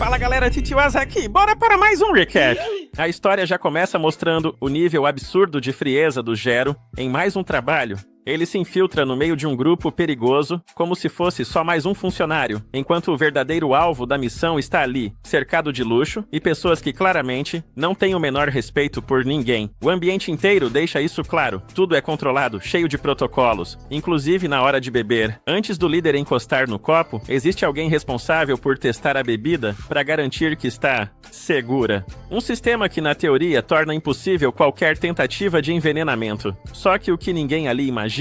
Fala galera, Titiwasa aqui, bora para mais um recap! A história já começa mostrando o nível absurdo de frieza do Gero em mais um trabalho. Ele se infiltra no meio de um grupo perigoso, como se fosse só mais um funcionário, enquanto o verdadeiro alvo da missão está ali, cercado de luxo e pessoas que claramente não têm o menor respeito por ninguém. O ambiente inteiro deixa isso claro, tudo é controlado, cheio de protocolos, inclusive na hora de beber. Antes do líder encostar no copo, existe alguém responsável por testar a bebida para garantir que está segura. Um sistema que na teoria torna impossível qualquer tentativa de envenenamento. Só que o que ninguém ali imagina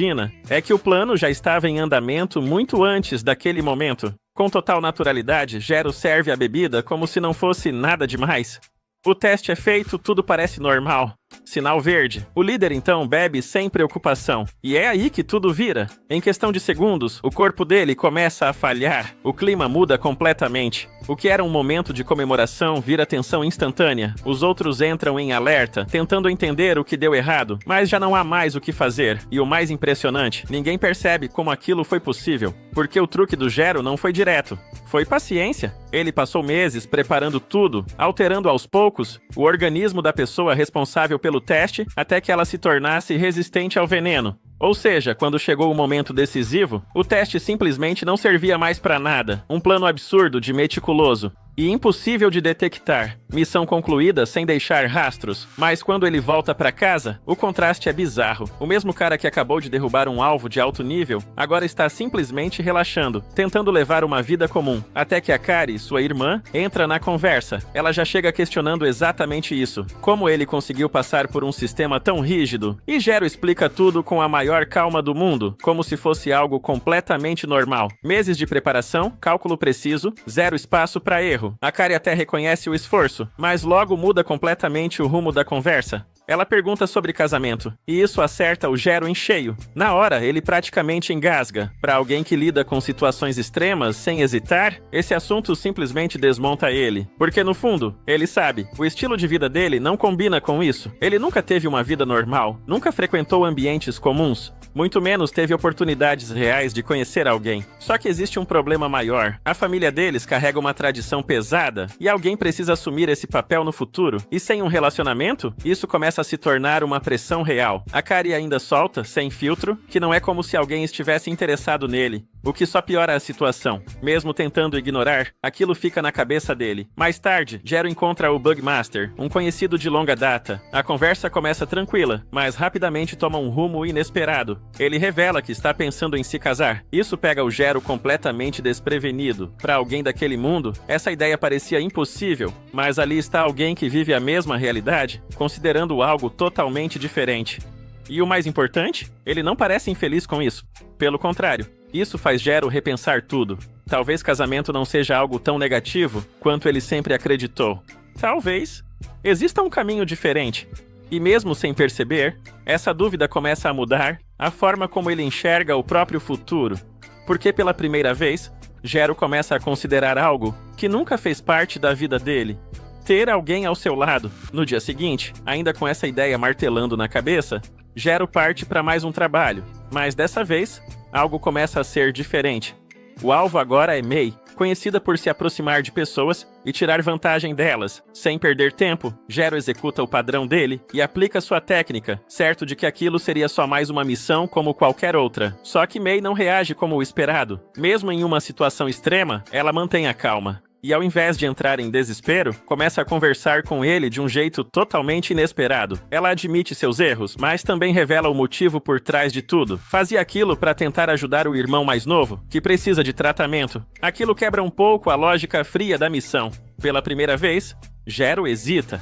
é que o plano já estava em andamento muito antes daquele momento. Com total naturalidade, Gero serve a bebida como se não fosse nada demais. O teste é feito, tudo parece normal. Sinal verde. O líder então bebe sem preocupação. E é aí que tudo vira. Em questão de segundos, o corpo dele começa a falhar. O clima muda completamente. O que era um momento de comemoração vira tensão instantânea. Os outros entram em alerta, tentando entender o que deu errado, mas já não há mais o que fazer. E o mais impressionante, ninguém percebe como aquilo foi possível, porque o truque do Gero não foi direto. Foi paciência. Ele passou meses preparando tudo, alterando aos poucos o organismo da pessoa responsável pelo teste até que ela se tornasse resistente ao veneno. Ou seja, quando chegou o momento decisivo, o teste simplesmente não servia mais para nada. Um plano absurdo de meticuloso e impossível de detectar. Missão concluída sem deixar rastros. Mas quando ele volta para casa, o contraste é bizarro. O mesmo cara que acabou de derrubar um alvo de alto nível, agora está simplesmente relaxando, tentando levar uma vida comum. Até que a Kari, sua irmã, entra na conversa. Ela já chega questionando exatamente isso. Como ele conseguiu passar por um sistema tão rígido? E Gero explica tudo com a maior calma do mundo, como se fosse algo completamente normal. Meses de preparação, cálculo preciso, zero espaço para erro. A Kari até reconhece o esforço, mas logo muda completamente o rumo da conversa. Ela pergunta sobre casamento, e isso acerta o Gero em cheio. Na hora, ele praticamente engasga. Para alguém que lida com situações extremas sem hesitar, esse assunto simplesmente desmonta ele. Porque no fundo, ele sabe, o estilo de vida dele não combina com isso. Ele nunca teve uma vida normal, nunca frequentou ambientes comuns, muito menos teve oportunidades reais de conhecer alguém. Só que existe um problema maior. A família deles carrega uma tradição pesada, e alguém precisa assumir esse papel no futuro. E sem um relacionamento, isso começa a se tornar uma pressão real. A Kari ainda solta, sem filtro, que não é como se alguém estivesse interessado nele, o que só piora a situação. Mesmo tentando ignorar, aquilo fica na cabeça dele. Mais tarde, Gero encontra o Bugmaster, um conhecido de longa data. A conversa começa tranquila, mas rapidamente toma um rumo inesperado. Ele revela que está pensando em se casar. Isso pega o Gero completamente desprevenido. Para alguém daquele mundo, essa ideia parecia impossível, mas ali está alguém que vive a mesma realidade, considerando algo totalmente diferente. E o mais importante, ele não parece infeliz com isso. Pelo contrário, isso faz Gero repensar tudo. Talvez casamento não seja algo tão negativo quanto ele sempre acreditou. Talvez exista um caminho diferente. E mesmo sem perceber, essa dúvida começa a mudar a forma como ele enxerga o próprio futuro. Porque pela primeira vez, Gero começa a considerar algo que nunca fez parte da vida dele. Ter alguém ao seu lado. No dia seguinte, ainda com essa ideia martelando na cabeça, Gero parte para mais um trabalho. Mas dessa vez, algo começa a ser diferente. O alvo agora é Mei, conhecida por se aproximar de pessoas e tirar vantagem delas. Sem perder tempo, Gero executa o padrão dele e aplica sua técnica, certo de que aquilo seria só mais uma missão como qualquer outra. Só que Mei não reage como o esperado. Mesmo em uma situação extrema, ela mantém a calma. E ao invés de entrar em desespero, começa a conversar com ele de um jeito totalmente inesperado. Ela admite seus erros, mas também revela o motivo por trás de tudo. Fazia aquilo para tentar ajudar o irmão mais novo, que precisa de tratamento. Aquilo quebra um pouco a lógica fria da missão. Pela primeira vez, Gero hesita.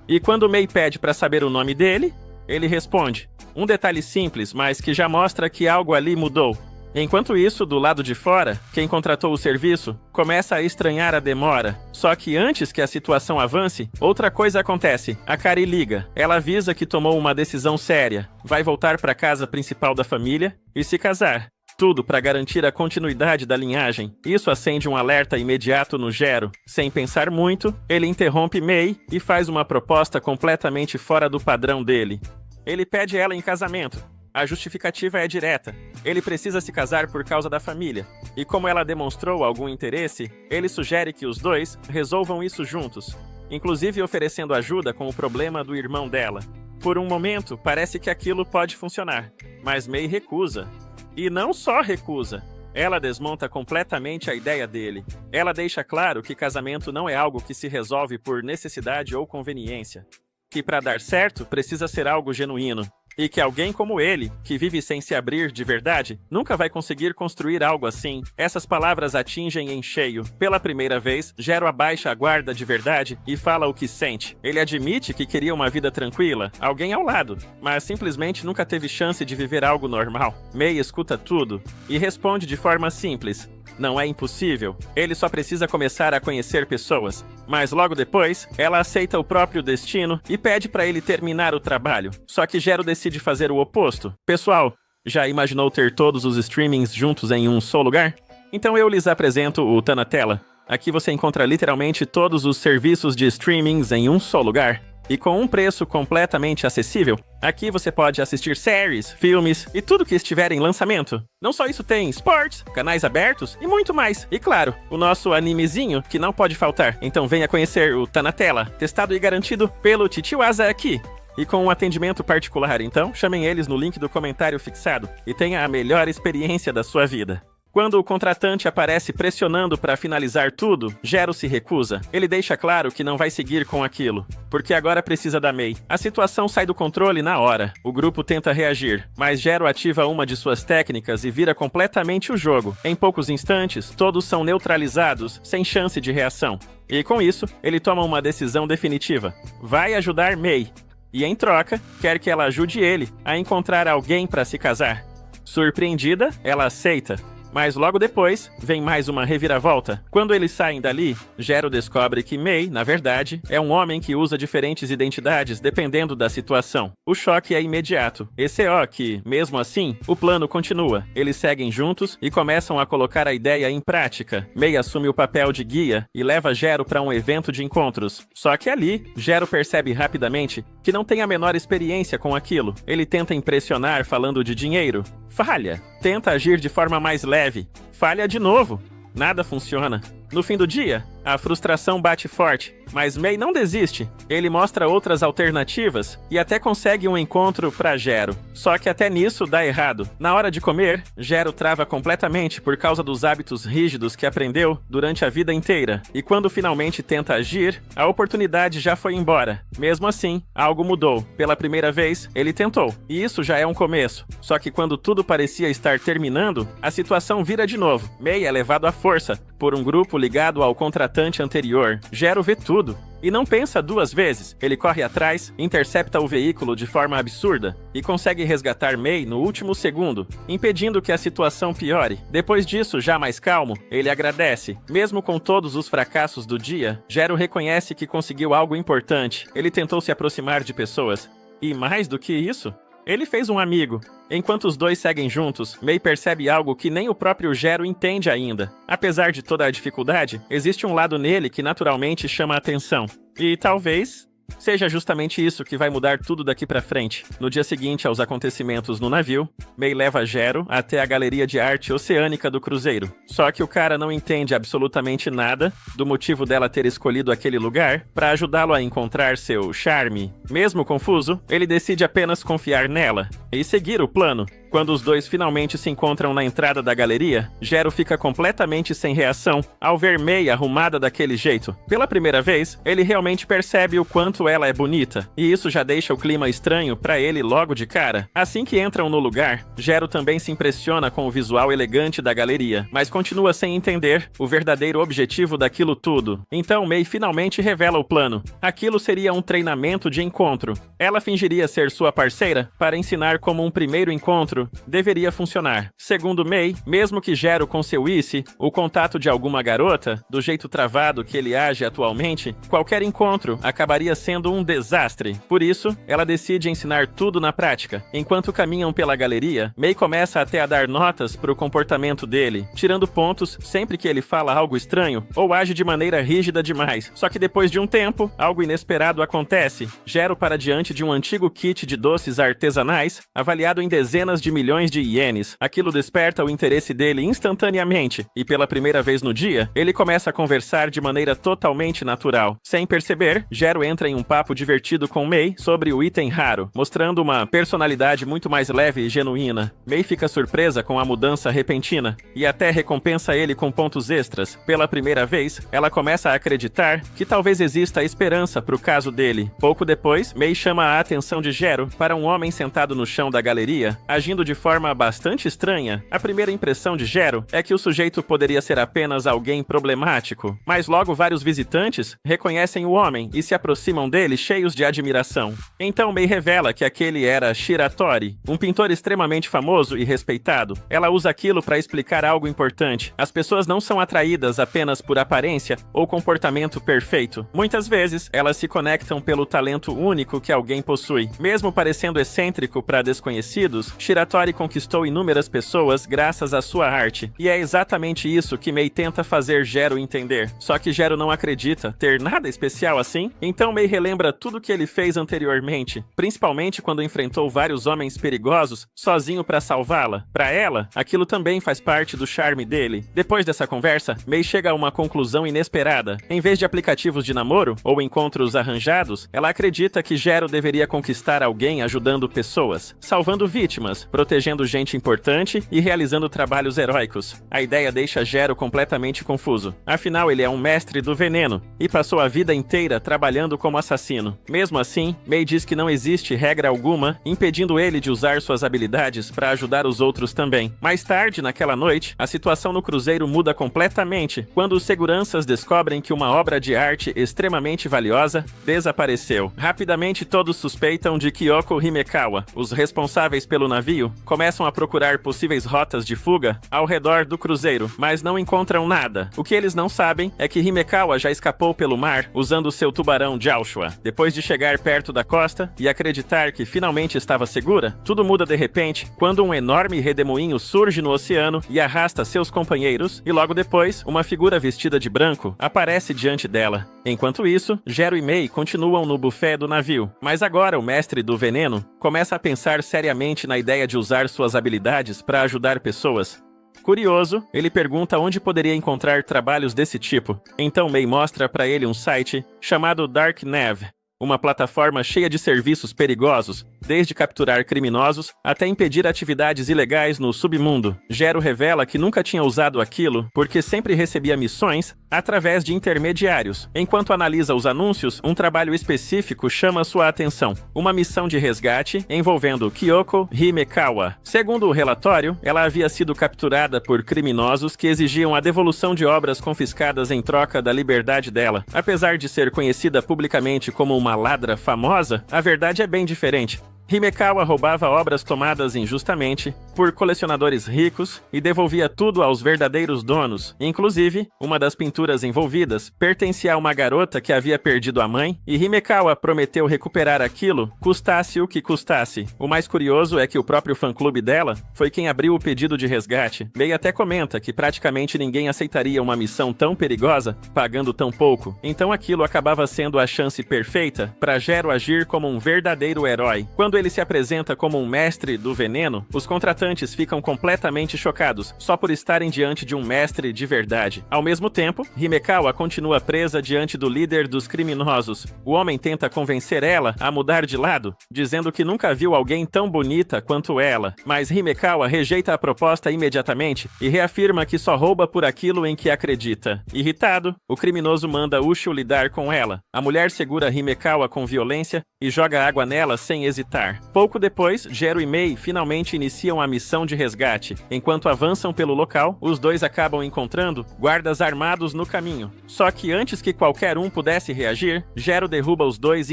E quando Mei pede para saber o nome dele, ele responde. Um detalhe simples, mas que já mostra que algo ali mudou. Enquanto isso, do lado de fora, quem contratou o serviço começa a estranhar a demora. Só que antes que a situação avance, outra coisa acontece. A Kari liga. Ela avisa que tomou uma decisão séria. Vai voltar para a casa principal da família e se casar. Tudo para garantir a continuidade da linhagem. Isso acende um alerta imediato no Gero. Sem pensar muito, ele interrompe Mei e faz uma proposta completamente fora do padrão dele. Ele pede ela em casamento. A justificativa é direta. Ele precisa se casar por causa da família. E como ela demonstrou algum interesse, ele sugere que os dois resolvam isso juntos, inclusive oferecendo ajuda com o problema do irmão dela. Por um momento, parece que aquilo pode funcionar, mas May recusa. E não só recusa, ela desmonta completamente a ideia dele. Ela deixa claro que casamento não é algo que se resolve por necessidade ou conveniência. Que para dar certo, precisa ser algo genuíno. E que alguém como ele, que vive sem se abrir de verdade, nunca vai conseguir construir algo assim. Essas palavras atingem em cheio. Pela primeira vez, Jero abaixa a guarda de verdade e fala o que sente. Ele admite que queria uma vida tranquila, alguém ao lado, mas simplesmente nunca teve chance de viver algo normal. May escuta tudo e responde de forma simples. Não é impossível, ele só precisa começar a conhecer pessoas. Mas logo depois, ela aceita o próprio destino e pede para ele terminar o trabalho. Só que Jero decide fazer o oposto. Pessoal, já imaginou ter todos os streamings juntos em um só lugar? Então eu lhes apresento o Tá na Tela. Aqui você encontra literalmente todos os serviços de streamings em um só lugar. E com um preço completamente acessível, aqui você pode assistir séries, filmes e tudo que estiver em lançamento. Não só isso, tem esportes, canais abertos e muito mais. E claro, o nosso animezinho que não pode faltar. Então venha conhecer o Tá na Tela, testado e garantido pelo Titiwasa aqui. E com um atendimento particular, então chamem eles no link do comentário fixado e tenha a melhor experiência da sua vida. Quando o contratante aparece pressionando para finalizar tudo, Jero se recusa. Ele deixa claro que não vai seguir com aquilo, porque agora precisa da May. A situação sai do controle na hora. O grupo tenta reagir, mas Jero ativa uma de suas técnicas e vira completamente o jogo. Em poucos instantes, todos são neutralizados, sem chance de reação. E com isso, ele toma uma decisão definitiva. Vai ajudar May. E em troca, quer que ela ajude ele a encontrar alguém para se casar. Surpreendida, ela aceita. Mas logo depois, vem mais uma reviravolta. Quando eles saem dali, Jero descobre que May, na verdade, é um homem que usa diferentes identidades dependendo da situação. O choque é imediato. ECO que, mesmo assim, o plano continua. Eles seguem juntos e começam a colocar a ideia em prática. May assume o papel de guia e leva Jero para um evento de encontros. Só que ali, Jero percebe rapidamente que não tem a menor experiência com aquilo. Ele tenta impressionar falando de dinheiro. Falha. Tenta agir de forma mais leve. Falha de novo. Nada funciona. No fim do dia, a frustração bate forte, mas May não desiste. Ele mostra outras alternativas e até consegue um encontro para Jero. Só que até nisso dá errado. Na hora de comer, Jero trava completamente por causa dos hábitos rígidos que aprendeu durante a vida inteira. E quando finalmente tenta agir, a oportunidade já foi embora. Mesmo assim, algo mudou. Pela primeira vez, ele tentou. E isso já é um começo. Só que quando tudo parecia estar terminando, a situação vira de novo. May é levado à força por um grupo ligado ao contratante anterior. Jero vê tudo e não pensa duas vezes. Ele corre atrás, intercepta o veículo de forma absurda e consegue resgatar May no último segundo, impedindo que a situação piore. Depois disso, já mais calmo, ele agradece. Mesmo com todos os fracassos do dia, Jero reconhece que conseguiu algo importante. Ele tentou se aproximar de pessoas. E mais do que isso, ele fez um amigo. Enquanto os dois seguem juntos, May percebe algo que nem o próprio Jero entende ainda. Apesar de toda a dificuldade, existe um lado nele que naturalmente chama a atenção. E talvez seja justamente isso que vai mudar tudo daqui pra frente. No dia seguinte aos acontecimentos no navio, May leva Jero até a galeria de arte oceânica do cruzeiro. Só que o cara não entende absolutamente nada do motivo dela ter escolhido aquele lugar para ajudá-lo a encontrar seu charme. Mesmo confuso, ele decide apenas confiar nela e seguir o plano. Quando os dois finalmente se encontram na entrada da galeria, Jero fica completamente sem reação ao ver May arrumada daquele jeito. Pela primeira vez, ele realmente percebe o quanto ela é bonita, e isso já deixa o clima estranho pra ele logo de cara. Assim que entram no lugar, Jero também se impressiona com o visual elegante da galeria, mas continua sem entender o verdadeiro objetivo daquilo tudo. Então May finalmente revela o plano. Aquilo seria um treinamento de encontro. Ela fingiria ser sua parceira para ensinar como um primeiro encontro Gero deveria funcionar. Segundo Mei, mesmo que Gero conseguisse o contato de alguma garota, do jeito travado que ele age atualmente, qualquer encontro acabaria sendo um desastre. Por isso, ela decide ensinar tudo na prática. Enquanto caminham pela galeria, Mei começa até a dar notas pro comportamento dele, tirando pontos sempre que ele fala algo estranho ou age de maneira rígida demais. Só que depois de um tempo, algo inesperado acontece. Gero para diante de um antigo kit de doces artesanais, avaliado em dezenas de milhões de ienes. Aquilo desperta o interesse dele instantaneamente, e pela primeira vez no dia, ele começa a conversar de maneira totalmente natural. Sem perceber, Gero entra em um papo divertido com Mei sobre o item raro, mostrando uma personalidade muito mais leve e genuína. Mei fica surpresa com a mudança repentina, e até recompensa ele com pontos extras. Pela primeira vez, ela começa a acreditar que talvez exista esperança pro caso dele. Pouco depois, Mei chama a atenção de Gero para um homem sentado no chão da galeria, agindo de forma bastante estranha. A primeira impressão de Gero é que o sujeito poderia ser apenas alguém problemático, mas logo vários visitantes reconhecem o homem e se aproximam dele cheios de admiração. Então Mei revela que aquele era Shiratori, um pintor extremamente famoso e respeitado. Ela usa aquilo para explicar algo importante. As pessoas não são atraídas apenas por aparência ou comportamento perfeito. Muitas vezes, elas se conectam pelo talento único que alguém possui. Mesmo parecendo excêntrico para desconhecidos, Shiratori conquistou inúmeras pessoas graças à sua arte. E é exatamente isso que Mei tenta fazer Gero entender. Só que Gero não acredita ter nada especial assim. Então Mei relembra tudo que ele fez anteriormente, principalmente quando enfrentou vários homens perigosos sozinho para salvá-la. Para ela, aquilo também faz parte do charme dele. Depois dessa conversa, Mei chega a uma conclusão inesperada. Em vez de aplicativos de namoro ou encontros arranjados, ela acredita que Gero deveria conquistar alguém ajudando pessoas, salvando vítimas, protegendo gente importante e realizando trabalhos heróicos. A ideia deixa Gero completamente confuso. Afinal, ele é um mestre do veneno e passou a vida inteira trabalhando como assassino. Mesmo assim, Mei diz que não existe regra alguma impedindo ele de usar suas habilidades para ajudar os outros também. Mais tarde, naquela noite, a situação no cruzeiro muda completamente quando os seguranças descobrem que uma obra de arte extremamente valiosa desapareceu. Rapidamente, todos suspeitam de Kyoko Himekawa. Os responsáveis pelo navio começam a procurar possíveis rotas de fuga ao redor do cruzeiro, mas não encontram nada. O que eles não sabem é que Himekawa já escapou pelo mar usando seu tubarão Joshua. Depois de chegar perto da costa e acreditar que finalmente estava segura, tudo muda de repente quando um enorme redemoinho surge no oceano e arrasta seus companheiros, e logo depois, uma figura vestida de branco aparece diante dela. Enquanto isso, Gero e Mei continuam no buffet do navio, mas agora o mestre do veneno começa a pensar seriamente na ideia de usar suas habilidades para ajudar pessoas. Curioso, ele pergunta onde poderia encontrar trabalhos desse tipo. Então Mei mostra para ele um site chamado Darknev, uma plataforma cheia de serviços perigosos, desde capturar criminosos até impedir atividades ilegais no submundo. Gero revela que nunca tinha usado aquilo porque sempre recebia missões através de intermediários. Enquanto analisa os anúncios, um trabalho específico chama sua atenção. Uma missão de resgate envolvendo Kyoko Himekawa. Segundo o relatório, ela havia sido capturada por criminosos que exigiam a devolução de obras confiscadas em troca da liberdade dela. Apesar de ser conhecida publicamente como uma ladra famosa, a verdade é bem diferente. Himekawa roubava obras tomadas injustamente por colecionadores ricos e devolvia tudo aos verdadeiros donos. Inclusive, uma das pinturas envolvidas pertencia a uma garota que havia perdido a mãe, e Himekawa prometeu recuperar aquilo, custasse o que custasse. O mais curioso é que o próprio fã-clube dela foi quem abriu o pedido de resgate. Mei até comenta que praticamente ninguém aceitaria uma missão tão perigosa pagando tão pouco. Então aquilo acabava sendo a chance perfeita para Gero agir como um verdadeiro herói. Quando ele se apresenta como um mestre do veneno, os contratantes ficam completamente chocados, só por estarem diante de um mestre de verdade. Ao mesmo tempo, Himekawa continua presa diante do líder dos criminosos. O homem tenta convencer ela a mudar de lado, dizendo que nunca viu alguém tão bonita quanto ela. Mas Himekawa rejeita a proposta imediatamente e reafirma que só rouba por aquilo em que acredita. Irritado, o criminoso manda Ushio lidar com ela. A mulher segura Himekawa com violência e joga água nela sem hesitar. Pouco depois, Gero e Mei finalmente iniciam a missão de resgate. Enquanto avançam pelo local, os dois acabam encontrando guardas armados no caminho. Só que antes que qualquer um pudesse reagir, Gero derruba os dois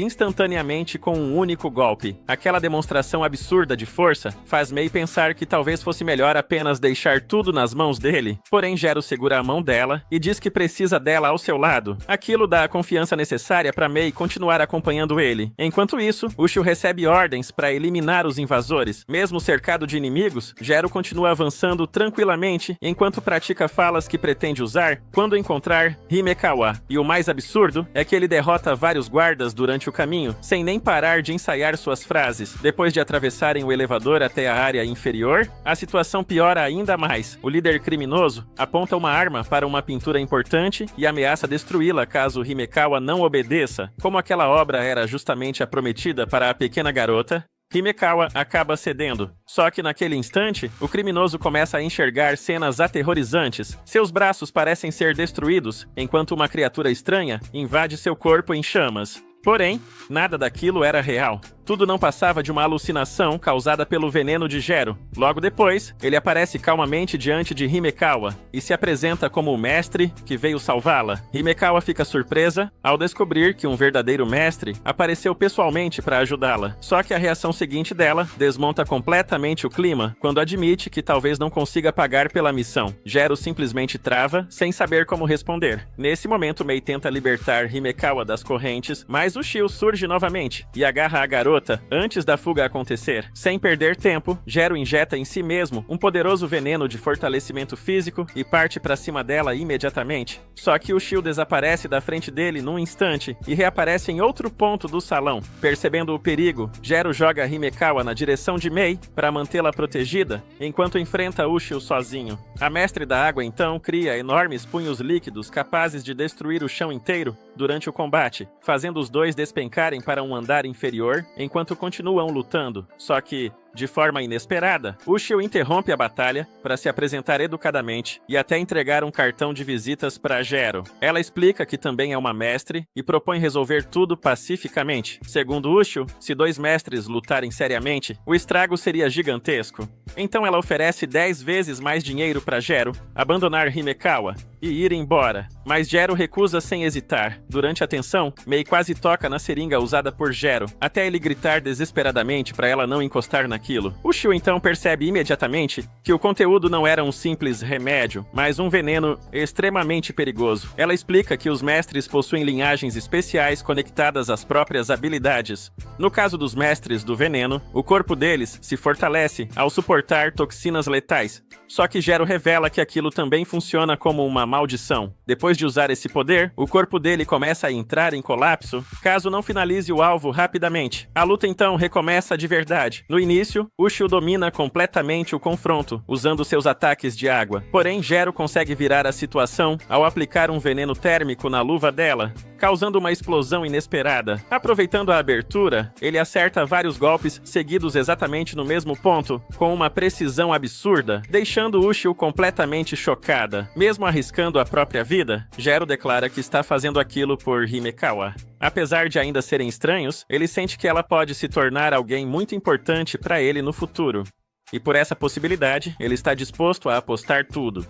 instantaneamente com um único golpe. Aquela demonstração absurda de força faz Mei pensar que talvez fosse melhor apenas deixar tudo nas mãos dele. Porém, Gero segura a mão dela e diz que precisa dela ao seu lado. Aquilo dá a confiança necessária para Mei continuar acompanhando ele. Enquanto isso, Ushio recebe ordens para eliminar os invasores. Mesmo cercado de inimigos, Gero continua avançando tranquilamente enquanto pratica falas que pretende usar quando encontrar Himekawa. E o mais absurdo é que ele derrota vários guardas durante o caminho, sem nem parar de ensaiar suas frases. Depois de atravessarem o elevador até a área inferior, a situação piora ainda mais. O líder criminoso aponta uma arma para uma pintura importante e ameaça destruí-la caso Himekawa não obedeça. Como aquela obra era justamente a prometida para a pequena garota, Himekawa acaba cedendo. Só que naquele instante, o criminoso começa a enxergar cenas aterrorizantes. Seus braços parecem ser destruídos, enquanto uma criatura estranha invade seu corpo em chamas. Porém, nada daquilo era real. Tudo não passava de uma alucinação causada pelo veneno de Gero. Logo depois, ele aparece calmamente diante de Himekawa e se apresenta como o mestre que veio salvá-la. Himekawa fica surpresa ao descobrir que um verdadeiro mestre apareceu pessoalmente para ajudá-la. Só que a reação seguinte dela desmonta completamente o clima quando admite que talvez não consiga pagar pela missão. Gero simplesmente trava, sem saber como responder. Nesse momento, Mei tenta libertar Himekawa das correntes, mas Ushio surge novamente e agarra a garota antes da fuga acontecer. Sem perder tempo, Gero injeta em si mesmo um poderoso veneno de fortalecimento físico e parte para cima dela imediatamente. Só que Ushio desaparece da frente dele num instante e reaparece em outro ponto do salão. Percebendo o perigo, Gero joga Himekawa na direção de Mei para mantê-la protegida, enquanto enfrenta Ushio sozinho. A mestre da água então cria enormes punhos líquidos capazes de destruir o chão inteiro durante o combate, fazendo os dois despencarem para um andar inferior enquanto continuam lutando. Só que, de forma inesperada, Ushio interrompe a batalha para se apresentar educadamente e até entregar um cartão de visitas para Gero. Ela explica que também é uma mestre e propõe resolver tudo pacificamente. Segundo Ushio, se dois mestres lutarem seriamente, o estrago seria gigantesco. Então ela oferece 10 vezes mais dinheiro para Gero abandonar Himekawa e ir embora. Mas Gero recusa sem hesitar. Durante a tensão, Mei quase toca na seringa usada por Gero, até ele gritar desesperadamente para ela não encostar naquilo. Ushio então percebe imediatamente que o conteúdo não era um simples remédio, mas um veneno extremamente perigoso. Ela explica que os mestres possuem linhagens especiais conectadas às próprias habilidades. No caso dos mestres do veneno, o corpo deles se fortalece ao suportar toxinas letais. Só que Gero revela que aquilo também funciona como uma maldição. Depois de usar esse poder, o corpo dele começa a entrar em colapso caso não finalize o alvo rapidamente. A luta então recomeça de verdade. No início, Ushio domina completamente o confronto, usando seus ataques de água. Porém, Gero consegue virar a situação ao aplicar um veneno térmico na luva dela, causando uma explosão inesperada. Aproveitando a abertura, ele acerta vários golpes seguidos exatamente no mesmo ponto, com uma precisão absurda, deixando Ushio completamente chocada. Mesmo arriscando a própria vida, Gero declara que está fazendo aquilo por Himekawa. Apesar de ainda serem estranhos, ele sente que ela pode se tornar alguém muito importante para ele no futuro. E por essa possibilidade, ele está disposto a apostar tudo.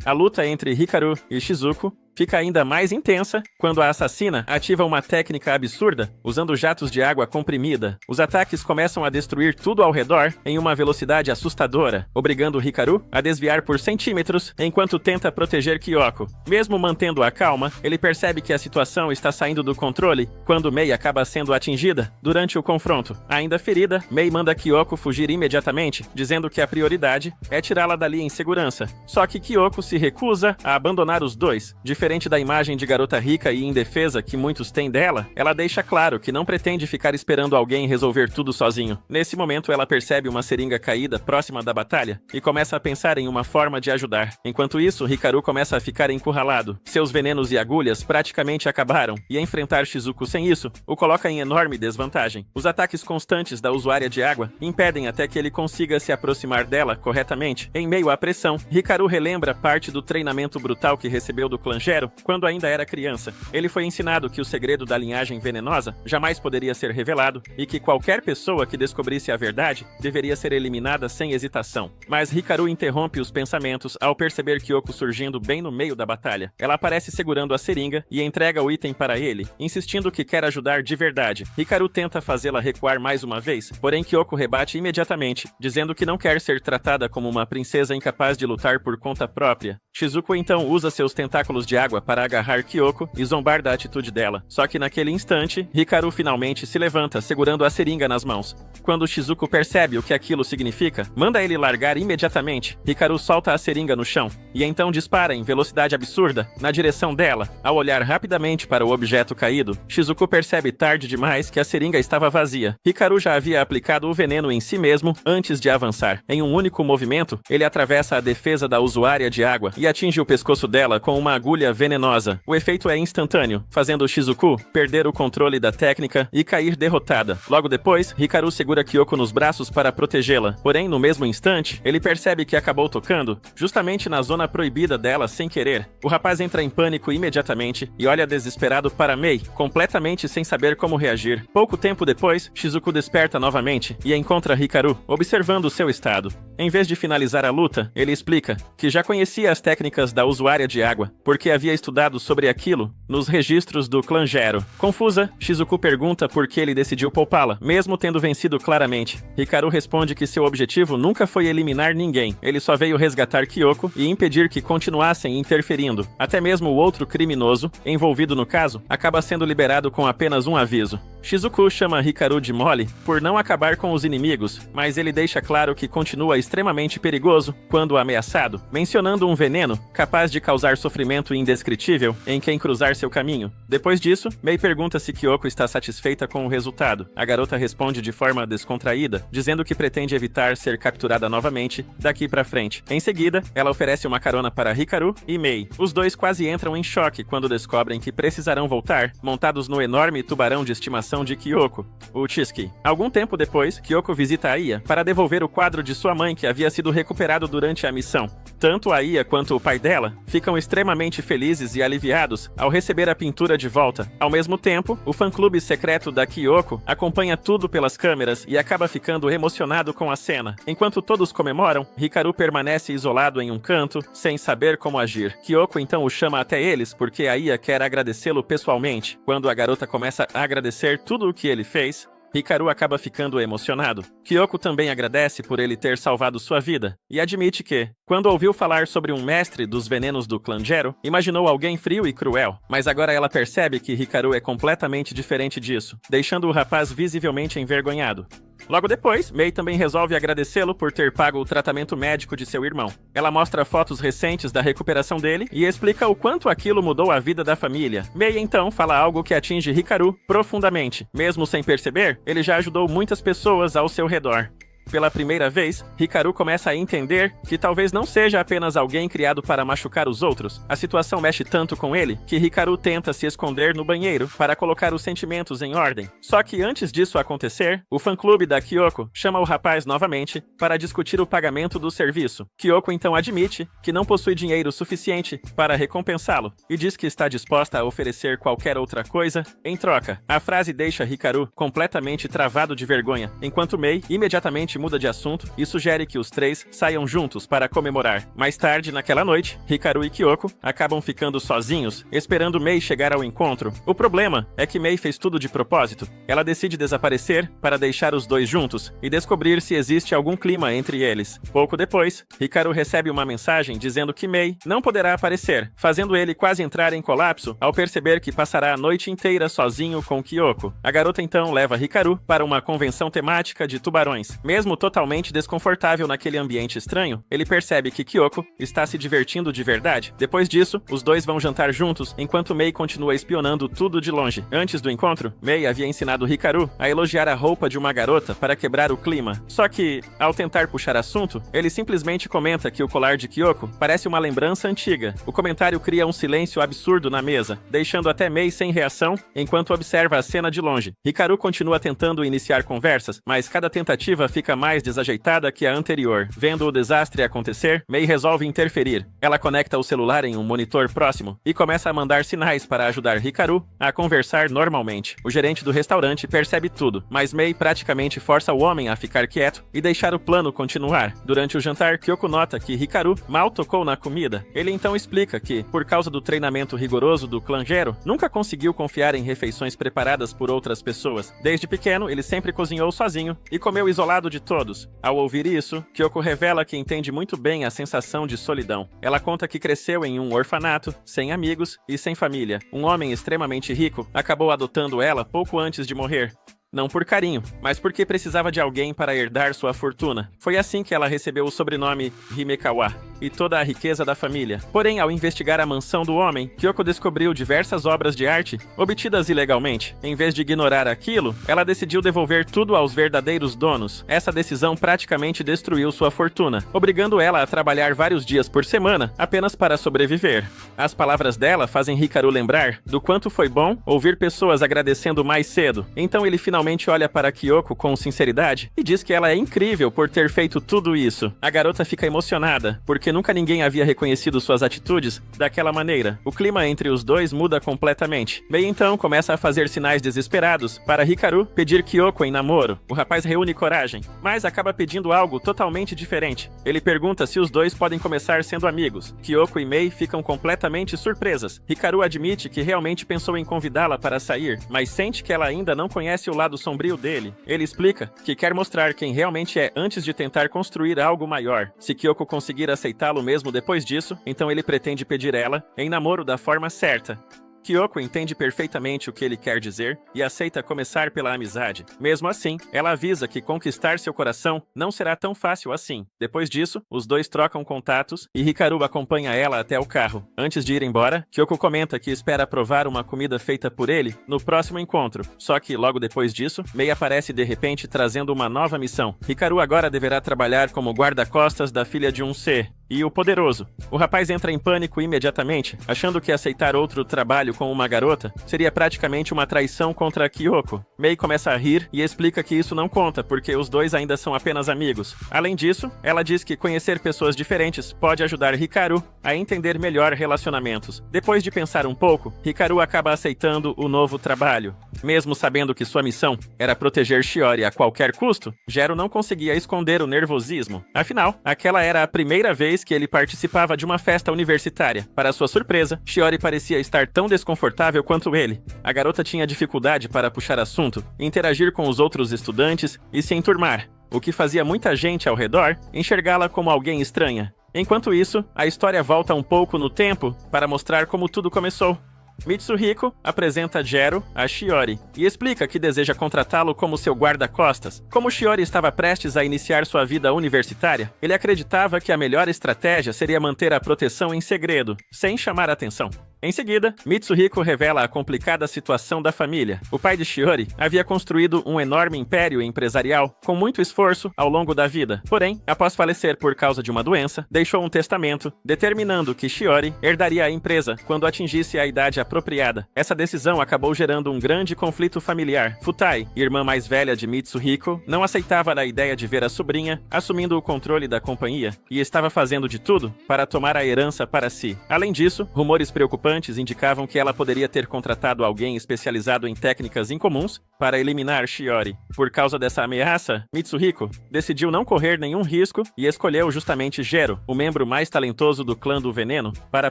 A luta entre Hikaru e Shizuko fica ainda mais intensa quando a assassina ativa uma técnica absurda, usando jatos de água comprimida. Os ataques começam a destruir tudo ao redor em uma velocidade assustadora, obrigando Hikaru a desviar por centímetros enquanto tenta proteger Kyoko. Mesmo mantendo a calma, ele percebe que a situação está saindo do controle quando Mei acaba sendo atingida durante o confronto. Ainda ferida, Mei manda Kyoko fugir imediatamente, dizendo que a prioridade é tirá-la dali em segurança. Só que Kyoko se recusa a abandonar os dois. Diferente da imagem de garota rica e indefesa que muitos têm dela, ela deixa claro que não pretende ficar esperando alguém resolver tudo sozinho. Nesse momento, ela percebe uma seringa caída próxima da batalha e começa a pensar em uma forma de ajudar. Enquanto isso, Hikaru começa a ficar encurralado. Seus venenos e agulhas praticamente acabaram, e enfrentar Shizuko sem isso o coloca em enorme desvantagem. Os ataques constantes da usuária de água impedem até que ele consiga se aproximar dela corretamente. Em meio à pressão, Hikaru relembra parte do treinamento brutal que recebeu do clã Gero Gero quando ainda era criança. Ele foi ensinado que o segredo da linhagem venenosa jamais poderia ser revelado e que qualquer pessoa que descobrisse a verdade deveria ser eliminada sem hesitação. Mas Hikaru interrompe os pensamentos ao perceber Kyoko surgindo bem no meio da batalha. Ela aparece segurando a seringa e entrega o item para ele, insistindo que quer ajudar de verdade. Hikaru tenta fazê-la recuar mais uma vez, porém Kyoko rebate imediatamente, dizendo que não quer ser tratada como uma princesa incapaz de lutar por conta própria. Shizuko então usa seus tentáculos de água para agarrar Kyoko e zombar da atitude dela. Só que naquele instante, Hikaru finalmente se levanta, segurando a seringa nas mãos. Quando Shizuko percebe o que aquilo significa, manda ele largar imediatamente. Hikaru solta a seringa no chão e então dispara em velocidade absurda na direção dela. Ao olhar rapidamente para o objeto caído, Shizuko percebe tarde demais que a seringa estava vazia. Hikaru já havia aplicado o veneno em si mesmo antes de avançar. Em um único movimento, ele atravessa a defesa da usuária de água e atinge o pescoço dela com uma agulha venenosa. O efeito é instantâneo, fazendo Shizuko perder o controle da técnica e cair derrotada. Logo depois, Hikaru segura Kyoko nos braços para protegê-la. Porém, no mesmo instante, ele percebe que acabou tocando justamente na zona proibida dela sem querer. O rapaz entra em pânico imediatamente e olha desesperado para Mei, completamente sem saber como reagir. Pouco tempo depois, Shizuko desperta novamente e encontra Hikaru, observando seu estado. Em vez de finalizar a luta, ele explica que já conhecia as técnicas da usuária de água, porque havia estudado sobre aquilo nos registros do clã Gero. Confusa, Shizuko pergunta por que ele decidiu poupá-la, mesmo tendo vencido claramente. Hikaru responde que seu objetivo nunca foi eliminar ninguém, ele só veio resgatar Kyoko e impedir que continuassem interferindo. Até mesmo o outro criminoso, envolvido no caso, acaba sendo liberado com apenas um aviso. Shizuko chama Hikaru de mole por não acabar com os inimigos, mas ele deixa claro que continua extremamente perigoso quando ameaçado, mencionando um veneno capaz de causar sofrimento indescritível em quem cruzar seu caminho. Depois disso, Mei pergunta se Kyoko está satisfeita com o resultado. A garota responde de forma descontraída, dizendo que pretende evitar ser capturada novamente daqui pra frente. Em seguida, ela oferece uma carona para Hikaru e Mei. Os dois quase entram em choque quando descobrem que precisarão voltar, montados no enorme tubarão de estimação de Kyoko, o Chisuke. Algum tempo depois, Kyoko visita a Iya para devolver o quadro de sua mãe que havia sido recuperado durante a missão. Tanto a Iya quanto o pai dela ficam extremamente felizes e aliviados ao receber a pintura de volta. Ao mesmo tempo, o fã-clube secreto da Kyoko acompanha tudo pelas câmeras e acaba ficando emocionado com a cena. Enquanto todos comemoram, Hikaru permanece isolado em um canto, sem saber como agir. Kyoko então o chama até eles porque a Iya quer agradecê-lo pessoalmente. Quando a garota começa a agradecer tudo o que ele fez, Hikaru acaba ficando emocionado. Kyoko também agradece por ele ter salvado sua vida, e admite que, quando ouviu falar sobre um mestre dos venenos do clã Gero, imaginou alguém frio e cruel. Mas agora ela percebe que Hikaru é completamente diferente disso, deixando o rapaz visivelmente envergonhado. Logo depois, Mei também resolve agradecê-lo por ter pago o tratamento médico de seu irmão. Ela mostra fotos recentes da recuperação dele e explica o quanto aquilo mudou a vida da família. Mei então fala algo que atinge Hikaru profundamente. Mesmo sem perceber, ele já ajudou muitas pessoas ao seu redor. Pela primeira vez, Hikaru começa a entender que talvez não seja apenas alguém criado para machucar os outros. A situação mexe tanto com ele que Hikaru tenta se esconder no banheiro para colocar os sentimentos em ordem. Só que antes disso acontecer, o fã-clube da Kyoko chama o rapaz novamente para discutir o pagamento do serviço. Kyoko então admite que não possui dinheiro suficiente para recompensá-lo e diz que está disposta a oferecer qualquer outra coisa em troca. A frase deixa Hikaru completamente travado de vergonha, enquanto Mei imediatamente muda de assunto e sugere que os três saiam juntos para comemorar. Mais tarde, naquela noite, Hikaru e Kyoko acabam ficando sozinhos, esperando Mei chegar ao encontro. O problema é que Mei fez tudo de propósito. Ela decide desaparecer para deixar os dois juntos e descobrir se existe algum clima entre eles. Pouco depois, Hikaru recebe uma mensagem dizendo que Mei não poderá aparecer, fazendo ele quase entrar em colapso ao perceber que passará a noite inteira sozinho com Kyoko. A garota então leva Hikaru para uma convenção temática de tubarões. Mesmo totalmente desconfortável naquele ambiente estranho, ele percebe que Kyoko está se divertindo de verdade. Depois disso, os dois vão jantar juntos, enquanto Mei continua espionando tudo de longe. Antes do encontro, Mei havia ensinado Hikaru a elogiar a roupa de uma garota para quebrar o clima. Só que, ao tentar puxar assunto, ele simplesmente comenta que o colar de Kyoko parece uma lembrança antiga. O comentário cria um silêncio absurdo na mesa, deixando até Mei sem reação enquanto observa a cena de longe. Hikaru continua tentando iniciar conversas, mas cada tentativa fica fica mais desajeitada que a anterior. Vendo o desastre acontecer, Mei resolve interferir. Ela conecta o celular em um monitor próximo e começa a mandar sinais para ajudar Hikaru a conversar normalmente. O gerente do restaurante percebe tudo, mas Mei praticamente força o homem a ficar quieto e deixar o plano continuar. Durante o jantar, Kyoko nota que Hikaru mal tocou na comida. Ele então explica que, por causa do treinamento rigoroso do clã Gero, nunca conseguiu confiar em refeições preparadas por outras pessoas. Desde pequeno, ele sempre cozinhou sozinho e comeu isolado de todos. Ao ouvir isso, Kyoko revela que entende muito bem a sensação de solidão. Ela conta que cresceu em um orfanato, sem amigos e sem família. Um homem extremamente rico acabou adotando ela pouco antes de morrer. Não por carinho, mas porque precisava de alguém para herdar sua fortuna. Foi assim que ela recebeu o sobrenome Himekawa e toda a riqueza da família. Porém, ao investigar a mansão do homem, Kyoko descobriu diversas obras de arte obtidas ilegalmente. Em vez de ignorar aquilo, ela decidiu devolver tudo aos verdadeiros donos. Essa decisão praticamente destruiu sua fortuna, obrigando ela a trabalhar vários dias por semana apenas para sobreviver. As palavras dela fazem Hikaru lembrar do quanto foi bom ouvir pessoas agradecendo mais cedo. Então ele finalmente olha para Kyoko com sinceridade e diz que ela é incrível por ter feito tudo isso. A garota fica emocionada, porque nunca ninguém havia reconhecido suas atitudes daquela maneira. O clima entre os dois muda completamente. Mei então começa a fazer sinais desesperados para Hikaru pedir Kyoko em namoro. O rapaz reúne coragem, mas acaba pedindo algo totalmente diferente. Ele pergunta se os dois podem começar sendo amigos. Kyoko e Mei ficam completamente surpresas. Hikaru admite que realmente pensou em convidá-la para sair, mas sente que ela ainda não conhece o lado sombrio dele. Ele explica que quer mostrar quem realmente é antes de tentar construir algo maior. Se Kyoko conseguir aceitá-lo mesmo depois disso, então ele pretende pedir ela em namoro da forma certa. Kyoko entende perfeitamente o que ele quer dizer e aceita começar pela amizade. Mesmo assim, ela avisa que conquistar seu coração não será tão fácil assim. Depois disso, os dois trocam contatos e Hikaru acompanha ela até o carro. Antes de ir embora, Kyoko comenta que espera provar uma comida feita por ele no próximo encontro. Só que, logo depois disso, Mei aparece de repente trazendo uma nova missão. Hikaru agora deverá trabalhar como guarda-costas da filha de um C. E o poderoso. O rapaz entra em pânico imediatamente, achando que aceitar outro trabalho com uma garota seria praticamente uma traição contra Kyoko. Mei começa a rir e explica que isso não conta, porque os dois ainda são apenas amigos. Além disso, ela diz que conhecer pessoas diferentes pode ajudar Hikaru a entender melhor relacionamentos. Depois de pensar um pouco, Hikaru acaba aceitando o novo trabalho. Mesmo sabendo que sua missão era proteger Shiori a qualquer custo, Gero não conseguia esconder o nervosismo. Afinal, aquela era a primeira vez que ele participava de uma festa universitária. Para sua surpresa, Shiori parecia estar tão desconfortável quanto ele. A garota tinha dificuldade para puxar assunto, interagir com os outros estudantes e se enturmar, o que fazia muita gente ao redor enxergá-la como alguém estranha. Enquanto isso, a história volta um pouco no tempo para mostrar como tudo começou. Mitsuhiko apresenta Gero a Shiori e explica que deseja contratá-lo como seu guarda-costas. Como Shiori estava prestes a iniciar sua vida universitária, ele acreditava que a melhor estratégia seria manter a proteção em segredo, sem chamar atenção. Em seguida, Mitsuhiko revela a complicada situação da família. O pai de Shiori havia construído um enorme império empresarial com muito esforço ao longo da vida. Porém, após falecer por causa de uma doença, deixou um testamento determinando que Shiori herdaria a empresa quando atingisse a idade apropriada. Essa decisão acabou gerando um grande conflito familiar. Futai, irmã mais velha de Mitsuhiko, não aceitava a ideia de ver a sobrinha assumindo o controle da companhia e estava fazendo de tudo para tomar a herança para si. Além disso, rumores preocupantes indicavam que ela poderia ter contratado alguém especializado em técnicas incomuns para eliminar Shiori. Por causa dessa ameaça, Mitsuhiko decidiu não correr nenhum risco e escolheu justamente Gero, o membro mais talentoso do clã do veneno, para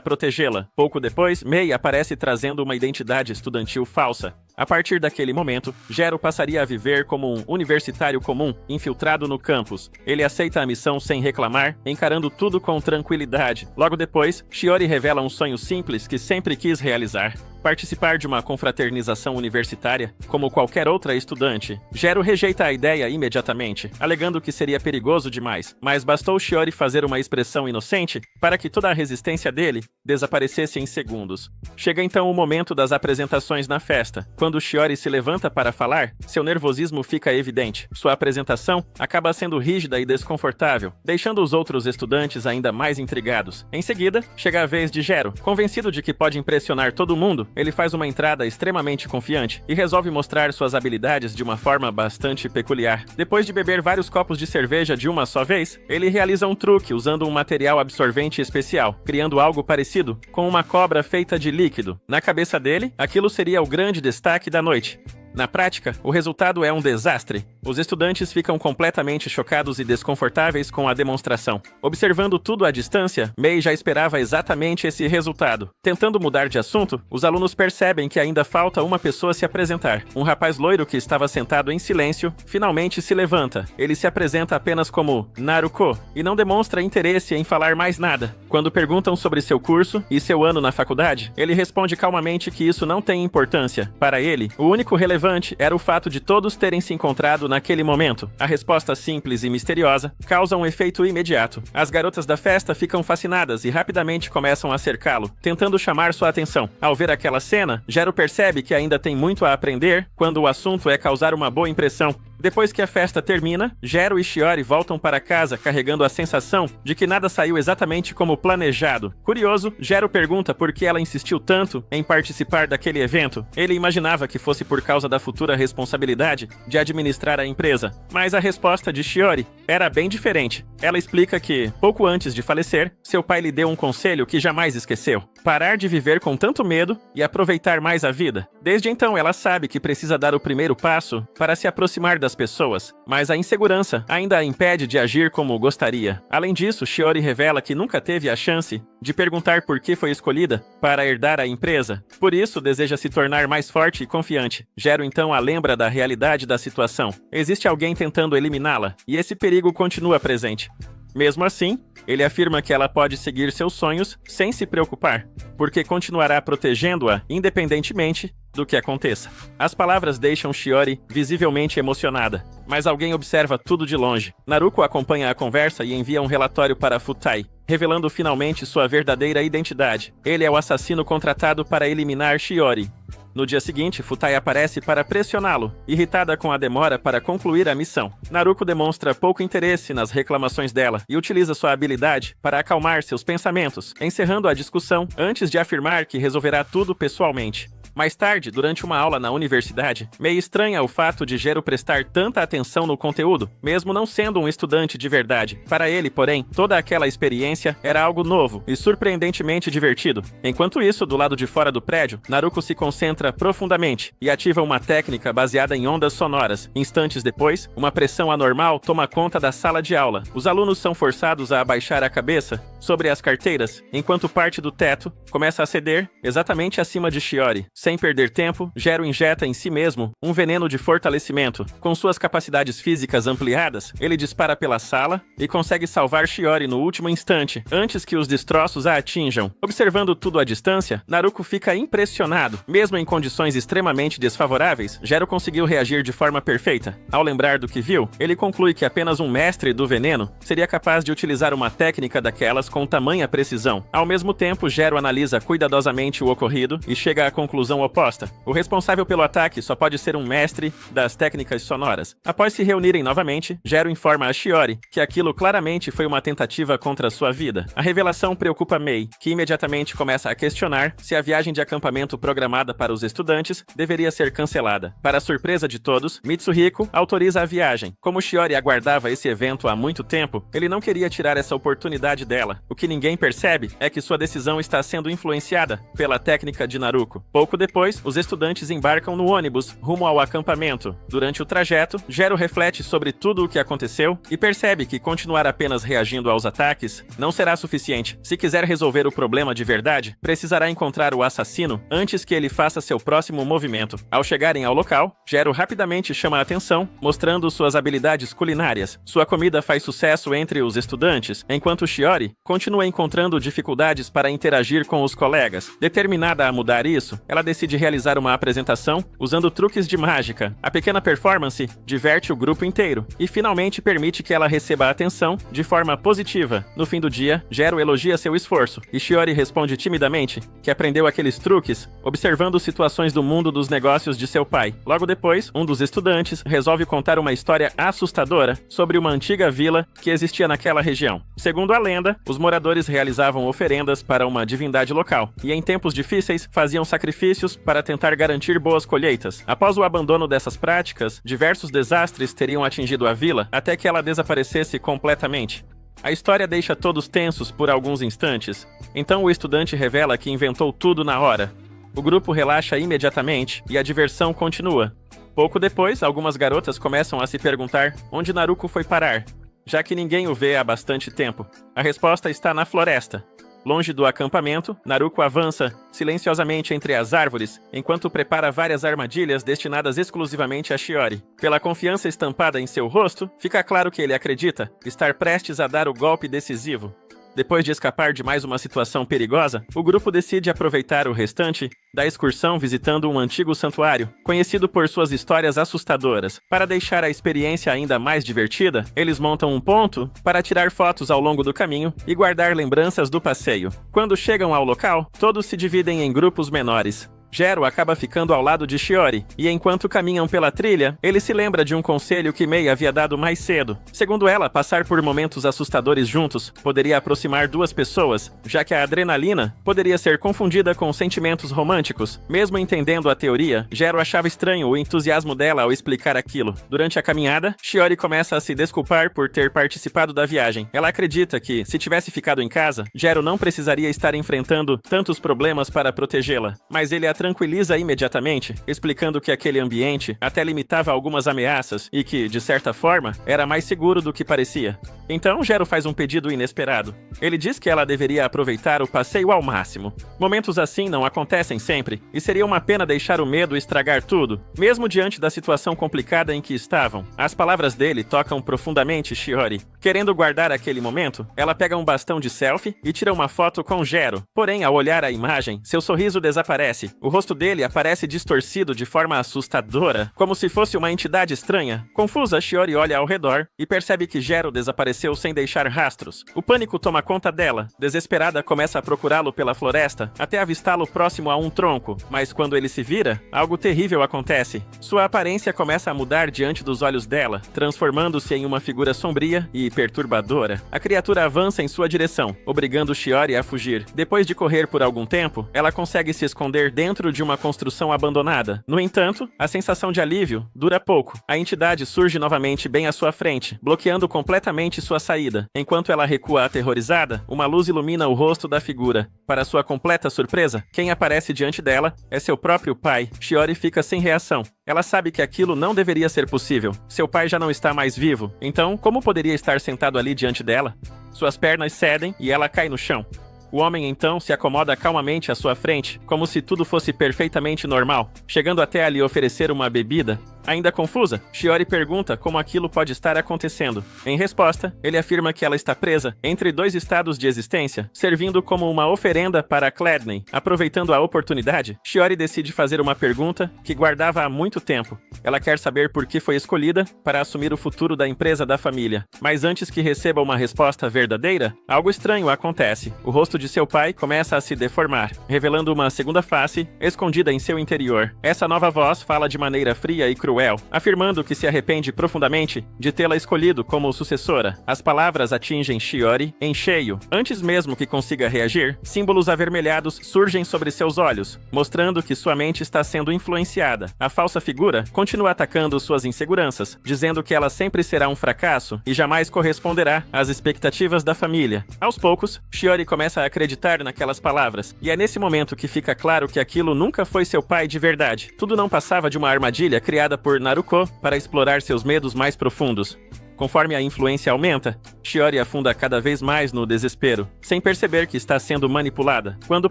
protegê-la. Pouco depois, Mei aparece trazendo uma identidade estudantil falsa. A partir daquele momento, Gero passaria a viver como um universitário comum, infiltrado no campus. Ele aceita a missão sem reclamar, encarando tudo com tranquilidade. Logo depois, Shiori revela um sonho simples que sempre quis realizar: participar de uma confraternização universitária, como qualquer outra estudante. Gero rejeita a ideia imediatamente, alegando que seria perigoso demais, mas bastou Shiori fazer uma expressão inocente para que toda a resistência dele desaparecesse em segundos. Chega então o momento das apresentações na festa. Quando Shiori se levanta para falar, seu nervosismo fica evidente. Sua apresentação acaba sendo rígida e desconfortável, deixando os outros estudantes ainda mais intrigados. Em seguida, chega a vez de Gero. Convencido de que pode impressionar todo mundo, ele faz uma entrada extremamente confiante e resolve mostrar suas habilidades de uma forma bastante peculiar. Depois de beber vários copos de cerveja de uma só vez, ele realiza um truque usando um material absorvente especial, criando algo parecido com uma cobra feita de líquido. Na cabeça dele, aquilo seria o grande destaque da noite. Na prática, o resultado é um desastre. Os estudantes ficam completamente chocados e desconfortáveis com a demonstração. Observando tudo à distância, May já esperava exatamente esse resultado. Tentando mudar de assunto, os alunos percebem que ainda falta uma pessoa se apresentar. Um rapaz loiro que estava sentado em silêncio, finalmente se levanta. Ele se apresenta apenas como Naruko e não demonstra interesse em falar mais nada. Quando perguntam sobre seu curso e seu ano na faculdade, ele responde calmamente que isso não tem importância. Para ele, o único relevante era o fato de todos terem se encontrado naquele momento. A resposta simples e misteriosa causa um efeito imediato. As garotas da festa ficam fascinadas e rapidamente começam a cercá-lo, tentando chamar sua atenção. Ao ver aquela cena, Jero percebe que ainda tem muito a aprender quando o assunto é causar uma boa impressão. Depois que a festa termina, Jero e Shiori voltam para casa carregando a sensação de que nada saiu exatamente como planejado. Curioso, Jero pergunta por que ela insistiu tanto em participar daquele evento. Ele imaginava que fosse por causa da futura responsabilidade de administrar a empresa, mas a resposta de Shiori era bem diferente. Ela explica que, pouco antes de falecer, seu pai lhe deu um conselho que jamais esqueceu: parar de viver com tanto medo e aproveitar mais a vida. Desde então, ela sabe que precisa dar o primeiro passo para se aproximar das pessoas, mas a insegurança ainda a impede de agir como gostaria. Além disso, Shiori revela que nunca teve a chance de perguntar por que foi escolhida para herdar a empresa. Por isso, deseja se tornar mais forte e confiante. Jero então a lembra da realidade da situação. Existe alguém tentando eliminá-la, e esse perigo continua presente. Mesmo assim, ele afirma que ela pode seguir seus sonhos sem se preocupar, porque continuará protegendo-a independentemente do que aconteça. As palavras deixam Shiori visivelmente emocionada, mas alguém observa tudo de longe. Naruko acompanha a conversa e envia um relatório para Futai, revelando finalmente sua verdadeira identidade. Ele é o assassino contratado para eliminar Shiori. No dia seguinte, Futai aparece para pressioná-lo, irritada com a demora para concluir a missão. Naruko demonstra pouco interesse nas reclamações dela e utiliza sua habilidade para acalmar seus pensamentos, encerrando a discussão antes de afirmar que resolverá tudo pessoalmente. Mais tarde, durante uma aula na universidade, Mei estranha o fato de Jero prestar tanta atenção no conteúdo, mesmo não sendo um estudante de verdade. Para ele, porém, toda aquela experiência era algo novo e surpreendentemente divertido. Enquanto isso, do lado de fora do prédio, Naruko se concentra profundamente e ativa uma técnica baseada em ondas sonoras. Instantes depois, uma pressão anormal toma conta da sala de aula. Os alunos são forçados a abaixar a cabeça sobre as carteiras, enquanto parte do teto começa a ceder exatamente acima de Shiori. Sem perder tempo, Jero injeta em si mesmo um veneno de fortalecimento. Com suas capacidades físicas ampliadas, ele dispara pela sala e consegue salvar Shiori no último instante, antes que os destroços a atinjam. Observando tudo à distância, Naruko fica impressionado. Mesmo em condições extremamente desfavoráveis, Jero conseguiu reagir de forma perfeita. Ao lembrar do que viu, ele conclui que apenas um mestre do veneno seria capaz de utilizar uma técnica daquelas com tamanha precisão. Ao mesmo tempo, Jero analisa cuidadosamente o ocorrido e chega à conclusão oposta. O responsável pelo ataque só pode ser um mestre das técnicas sonoras. Após se reunirem novamente, Jero informa a Shiori que aquilo claramente foi uma tentativa contra sua vida. A revelação preocupa Mei, que imediatamente começa a questionar se a viagem de acampamento programada para os estudantes deveria ser cancelada. Para a surpresa de todos, Mitsuhiko autoriza a viagem. Como Shiori aguardava esse evento há muito tempo, ele não queria tirar essa oportunidade dela. O que ninguém percebe é que sua decisão está sendo influenciada pela técnica de Naruko. Pouco depois, os estudantes embarcam no ônibus rumo ao acampamento. Durante o trajeto, Jero reflete sobre tudo o que aconteceu e percebe que continuar apenas reagindo aos ataques não será suficiente. Se quiser resolver o problema de verdade, precisará encontrar o assassino antes que ele faça seu próximo movimento. Ao chegarem ao local, Jero rapidamente chama a atenção, mostrando suas habilidades culinárias. Sua comida faz sucesso entre os estudantes, enquanto Shiori continua encontrando dificuldades para interagir com os colegas. Determinada a mudar isso, ela decide realizar uma apresentação usando truques de mágica. A pequena performance diverte o grupo inteiro e finalmente permite que ela receba a atenção de forma positiva. No fim do dia, Jero elogia seu esforço e Shiori responde timidamente que aprendeu aqueles truques observando situações situações do mundo dos negócios de seu pai. Logo depois, um dos estudantes resolve contar uma história assustadora sobre uma antiga vila que existia naquela região. Segundo a lenda, os moradores realizavam oferendas para uma divindade local e, em tempos difíceis, faziam sacrifícios para tentar garantir boas colheitas. Após o abandono dessas práticas, diversos desastres teriam atingido a vila até que ela desaparecesse completamente. A história deixa todos tensos por alguns instantes. Então o estudante revela que inventou tudo na hora. O grupo relaxa imediatamente e a diversão continua. Pouco depois, algumas garotas começam a se perguntar onde Naruko foi parar, já que ninguém o vê há bastante tempo. A resposta está na floresta. Longe do acampamento, Naruko avança silenciosamente entre as árvores, enquanto prepara várias armadilhas destinadas exclusivamente a Shiori. Pela confiança estampada em seu rosto, fica claro que ele acredita estar prestes a dar o golpe decisivo. Depois de escapar de mais uma situação perigosa, o grupo decide aproveitar o restante da excursão visitando um antigo santuário, conhecido por suas histórias assustadoras. Para deixar a experiência ainda mais divertida, eles montam um ponto para tirar fotos ao longo do caminho e guardar lembranças do passeio. Quando chegam ao local, todos se dividem em grupos menores. Jero acaba ficando ao lado de Shiori, e enquanto caminham pela trilha, ele se lembra de um conselho que Mei havia dado mais cedo. Segundo ela, passar por momentos assustadores juntos poderia aproximar duas pessoas, já que a adrenalina poderia ser confundida com sentimentos românticos. Mesmo entendendo a teoria, Jero achava estranho o entusiasmo dela ao explicar aquilo. Durante a caminhada, Shiori começa a se desculpar por ter participado da viagem. Ela acredita que, se tivesse ficado em casa, Jero não precisaria estar enfrentando tantos problemas para protegê-la, mas ele a tranquiliza imediatamente, explicando que aquele ambiente até limitava algumas ameaças e que, de certa forma, era mais seguro do que parecia. Então, Jero faz um pedido inesperado. Ele diz que ela deveria aproveitar o passeio ao máximo. Momentos assim não acontecem sempre, e seria uma pena deixar o medo estragar tudo, mesmo diante da situação complicada em que estavam. As palavras dele tocam profundamente Shiori. Querendo guardar aquele momento, ela pega um bastão de selfie e tira uma foto com Jero. Porém, ao olhar a imagem, seu sorriso desaparece. O rosto dele aparece distorcido de forma assustadora, como se fosse uma entidade estranha. Confusa, Shiori olha ao redor e percebe que Jero desapareceu sem deixar rastros. O pânico toma conta dela. Desesperada, começa a procurá-lo pela floresta, até avistá-lo próximo a um tronco. Mas quando ele se vira, algo terrível acontece. Sua aparência começa a mudar diante dos olhos dela, transformando-se em uma figura sombria e perturbadora. A criatura avança em sua direção, obrigando Shiori a fugir. Depois de correr por algum tempo, ela consegue se esconder dentro de uma construção abandonada. No entanto, a sensação de alívio dura pouco. A entidade surge novamente bem à sua frente, bloqueando completamente sua saída. Enquanto ela recua aterrorizada, uma luz ilumina o rosto da figura. Para sua completa surpresa, quem aparece diante dela é seu próprio pai. Shiori fica sem reação. Ela sabe que aquilo não deveria ser possível. Seu pai já não está mais vivo. Então, como poderia estar sentado ali diante dela? Suas pernas cedem e ela cai no chão. O homem então se acomoda calmamente à sua frente, como se tudo fosse perfeitamente normal, chegando até a lhe oferecer uma bebida. Ainda confusa, Shiori pergunta como aquilo pode estar acontecendo. Em resposta, ele afirma que ela está presa entre dois estados de existência, servindo como uma oferenda para Chladni. Aproveitando a oportunidade, Shiori decide fazer uma pergunta que guardava há muito tempo. Ela quer saber por que foi escolhida para assumir o futuro da empresa da família. Mas antes que receba uma resposta verdadeira, algo estranho acontece. O rosto de seu pai começa a se deformar, revelando uma segunda face escondida em seu interior. Essa nova voz fala de maneira fria e cruel, afirmando que se arrepende profundamente de tê-la escolhido como sucessora. As palavras atingem Shiori em cheio. Antes mesmo que consiga reagir, símbolos avermelhados surgem sobre seus olhos, mostrando que sua mente está sendo influenciada. A falsa figura continua atacando suas inseguranças, dizendo que ela sempre será um fracasso e jamais corresponderá às expectativas da família. Aos poucos, Shiori começa a acreditar naquelas palavras, e é nesse momento que fica claro que aquilo nunca foi seu pai de verdade. Tudo não passava de uma armadilha criada por Naruko para explorar seus medos mais profundos. Conforme a influência aumenta, Shiori afunda cada vez mais no desespero, sem perceber que está sendo manipulada. Quando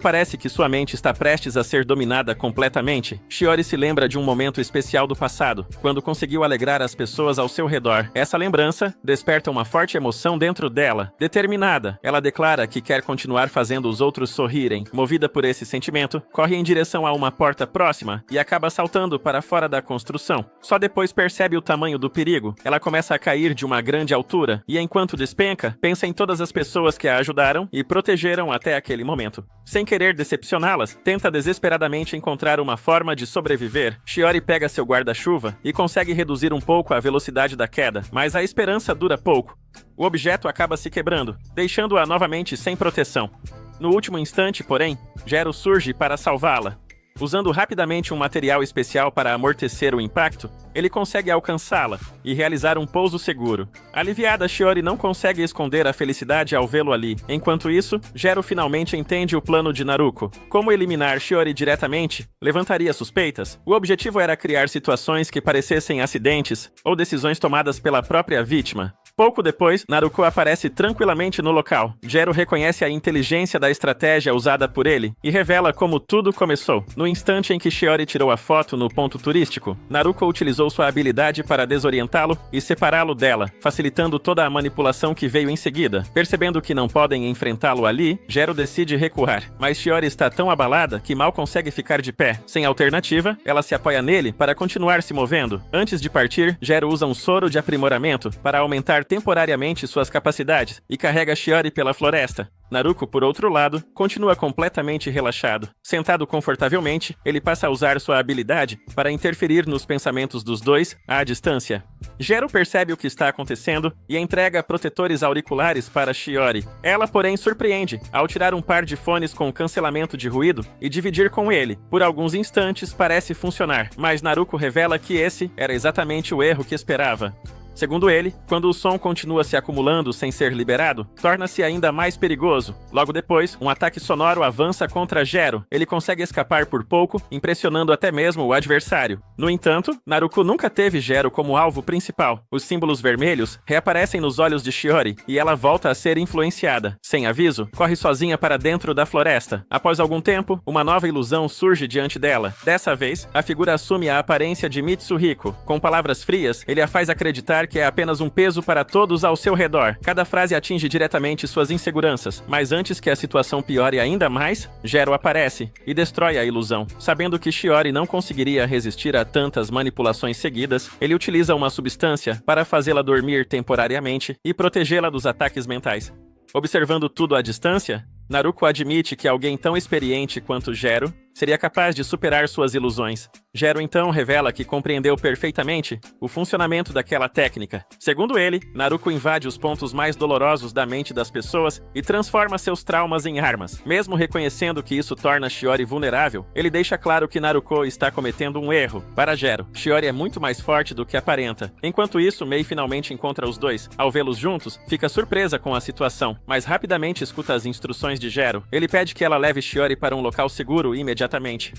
parece que sua mente está prestes a ser dominada completamente, Shiori se lembra de um momento especial do passado, quando conseguiu alegrar as pessoas ao seu redor. Essa lembrança desperta uma forte emoção dentro dela. Determinada, ela declara que quer continuar fazendo os outros sorrirem. Movida por esse sentimento, corre em direção a uma porta próxima e acaba saltando para fora da construção. Só depois percebe o tamanho do perigo. Ela começa a cair de uma grande altura e, enquanto despenca, pensa em todas as pessoas que a ajudaram e protegeram até aquele momento. Sem querer decepcioná-las, tenta desesperadamente encontrar uma forma de sobreviver. Shiori pega seu guarda-chuva e consegue reduzir um pouco a velocidade da queda, mas a esperança dura pouco. O objeto acaba se quebrando, deixando-a novamente sem proteção. No último instante, porém, Jero surge para salvá-la. Usando rapidamente um material especial para amortecer o impacto, ele consegue alcançá-la e realizar um pouso seguro. Aliviada, Shiori não consegue esconder a felicidade ao vê-lo ali. Enquanto isso, Jero finalmente entende o plano de Naruko. Como eliminar Shiori diretamente levantaria suspeitas. O objetivo era criar situações que parecessem acidentes ou decisões tomadas pela própria vítima. Pouco depois, Naruko aparece tranquilamente no local. Jero reconhece a inteligência da estratégia usada por ele e revela como tudo começou. No instante em que Shiori tirou a foto no ponto turístico, Naruko utilizou sua habilidade para desorientá-lo e separá-lo dela, facilitando toda a manipulação que veio em seguida. Percebendo que não podem enfrentá-lo ali, Jero decide recuar, mas Shiori está tão abalada que mal consegue ficar de pé. Sem alternativa, ela se apoia nele para continuar se movendo. Antes de partir, Jero usa um soro de aprimoramento para aumentar temporariamente suas capacidades e carrega Shiori pela floresta. Naruko, por outro lado, continua completamente relaxado. Sentado confortavelmente, ele passa a usar sua habilidade para interferir nos pensamentos dos dois à distância. Jero percebe o que está acontecendo e entrega protetores auriculares para Shiori. Ela, porém, surpreende ao tirar um par de fones com cancelamento de ruído e dividir com ele. Por alguns instantes parece funcionar, mas Naruko revela que esse era exatamente o erro que esperava. Segundo ele, quando o som continua se acumulando sem ser liberado, torna-se ainda mais perigoso. Logo depois, um ataque sonoro avança contra Jero. Ele consegue escapar por pouco, impressionando até mesmo o adversário. No entanto, Naruko nunca teve Jero como alvo principal. Os símbolos vermelhos reaparecem nos olhos de Shiori e ela volta a ser influenciada. Sem aviso, corre sozinha para dentro da floresta. Após algum tempo, uma nova ilusão surge diante dela. Dessa vez, a figura assume a aparência de Mitsuhiko. Com palavras frias, ele a faz acreditar que é apenas um peso para todos ao seu redor. Cada frase atinge diretamente suas inseguranças, mas antes que a situação piore ainda mais, Jero aparece e destrói a ilusão. Sabendo que Shiori não conseguiria resistir a tantas manipulações seguidas, ele utiliza uma substância para fazê-la dormir temporariamente e protegê-la dos ataques mentais. Observando tudo à distância, Naruko admite que alguém tão experiente quanto Jero seria capaz de superar suas ilusões. Jero então revela que compreendeu perfeitamente o funcionamento daquela técnica. Segundo ele, Naruko invade os pontos mais dolorosos da mente das pessoas e transforma seus traumas em armas. Mesmo reconhecendo que isso torna Shiori vulnerável, ele deixa claro que Naruko está cometendo um erro. Para Jero, Shiori é muito mais forte do que aparenta. Enquanto isso, Mei finalmente encontra os dois. Ao vê-los juntos, fica surpresa com a situação, mas rapidamente escuta as instruções de Jero. Ele pede que ela leve Shiori para um local seguro imediatamente.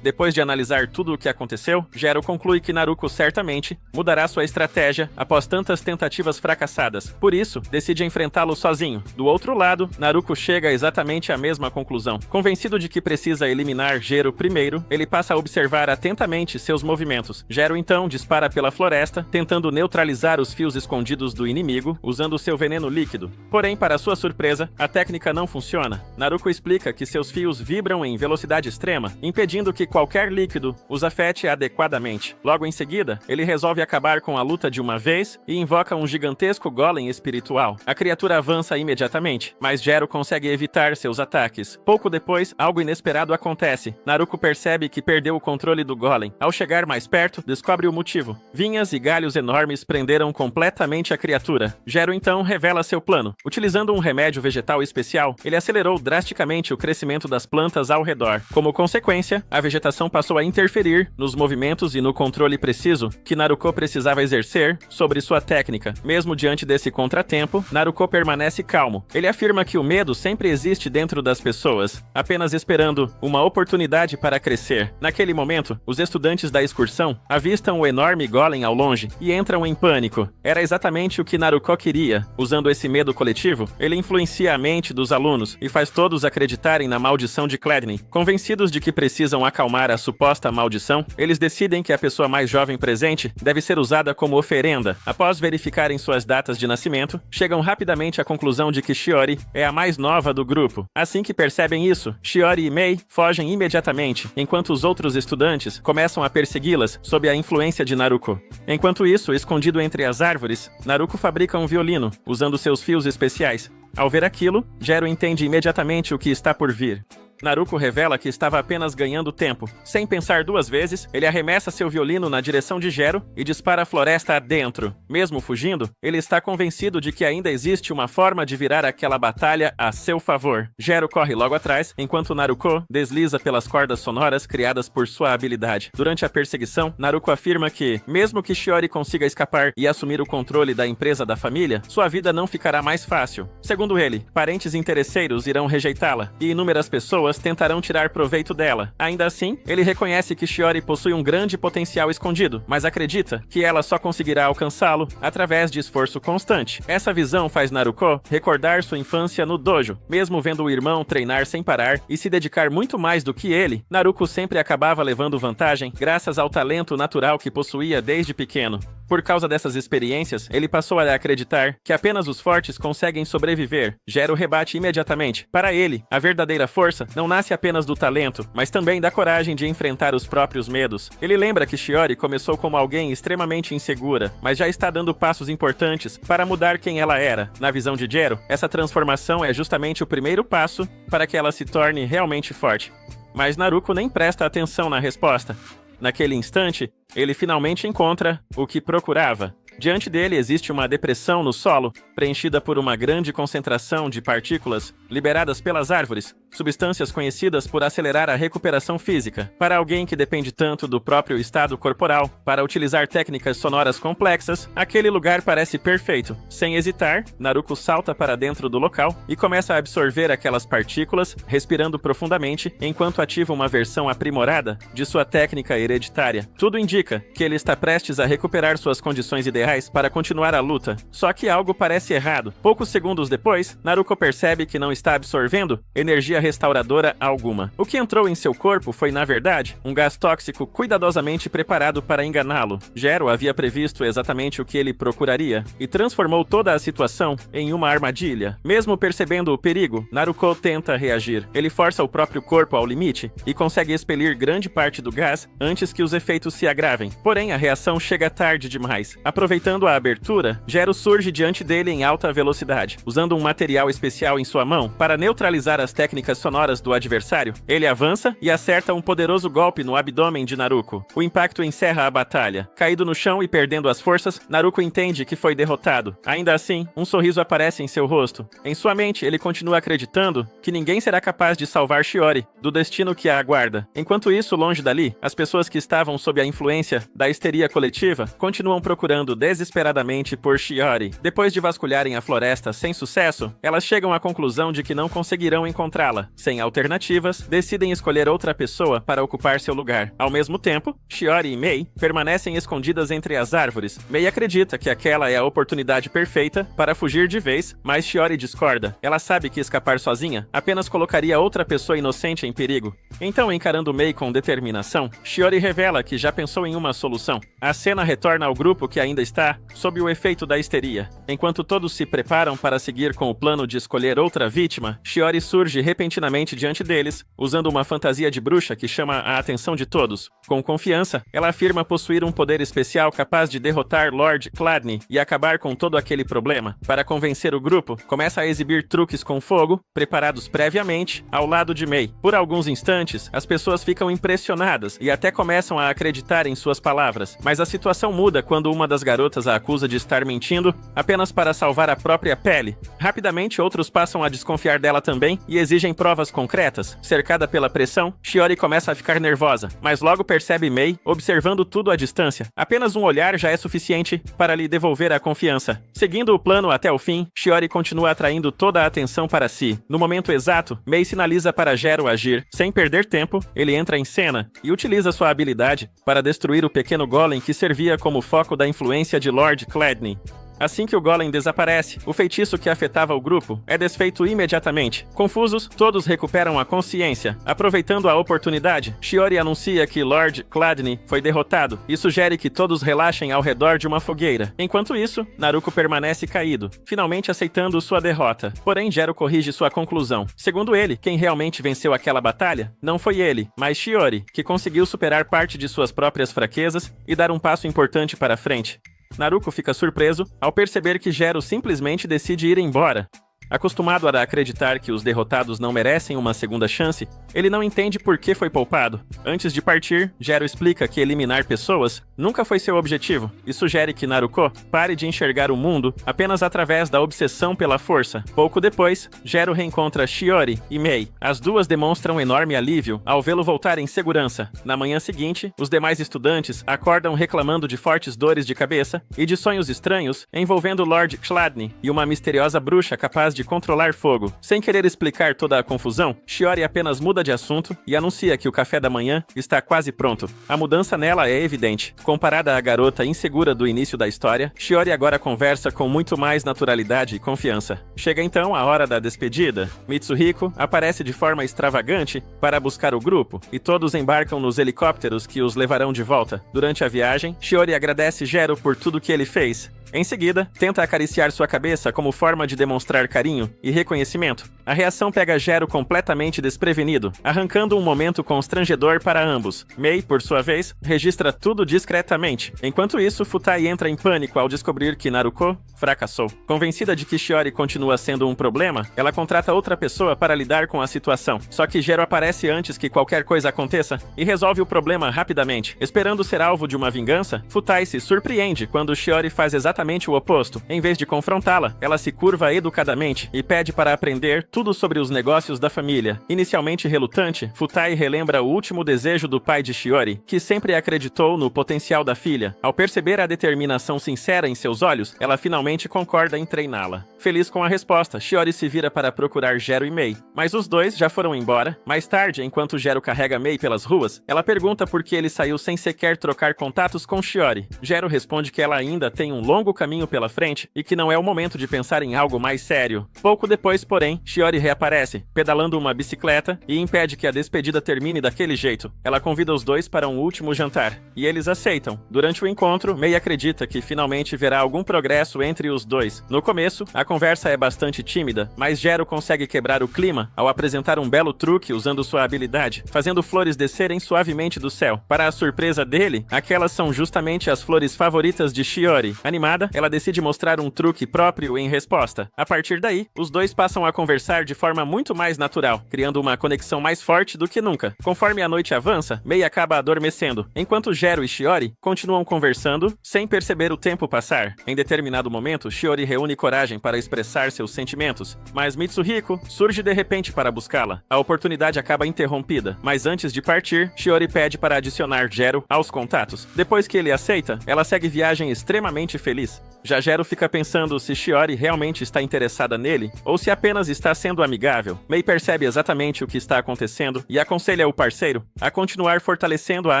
Depois de analisar tudo o que aconteceu, Jero conclui que Naruko certamente mudará sua estratégia após tantas tentativas fracassadas. Por isso, decide enfrentá-lo sozinho. Do outro lado, Naruko chega exatamente à mesma conclusão. Convencido de que precisa eliminar Jero primeiro, ele passa a observar atentamente seus movimentos. Jero então dispara pela floresta, tentando neutralizar os fios escondidos do inimigo, usando seu veneno líquido. Porém, para sua surpresa, a técnica não funciona. Naruko explica que seus fios vibram em velocidade extrema, impedindo que qualquer líquido os afete adequadamente. Logo em seguida, ele resolve acabar com a luta de uma vez e invoca um gigantesco golem espiritual. A criatura avança imediatamente, mas Jero consegue evitar seus ataques. Pouco depois, algo inesperado acontece. Naruko percebe que perdeu o controle do golem. Ao chegar mais perto, descobre o motivo. Vinhas e galhos enormes prenderam completamente a criatura. Jero então revela seu plano. Utilizando um remédio vegetal especial, ele acelerou drasticamente o crescimento das plantas ao redor. Como consequência, a vegetação passou a interferir nos movimentos e no controle preciso que Naruko precisava exercer sobre sua técnica. Mesmo diante desse contratempo, Naruko permanece calmo. Ele afirma que o medo sempre existe dentro das pessoas, apenas esperando uma oportunidade para crescer. Naquele momento, os estudantes da excursão avistam o enorme golem ao longe e entram em pânico. Era exatamente o que Naruko queria. Usando esse medo coletivo, ele influencia a mente dos alunos e faz todos acreditarem na maldição de Chladni. Convencidos de que precisam acalmar a suposta maldição, ele Eles decidem que a pessoa mais jovem presente deve ser usada como oferenda. Após verificarem suas datas de nascimento, chegam rapidamente à conclusão de que Shiori é a mais nova do grupo. Assim que percebem isso, Shiori e Mei fogem imediatamente, enquanto os outros estudantes começam a persegui-las sob a influência de Naruko. Enquanto isso, escondido entre as árvores, Naruko fabrica um violino, usando seus fios especiais. Ao ver aquilo, Jero entende imediatamente o que está por vir. Naruko revela que estava apenas ganhando tempo. Sem pensar duas vezes, ele arremessa seu violino na direção de Jero e dispara a floresta adentro. Mesmo fugindo, ele está convencido de que ainda existe uma forma de virar aquela batalha a seu favor. Jero corre logo atrás, enquanto Naruko desliza pelas cordas sonoras criadas por sua habilidade. Durante a perseguição, Naruko afirma que, mesmo que Shiori consiga escapar e assumir o controle da empresa da família, sua vida não ficará mais fácil. Segundo ele, parentes interesseiros irão rejeitá-la, e inúmeras pessoas tentarão tirar proveito dela. Ainda assim, ele reconhece que Shiori possui um grande potencial escondido, mas acredita que ela só conseguirá alcançá-lo através de esforço constante. Essa visão faz Naruko recordar sua infância no dojo. Mesmo vendo o irmão treinar sem parar e se dedicar muito mais do que ele, Naruko sempre acabava levando vantagem graças ao talento natural que possuía desde pequeno. Por causa dessas experiências, ele passou a acreditar que apenas os fortes conseguem sobreviver. Jero rebate imediatamente. Para ele, a verdadeira força não nasce apenas do talento, mas também da coragem de enfrentar os próprios medos. Ele lembra que Shiori começou como alguém extremamente insegura, mas já está dando passos importantes para mudar quem ela era. Na visão de Jero, essa transformação é justamente o primeiro passo para que ela se torne realmente forte. Mas Naruko nem presta atenção na resposta. Naquele instante, ele finalmente encontra o que procurava. Diante dele existe uma depressão no solo, preenchida por uma grande concentração de partículas liberadas pelas árvores, substâncias conhecidas por acelerar a recuperação física. Para alguém que depende tanto do próprio estado corporal para utilizar técnicas sonoras complexas, aquele lugar parece perfeito. Sem hesitar, Naruko salta para dentro do local e começa a absorver aquelas partículas, respirando profundamente, enquanto ativa uma versão aprimorada de sua técnica hereditária. Tudo indica que ele está prestes a recuperar suas condições ideais para continuar a luta. Só que algo parece errado. Poucos segundos depois, Naruko percebe que não está absorvendo energia restauradora alguma. O que entrou em seu corpo foi, na verdade, um gás tóxico cuidadosamente preparado para enganá-lo. Jero havia previsto exatamente o que ele procuraria e transformou toda a situação em uma armadilha. Mesmo percebendo o perigo, Naruko tenta reagir. Ele força o próprio corpo ao limite e consegue expelir grande parte do gás antes que os efeitos se agravem. Porém, a reação chega tarde demais. Aproveitando a abertura, Jero surge diante dele em alta velocidade. Usando um material especial em sua mão para neutralizar as técnicas sonoras do adversário, ele avança e acerta um poderoso golpe no abdômen de Naruko. O impacto encerra a batalha. Caído no chão e perdendo as forças, Naruko entende que foi derrotado. Ainda assim, um sorriso aparece em seu rosto. Em sua mente, ele continua acreditando que ninguém será capaz de salvar Shiori do destino que a aguarda. Enquanto isso, longe dali, as pessoas que estavam sob a influência da histeria coletiva continuam procurando desesperadamente por Shiori. Depois de vasculharem a floresta sem sucesso, elas chegam à conclusão de que não conseguirão encontrá-la. Sem alternativas, decidem escolher outra pessoa para ocupar seu lugar. Ao mesmo tempo, Shiori e Mei permanecem escondidas entre as árvores. Mei acredita que aquela é a oportunidade perfeita para fugir de vez, mas Shiori discorda. Ela sabe que escapar sozinha apenas colocaria outra pessoa inocente em perigo. Então, encarando Mei com determinação, Shiori revela que já pensou em uma solução. A cena retorna ao grupo que ainda está sob o efeito da histeria. Enquanto todos se preparam para seguir com o plano de escolher outra vítima, Shiori surge repentinamente diante deles, usando uma fantasia de bruxa que chama a atenção de todos. Com confiança, ela afirma possuir um poder especial capaz de derrotar Lord Chladni e acabar com todo aquele problema. Para convencer o grupo, começa a exibir truques com fogo, preparados previamente, ao lado de Mei. Por alguns instantes, as pessoas ficam impressionadas e até começam a acreditar em suas palavras. Mas a situação muda quando uma das garotas a acusa de estar mentindo apenas para salvar a própria pele. Rapidamente, outros passam a desconfiar dela também e exigem provas concretas. Cercada pela pressão, Shiori começa a ficar nervosa, mas logo percebe Mei observando tudo à distância. Apenas um olhar já é suficiente para lhe devolver a confiança. Seguindo o plano até o fim, Shiori continua atraindo toda a atenção para si. No momento exato, Mei sinaliza para Jero agir. Sem perder tempo, ele entra em cena e utiliza sua habilidade para destruir o pequeno golem que servia como foco da influência de Lord Chladni. Assim que o Golem desaparece, o feitiço que afetava o grupo é desfeito imediatamente. Confusos, todos recuperam a consciência. Aproveitando a oportunidade, Shiori anuncia que Lord Chladni foi derrotado e sugere que todos relaxem ao redor de uma fogueira. Enquanto isso, Naruko permanece caído, finalmente aceitando sua derrota. Porém, Zero corrige sua conclusão. Segundo ele, quem realmente venceu aquela batalha não foi ele, mas Shiori, que conseguiu superar parte de suas próprias fraquezas e dar um passo importante para frente. Naruko fica surpreso ao perceber que Zero simplesmente decide ir embora. Acostumado a acreditar que os derrotados não merecem uma segunda chance, ele não entende por que foi poupado. Antes de partir, Zero explica que eliminar pessoas nunca foi seu objetivo e sugere que Naruko pare de enxergar o mundo apenas através da obsessão pela força. Pouco depois, Zero reencontra Shiori e Mei. As duas demonstram enorme alívio ao vê-lo voltar em segurança. Na manhã seguinte, os demais estudantes acordam reclamando de fortes dores de cabeça e de sonhos estranhos envolvendo Lord Chladni e uma misteriosa bruxa capaz de controlar fogo. Sem querer explicar toda a confusão, Shiori apenas muda de assunto e anuncia que o café da manhã está quase pronto. A mudança nela é evidente. Comparada à garota insegura do início da história, Shiori agora conversa com muito mais naturalidade e confiança. Chega então a hora da despedida. Mitsuhiko aparece de forma extravagante para buscar o grupo e todos embarcam nos helicópteros que os levarão de volta. Durante a viagem, Shiori agradece Zero por tudo que ele fez. Em seguida, tenta acariciar sua cabeça como forma de demonstrar carinho e reconhecimento. A reação pega Zero completamente desprevenido, arrancando um momento constrangedor para ambos. Mei, por sua vez, registra tudo discretamente. Enquanto isso, Futai entra em pânico ao descobrir que Naruko fracassou. Convencida de que Shiori continua sendo um problema, ela contrata outra pessoa para lidar com a situação. Só que Zero aparece antes que qualquer coisa aconteça e resolve o problema rapidamente. Esperando ser alvo de uma vingança, Futai se surpreende quando Shiori faz exatamente o oposto. Em vez de confrontá-la, ela se curva educadamente e pede para aprender tudo sobre os negócios da família. Inicialmente relutante, Futai relembra o último desejo do pai de Shiori, que sempre acreditou no potencial da filha. Ao perceber a determinação sincera em seus olhos, ela finalmente concorda em treiná-la. Feliz com a resposta, Shiori se vira para procurar Zero e Mei, mas os dois já foram embora. Mais tarde, enquanto Zero carrega Mei pelas ruas, ela pergunta por que ele saiu sem sequer trocar contatos com Shiori. Zero responde que ela ainda tem um longo caminho pela frente e que não é o momento de pensar em algo mais sério. Pouco depois, porém, Shiori reaparece, pedalando uma bicicleta e impede que a despedida termine daquele jeito. Ela convida os dois para um último jantar, e eles aceitam. Durante o encontro, Mei acredita que finalmente verá algum progresso entre os dois. No começo, a conversa é bastante tímida, mas Zero consegue quebrar o clima ao apresentar um belo truque usando sua habilidade, fazendo flores descerem suavemente do céu. Para a surpresa dele, aquelas são justamente as flores favoritas de Shiori. Animada, ela decide mostrar um truque próprio em resposta. A partir daí, os dois passam a conversar de forma muito mais natural, criando uma conexão mais forte do que nunca. Conforme a noite avança, Mei acaba adormecendo, enquanto Zero e Shiori continuam conversando sem perceber o tempo passar. Em determinado momento, Shiori reúne coragem para expressar seus sentimentos, mas Mitsuhiko surge de repente para buscá-la. A oportunidade acaba interrompida, mas antes de partir, Shiori pede para adicionar Zero aos contatos. Depois que ele aceita, ela segue viagem extremamente feliz. Já Zero fica pensando se Shiori realmente está interessada nele ou se apenas está sendo amigável. Mei percebe exatamente o que está acontecendo e aconselha o parceiro a continuar fortalecendo a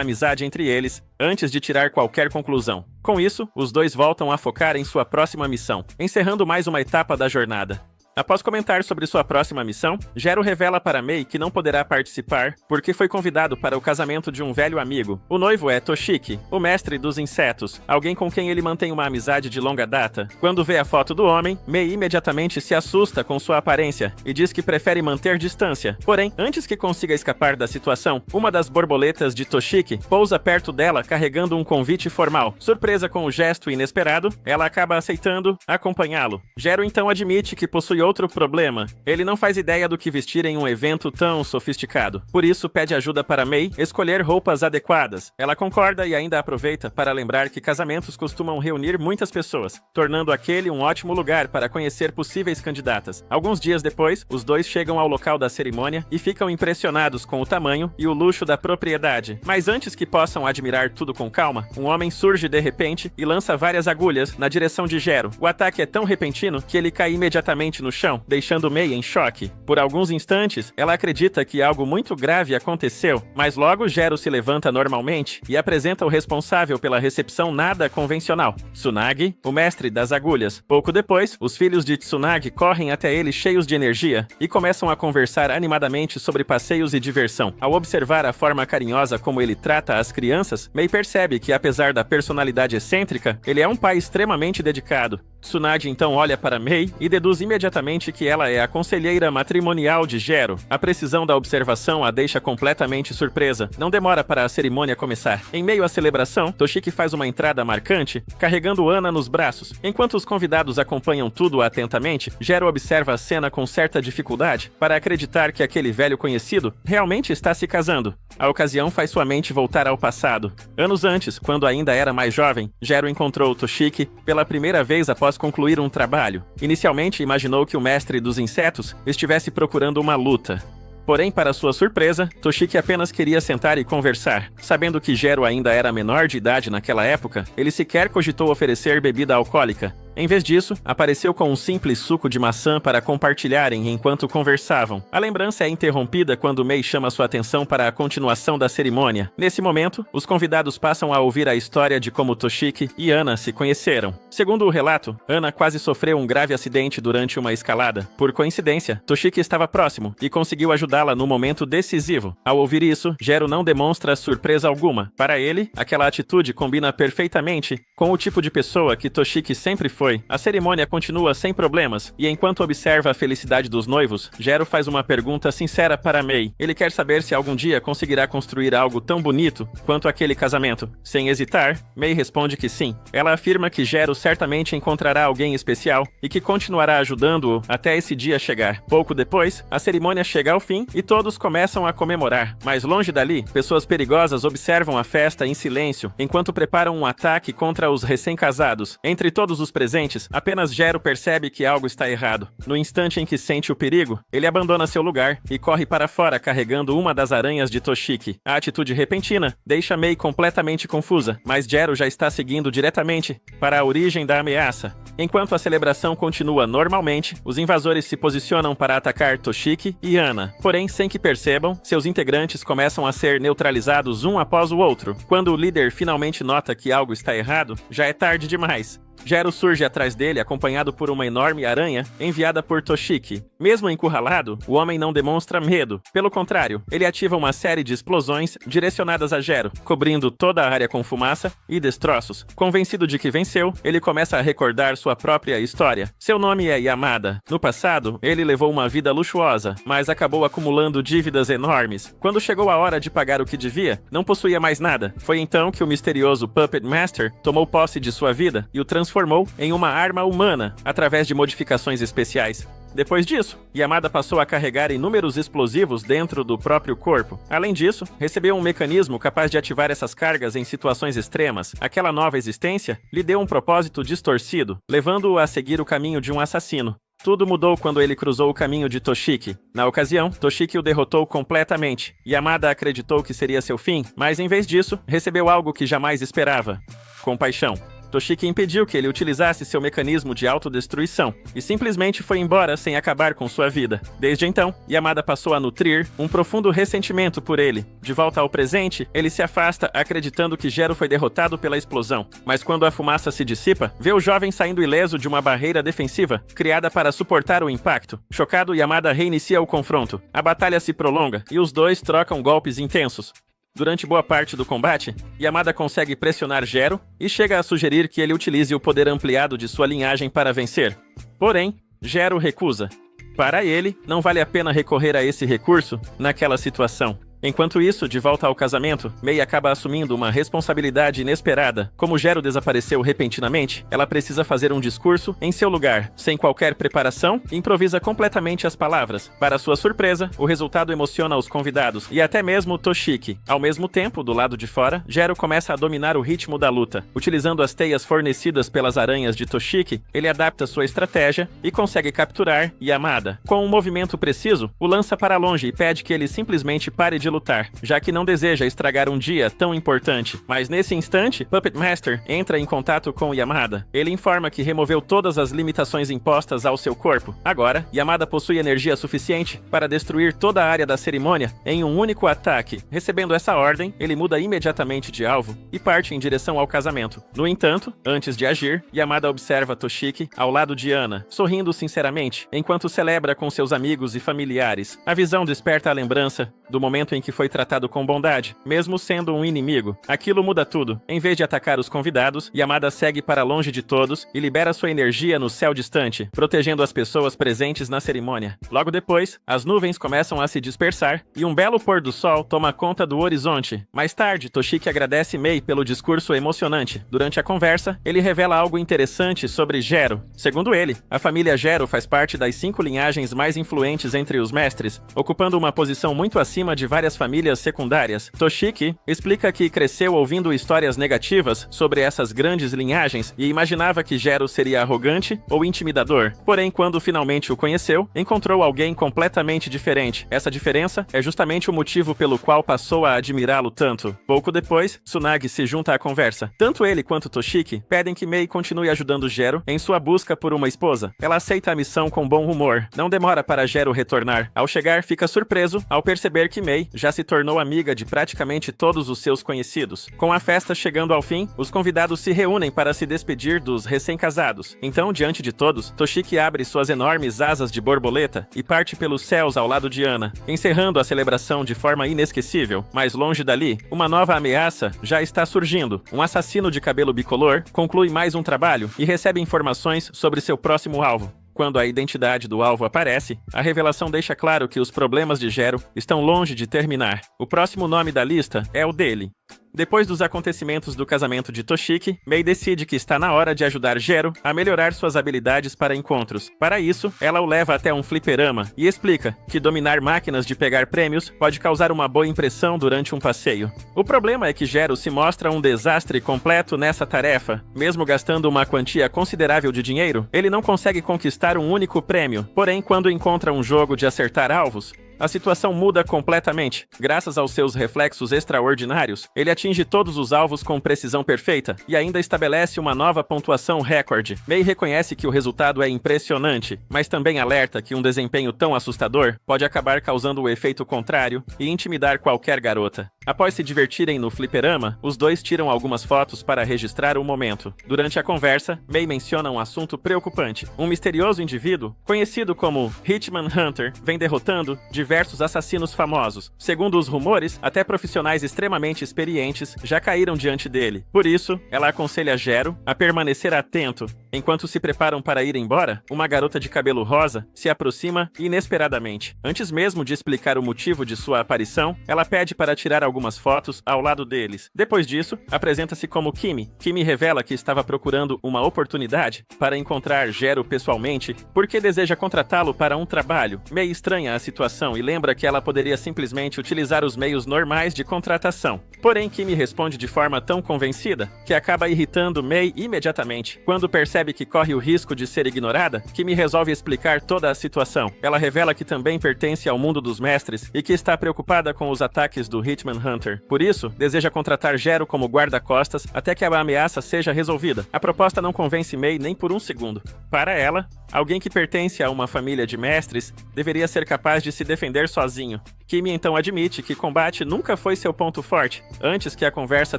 amizade entre eles antes de tirar qualquer conclusão. Com isso, os dois voltam a focar em sua próxima missão, encerrando mais uma etapa da jornada. Após comentar sobre sua próxima missão, Zero revela para Mei que não poderá participar porque foi convidado para o casamento de um velho amigo. O noivo é Toshiki, o mestre dos insetos, alguém com quem ele mantém uma amizade de longa data. Quando vê a foto do homem, Mei imediatamente se assusta com sua aparência e diz que prefere manter distância. Porém, antes que consiga escapar da situação, uma das borboletas de Toshiki pousa perto dela carregando um convite formal. Surpresa com o gesto inesperado, ela acaba aceitando acompanhá-lo. Zero então admite que possui outro problema. Ele não faz ideia do que vestir em um evento tão sofisticado. Por isso, pede ajuda para Mei escolher roupas adequadas. Ela concorda e ainda aproveita para lembrar que casamentos costumam reunir muitas pessoas, tornando aquele um ótimo lugar para conhecer possíveis candidatas. Alguns dias depois, os dois chegam ao local da cerimônia e ficam impressionados com o tamanho e o luxo da propriedade. Mas antes que possam admirar tudo com calma, um homem surge de repente e lança várias agulhas na direção de Zero. O ataque é tão repentino que ele cai imediatamente no chão, deixando Mei em choque. Por alguns instantes, ela acredita que algo muito grave aconteceu, mas logo Gero se levanta normalmente e apresenta o responsável pela recepção nada convencional, Tsunade, o mestre das agulhas. Pouco depois, os filhos de Tsunade correm até ele cheios de energia e começam a conversar animadamente sobre passeios e diversão. Ao observar a forma carinhosa como ele trata as crianças, Mei percebe que, apesar da personalidade excêntrica, ele é um pai extremamente dedicado. Tsunade então olha para Mei e deduz imediatamente que ela é a conselheira matrimonial de Gero. A precisão da observação a deixa completamente surpresa. Não demora para a cerimônia começar. Em meio à celebração, Toshiki faz uma entrada marcante, carregando Ana nos braços. Enquanto os convidados acompanham tudo atentamente, Gero observa a cena com certa dificuldade para acreditar que aquele velho conhecido realmente está se casando. A ocasião faz sua mente voltar ao passado. Anos antes, quando ainda era mais jovem, Gero encontrou Toshiki pela primeira vez após concluir um trabalho. Inicialmente, imaginou que o mestre dos insetos estivesse procurando uma luta. Porém, para sua surpresa, Toshiki apenas queria sentar e conversar. Sabendo que Gero ainda era menor de idade naquela época, ele sequer cogitou oferecer bebida alcoólica. Em vez disso, apareceu com um simples suco de maçã para compartilharem enquanto conversavam. A lembrança é interrompida quando Mei chama sua atenção para a continuação da cerimônia. Nesse momento, os convidados passam a ouvir a história de como Toshiki e Ana se conheceram. Segundo o relato, Ana quase sofreu um grave acidente durante uma escalada. Por coincidência, Toshiki estava próximo e conseguiu ajudá-la no momento decisivo. Ao ouvir isso, Gero não demonstra surpresa alguma. Para ele, aquela atitude combina perfeitamente com o tipo de pessoa que Toshiki sempre foi. A cerimônia continua sem problemas, e enquanto observa a felicidade dos noivos, Gero faz uma pergunta sincera para Mei. Ele quer saber se algum dia conseguirá construir algo tão bonito quanto aquele casamento. Sem hesitar, Mei responde que sim. Ela afirma que Gero certamente encontrará alguém especial e que continuará ajudando-o até esse dia chegar. Pouco depois, a cerimônia chega ao fim e todos começam a comemorar. Mas longe dali, pessoas perigosas observam a festa em silêncio, enquanto preparam um ataque contra os recém-casados. Entre todos os presentes, apenas Gero percebe que algo está errado. No instante em que sente o perigo, ele abandona seu lugar e corre para fora carregando uma das aranhas de Toshiki. A atitude repentina deixa Mei completamente confusa, mas Gero já está seguindo diretamente para a origem da ameaça. Enquanto a celebração continua normalmente, os invasores se posicionam para atacar Toshiki e Ana. Porém, sem que percebam, seus integrantes começam a ser neutralizados um após o outro. Quando o líder finalmente nota que algo está errado, já é tarde demais. Gero surge atrás dele, acompanhado por uma enorme aranha enviada por Toshiki. Mesmo encurralado, o homem não demonstra medo. Pelo contrário, ele ativa uma série de explosões direcionadas a Gero, cobrindo toda a área com fumaça e destroços. Convencido de que venceu, ele começa a recordar sua própria história. Seu nome é Yamada. No passado, ele levou uma vida luxuosa, mas acabou acumulando dívidas enormes. Quando chegou a hora de pagar o que devia, não possuía mais nada. Foi então que o misterioso Puppet Master tomou posse de sua vida e o transformou em uma arma humana, através de modificações especiais. Depois disso, Yamada passou a carregar inúmeros explosivos dentro do próprio corpo. Além disso, recebeu um mecanismo capaz de ativar essas cargas em situações extremas. Aquela nova existência lhe deu um propósito distorcido, levando-o a seguir o caminho de um assassino. Tudo mudou quando ele cruzou o caminho de Toshiki. Na ocasião, Toshiki o derrotou completamente. Yamada acreditou que seria seu fim, mas em vez disso, recebeu algo que jamais esperava: compaixão. Toshiki impediu que ele utilizasse seu mecanismo de autodestruição e simplesmente foi embora sem acabar com sua vida. Desde então, Yamada passou a nutrir um profundo ressentimento por ele. De volta ao presente, ele se afasta acreditando que Gero foi derrotado pela explosão. Mas quando a fumaça se dissipa, vê o jovem saindo ileso de uma barreira defensiva criada para suportar o impacto. Chocado, Yamada reinicia o confronto. A batalha se prolonga e os dois trocam golpes intensos. Durante boa parte do combate, Yamada consegue pressionar Gero e chega a sugerir que ele utilize o poder ampliado de sua linhagem para vencer. Porém, Gero recusa. Para ele, não vale a pena recorrer a esse recurso naquela situação. Enquanto isso, de volta ao casamento, Mei acaba assumindo uma responsabilidade inesperada. Como Gero desapareceu repentinamente, ela precisa fazer um discurso em seu lugar. Sem qualquer preparação, improvisa completamente as palavras. Para sua surpresa, o resultado emociona os convidados, e até mesmo Toshiki. Ao mesmo tempo, do lado de fora, Gero começa a dominar o ritmo da luta. Utilizando as teias fornecidas pelas aranhas de Toshiki, ele adapta sua estratégia e consegue capturar Yamada. Com um movimento preciso, o lança para longe e pede que ele simplesmente pare de de lutar, já que não deseja estragar um dia tão importante. Mas nesse instante, Puppet Master entra em contato com Yamada. Ele informa que removeu todas as limitações impostas ao seu corpo. Agora, Yamada possui energia suficiente para destruir toda a área da cerimônia em um único ataque. Recebendo essa ordem, ele muda imediatamente de alvo e parte em direção ao casamento. No entanto, antes de agir, Yamada observa Toshiki ao lado de Ana, sorrindo sinceramente, enquanto celebra com seus amigos e familiares. A visão desperta a lembrança do momento em que foi tratado com bondade, mesmo sendo um inimigo. Aquilo muda tudo. Em vez de atacar os convidados, Yamada segue para longe de todos e libera sua energia no céu distante, protegendo as pessoas presentes na cerimônia. Logo depois, as nuvens começam a se dispersar e um belo pôr do sol toma conta do horizonte. Mais tarde, Toshiki agradece Mei pelo discurso emocionante. Durante a conversa, ele revela algo interessante sobre Gero. Segundo ele, a família Gero faz parte das 5 linhagens mais influentes entre os mestres, ocupando uma posição muito acima de várias famílias secundárias. Toshiki explica que cresceu ouvindo histórias negativas sobre essas grandes linhagens e imaginava que Gero seria arrogante ou intimidador. Porém, quando finalmente o conheceu, encontrou alguém completamente diferente. Essa diferença é justamente o motivo pelo qual passou a admirá-lo tanto. Pouco depois, Tsunade se junta à conversa. Tanto ele quanto Toshiki pedem que Mei continue ajudando Gero em sua busca por uma esposa. Ela aceita a missão com bom humor. Não demora para Gero retornar. Ao chegar, fica surpreso ao perceber que Mei já se tornou amiga de praticamente todos os seus conhecidos. Com a festa chegando ao fim, os convidados se reúnem para se despedir dos recém-casados. Então, diante de todos, Toshiki abre suas enormes asas de borboleta e parte pelos céus ao lado de Ana, encerrando a celebração de forma inesquecível. Mais longe dali, uma nova ameaça já está surgindo. Um assassino de cabelo bicolor conclui mais um trabalho e recebe informações sobre seu próximo alvo. Quando a identidade do alvo aparece, a revelação deixa claro que os problemas de Gero estão longe de terminar. O próximo nome da lista é o dele. Depois dos acontecimentos do casamento de Toshiki, Mei decide que está na hora de ajudar Gero a melhorar suas habilidades para encontros. Para isso, ela o leva até um fliperama e explica que dominar máquinas de pegar prêmios pode causar uma boa impressão durante um passeio. O problema é que Gero se mostra um desastre completo nessa tarefa. Mesmo gastando uma quantia considerável de dinheiro, ele não consegue conquistar um único prêmio. Porém, quando encontra um jogo de acertar alvos, a situação muda completamente. Graças aos seus reflexos extraordinários, ele atinge todos os alvos com precisão perfeita e ainda estabelece uma nova pontuação recorde. Mei reconhece que o resultado é impressionante, mas também alerta que um desempenho tão assustador pode acabar causando o efeito contrário e intimidar qualquer garota. Após se divertirem no fliperama, os dois tiram algumas fotos para registrar o momento. Durante a conversa, Mei menciona um assunto preocupante. Um misterioso indivíduo, conhecido como Hitman Hunter, vem derrotando diversos assassinos famosos. Segundo os rumores, até profissionais extremamente experientes já caíram diante dele. Por isso, ela aconselha Gero a permanecer atento. Enquanto se preparam para ir embora, uma garota de cabelo rosa se aproxima inesperadamente. Antes mesmo de explicar o motivo de sua aparição, ela pede para tirar algumas fotos ao lado deles. Depois disso, apresenta-se como Kimi. Kimi revela que estava procurando uma oportunidade para encontrar Gero pessoalmente porque deseja contratá-lo para um trabalho. Mei estranha a situação e lembra que ela poderia simplesmente utilizar os meios normais de contratação. Porém, Kimi responde de forma tão convencida que acaba irritando Mei imediatamente. Quando percebe que corre o risco de ser ignorada, Kimi resolve explicar toda a situação. Ela revela que também pertence ao mundo dos mestres e que está preocupada com os ataques do Hitman Hunter. Por isso, deseja contratar Gero como guarda-costas até que a ameaça seja resolvida. A proposta não convence Mei nem por um segundo. Para ela, alguém que pertence a uma família de mestres deveria ser capaz de se defender sozinho. Kimi então admite que combate nunca foi seu ponto forte. Antes que a conversa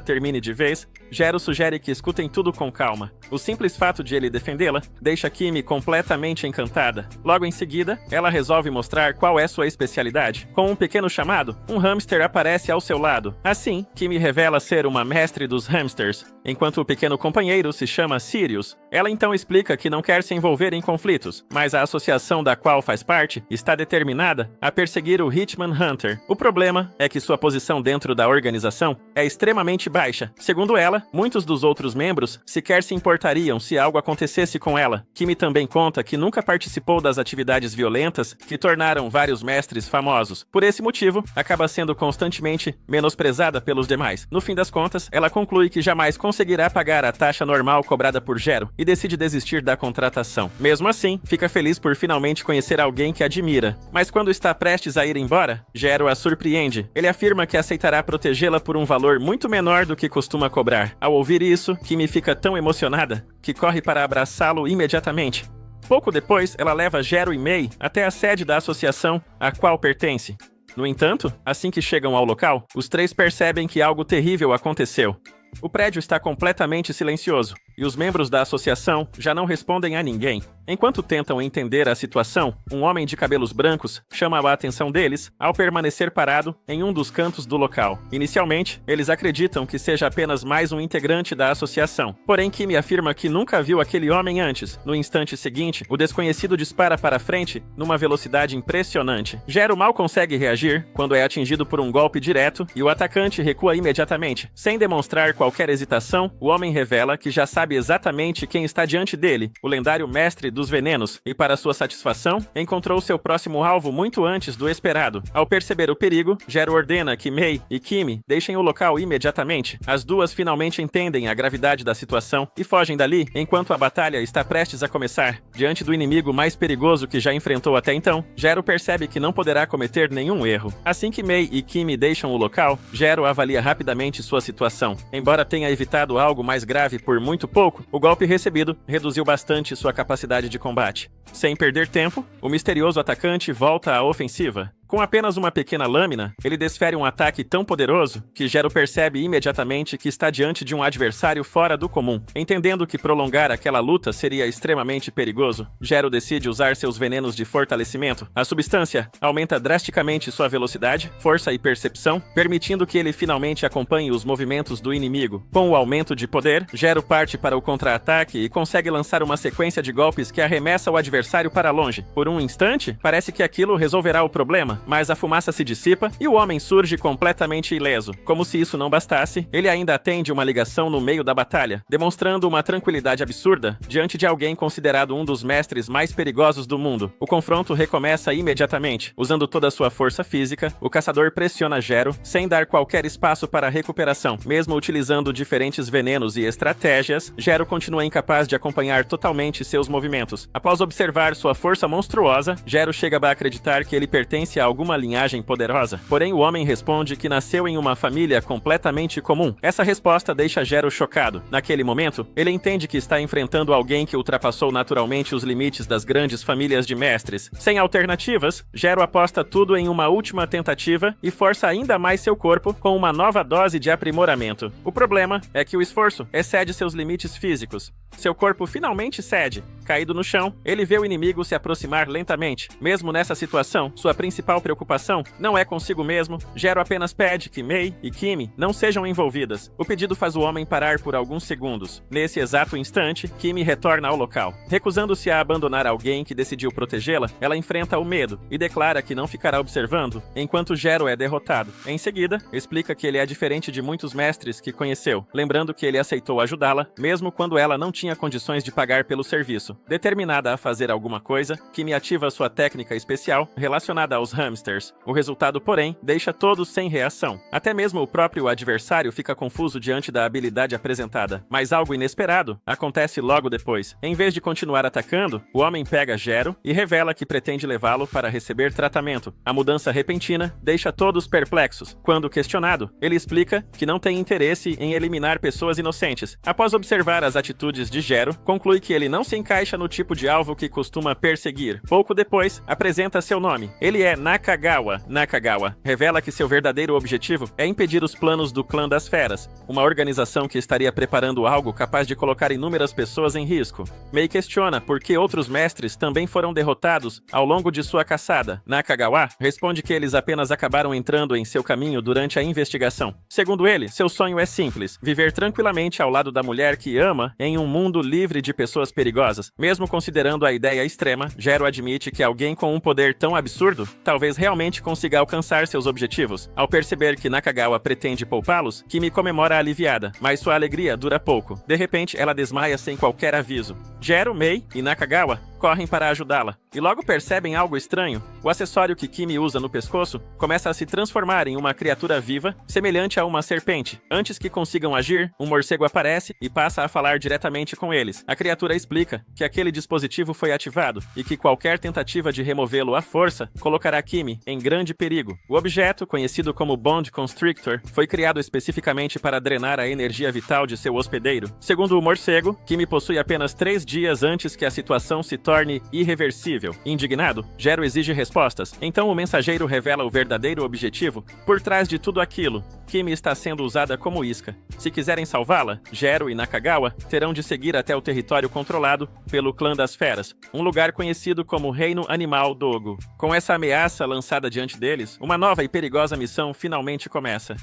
termine de vez, Gero sugere que escutem tudo com calma. O simples fato de ele defendê-la deixa Kimi completamente encantada. Logo em seguida, ela resolve mostrar qual é sua especialidade. Com um pequeno chamado, um hamster aparece ao seu lado. Assim, Kimi revela ser uma mestre dos hamsters, enquanto o pequeno companheiro se chama Sirius. Ela então explica que não quer se envolver em conflitos, mas a associação da qual faz parte está determinada a perseguir o Hitman Hunter. O problema é que sua posição dentro da organização é extremamente baixa. Segundo ela, muitos dos outros membros sequer se importariam se algo acontecesse com ela. Kimi também conta que nunca participou das atividades violentas que tornaram vários mestres famosos. Por esse motivo, acaba sendo constantemente menosprezada pelos demais. No fim das contas, ela conclui que jamais conseguirá pagar a taxa normal cobrada por Gero e decide desistir da contratação. Mesmo assim, fica feliz por finalmente conhecer alguém que admira. Mas quando está prestes a ir embora, Jero a surpreende. Ele afirma que aceitará protegê-la por um valor muito menor do que costuma cobrar. Ao ouvir isso, Kimi fica tão emocionada que corre para abraçá-lo imediatamente. Pouco depois, ela leva Jero e Mei até a sede da associação a qual pertence. No entanto, assim que chegam ao local, os três percebem que algo terrível aconteceu. O prédio está completamente silencioso, e os membros da associação já não respondem a ninguém. Enquanto tentam entender a situação, um homem de cabelos brancos chama a atenção deles ao permanecer parado em um dos cantos do local. Inicialmente, eles acreditam que seja apenas mais um integrante da associação. Porém, Kimi afirma que nunca viu aquele homem antes. No instante seguinte, o desconhecido dispara para frente numa velocidade impressionante. Jero mal consegue reagir quando é atingido por um golpe direto e o atacante recua imediatamente. Sem demonstrar qualquer hesitação, o homem revela que já sabe exatamente quem está diante dele, o lendário mestre dos venenos, e para sua satisfação, encontrou seu próximo alvo muito antes do esperado. Ao perceber o perigo, Jero ordena que Mei e Kimi deixem o local imediatamente. As duas finalmente entendem a gravidade da situação e fogem dali enquanto a batalha está prestes a começar. Diante do inimigo mais perigoso que já enfrentou até então, Jero percebe que não poderá cometer nenhum erro. Assim que Mei e Kimi deixam o local, Jero avalia rapidamente sua situação. Embora tenha evitado algo mais grave por muito pouco, o golpe recebido reduziu bastante sua capacidade de combate. Sem perder tempo, o misterioso atacante volta à ofensiva. Com apenas uma pequena lâmina, ele desfere um ataque tão poderoso que Jero percebe imediatamente que está diante de um adversário fora do comum. Entendendo que prolongar aquela luta seria extremamente perigoso, Jero decide usar seus venenos de fortalecimento. A substância aumenta drasticamente sua velocidade, força e percepção, permitindo que ele finalmente acompanhe os movimentos do inimigo. Com o aumento de poder, Jero parte para o contra-ataque e consegue lançar uma sequência de golpes que arremessa o adversário para longe. Por um instante, parece que aquilo resolverá o problema, mas a fumaça se dissipa e o homem surge completamente ileso. Como se isso não bastasse, ele ainda atende uma ligação no meio da batalha, demonstrando uma tranquilidade absurda diante de alguém considerado um dos mestres mais perigosos do mundo. O confronto recomeça imediatamente. Usando toda a sua força física, o caçador pressiona Jero sem dar qualquer espaço para recuperação. Mesmo utilizando diferentes venenos e estratégias, Jero continua incapaz de acompanhar totalmente seus movimentos. Após observar sua força monstruosa, Jero chega a acreditar que ele pertence a alguma linhagem poderosa. Porém, o homem responde que nasceu em uma família completamente comum. Essa resposta deixa Jero chocado. Naquele momento, ele entende que está enfrentando alguém que ultrapassou naturalmente os limites das grandes famílias de mestres. Sem alternativas, Jero aposta tudo em uma última tentativa e força ainda mais seu corpo com uma nova dose de aprimoramento. O problema é que o esforço excede seus limites físicos. Seu corpo finalmente cede. Caído no chão, ele vê o inimigo se aproximar lentamente. Mesmo nessa situação, sua principal preocupação não é consigo mesmo. Jero apenas pede que Mei e Kimi não sejam envolvidas. O pedido faz o homem parar por alguns segundos. Nesse exato instante, Kimi retorna ao local. Recusando-se a abandonar alguém que decidiu protegê-la, ela enfrenta o medo e declara que não ficará observando enquanto Jero é derrotado. Em seguida, explica que ele é diferente de muitos mestres que conheceu, lembrando que ele aceitou ajudá-la, mesmo quando ela não tinha condições de pagar pelo serviço. Determinada a fazer alguma coisa, Kimi ativa sua técnica especial relacionada aos hamsters. O resultado, porém, deixa todos sem reação. Até mesmo o próprio adversário fica confuso diante da habilidade apresentada. Mas algo inesperado acontece logo depois. Em vez de continuar atacando, o homem pega Jero e revela que pretende levá-lo para receber tratamento. A mudança repentina deixa todos perplexos. Quando questionado, ele explica que não tem interesse em eliminar pessoas inocentes. Após observar as atitudes de Jero, conclui que ele não se encaixa no tipo de alvo que costuma perseguir. Pouco depois, apresenta seu nome. Ele é Nakagawa. Nakagawa revela que seu verdadeiro objetivo é impedir os planos do Clã das Feras, uma organização que estaria preparando algo capaz de colocar inúmeras pessoas em risco. Mei questiona por que outros mestres também foram derrotados ao longo de sua caçada. Nakagawa responde que eles apenas acabaram entrando em seu caminho durante a investigação. Segundo ele, seu sonho é simples: viver tranquilamente ao lado da mulher que ama em um mundo livre de pessoas perigosas. Mesmo considerando a ideia extrema, Jero admite que alguém com um poder tão absurdo talvez realmente consiga alcançar seus objetivos. Ao perceber que Nakagawa pretende poupá-los, Kimi comemora aliviada, mas sua alegria dura pouco. De repente, ela desmaia sem qualquer aviso. Jero, Mei e Nakagawa correm para ajudá-la, e logo percebem algo estranho. O acessório que Kimi usa no pescoço começa a se transformar em uma criatura viva, semelhante a uma serpente. Antes que consigam agir, um morcego aparece e passa a falar diretamente com eles. A criatura explica que aquele dispositivo foi ativado e que qualquer tentativa de removê-lo à força colocará Kimi em grande perigo. O objeto, conhecido como Bond Constrictor, foi criado especificamente para drenar a energia vital de seu hospedeiro. Segundo o morcego, Kimi possui apenas 3 dias antes que a situação se torne irreversível. Indignado, Gero exige respostas. Então o mensageiro revela o verdadeiro objetivo. Por trás de tudo aquilo, Kimi está sendo usada como isca. Se quiserem salvá-la, Gero e Nakagawa terão de seguir até o território controlado pelo Clã das Feras, um lugar conhecido como Reino Animal Dogo. Com essa ameaça lançada diante deles, uma nova e perigosa missão finalmente começa.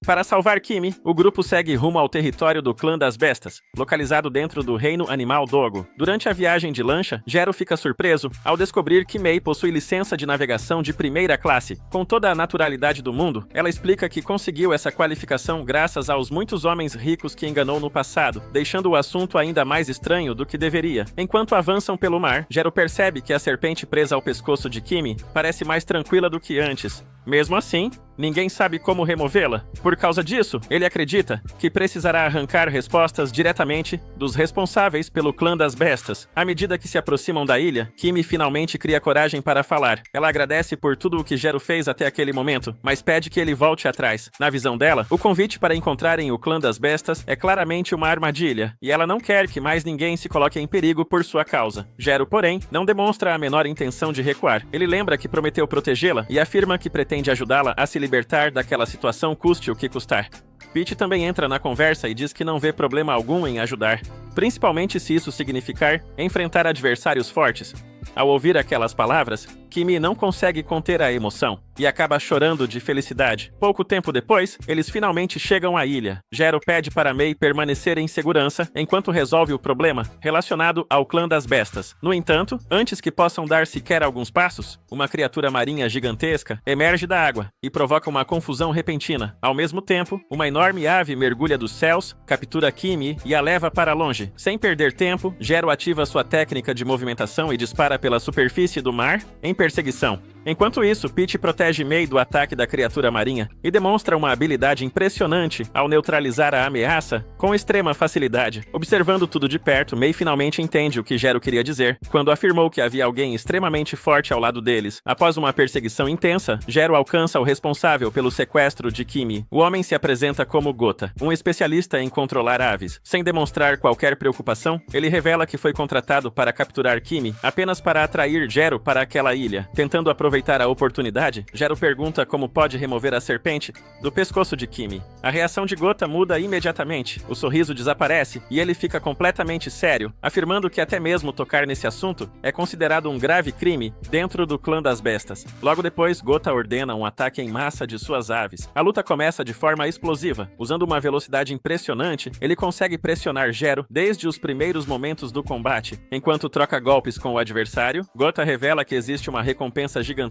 Para salvar Kimi, o grupo segue rumo ao território do Clã das Bestas, localizado dentro do Reino Animal Dogo. Durante a viagem de lancha, Gero fica surpreso ao descobrir que Mei possui licença de navegação de primeira classe. Com toda a naturalidade do mundo, ela explica que conseguiu essa qualificação graças aos muitos homens ricos que enganou no passado, deixando o assunto ainda mais estranho do que deveria. Enquanto avançam pelo mar, Gero percebe que a serpente presa ao pescoço de Kimi parece mais tranquila do que antes. Mesmo assim, ninguém sabe como removê-la. Por causa disso, ele acredita que precisará arrancar respostas diretamente dos responsáveis pelo Clã das Bestas. À medida que se aproximam da ilha, Kimi finalmente cria coragem para falar. Ela agradece por tudo o que Gero fez até aquele momento, mas pede que ele volte atrás. Na visão dela, o convite para encontrarem o Clã das Bestas é claramente uma armadilha, e ela não quer que mais ninguém se coloque em perigo por sua causa. Gero, porém, não demonstra a menor intenção de recuar. Ele lembra que prometeu protegê-la e afirma que pretende ajudá-la a se libertar daquela situação, custe o que custar. Pete também entra na conversa e diz que não vê problema algum em ajudar, principalmente se isso significar enfrentar adversários fortes. Ao ouvir aquelas palavras, Kimi não consegue conter a emoção e acaba chorando de felicidade. Pouco tempo depois, eles finalmente chegam à ilha. Gero pede para Mei permanecer em segurança enquanto resolve o problema relacionado ao Clã das Bestas. No entanto, antes que possam dar sequer alguns passos, uma criatura marinha gigantesca emerge da água e provoca uma confusão repentina. Ao mesmo tempo, uma enorme ave mergulha dos céus, captura Kimi e a leva para longe. Sem perder tempo, Gero ativa sua técnica de movimentação e dispara pela superfície do mar em perseguição. Enquanto isso, Pete protege Mei do ataque da criatura marinha e demonstra uma habilidade impressionante ao neutralizar a ameaça com extrema facilidade. Observando tudo de perto, Mei finalmente entende o que Gero queria dizer quando afirmou que havia alguém extremamente forte ao lado deles. Após uma perseguição intensa, Gero alcança o responsável pelo sequestro de Kimi. O homem se apresenta como Gota, um especialista em controlar aves. Sem demonstrar qualquer preocupação, ele revela que foi contratado para capturar Kimi apenas para atrair Gero para aquela ilha. Tentando aproveitar a oportunidade, Gero pergunta como pode remover a serpente do pescoço de Kimi. A reação de Gota muda imediatamente, o sorriso desaparece e ele fica completamente sério, afirmando que até mesmo tocar nesse assunto é considerado um grave crime dentro do Clã das Bestas. Logo depois, Gota ordena um ataque em massa de suas aves. A luta começa de forma explosiva. Usando uma velocidade impressionante, ele consegue pressionar Gero desde os primeiros momentos do combate. Enquanto troca golpes com o adversário, Gota revela que existe uma recompensa gigantesca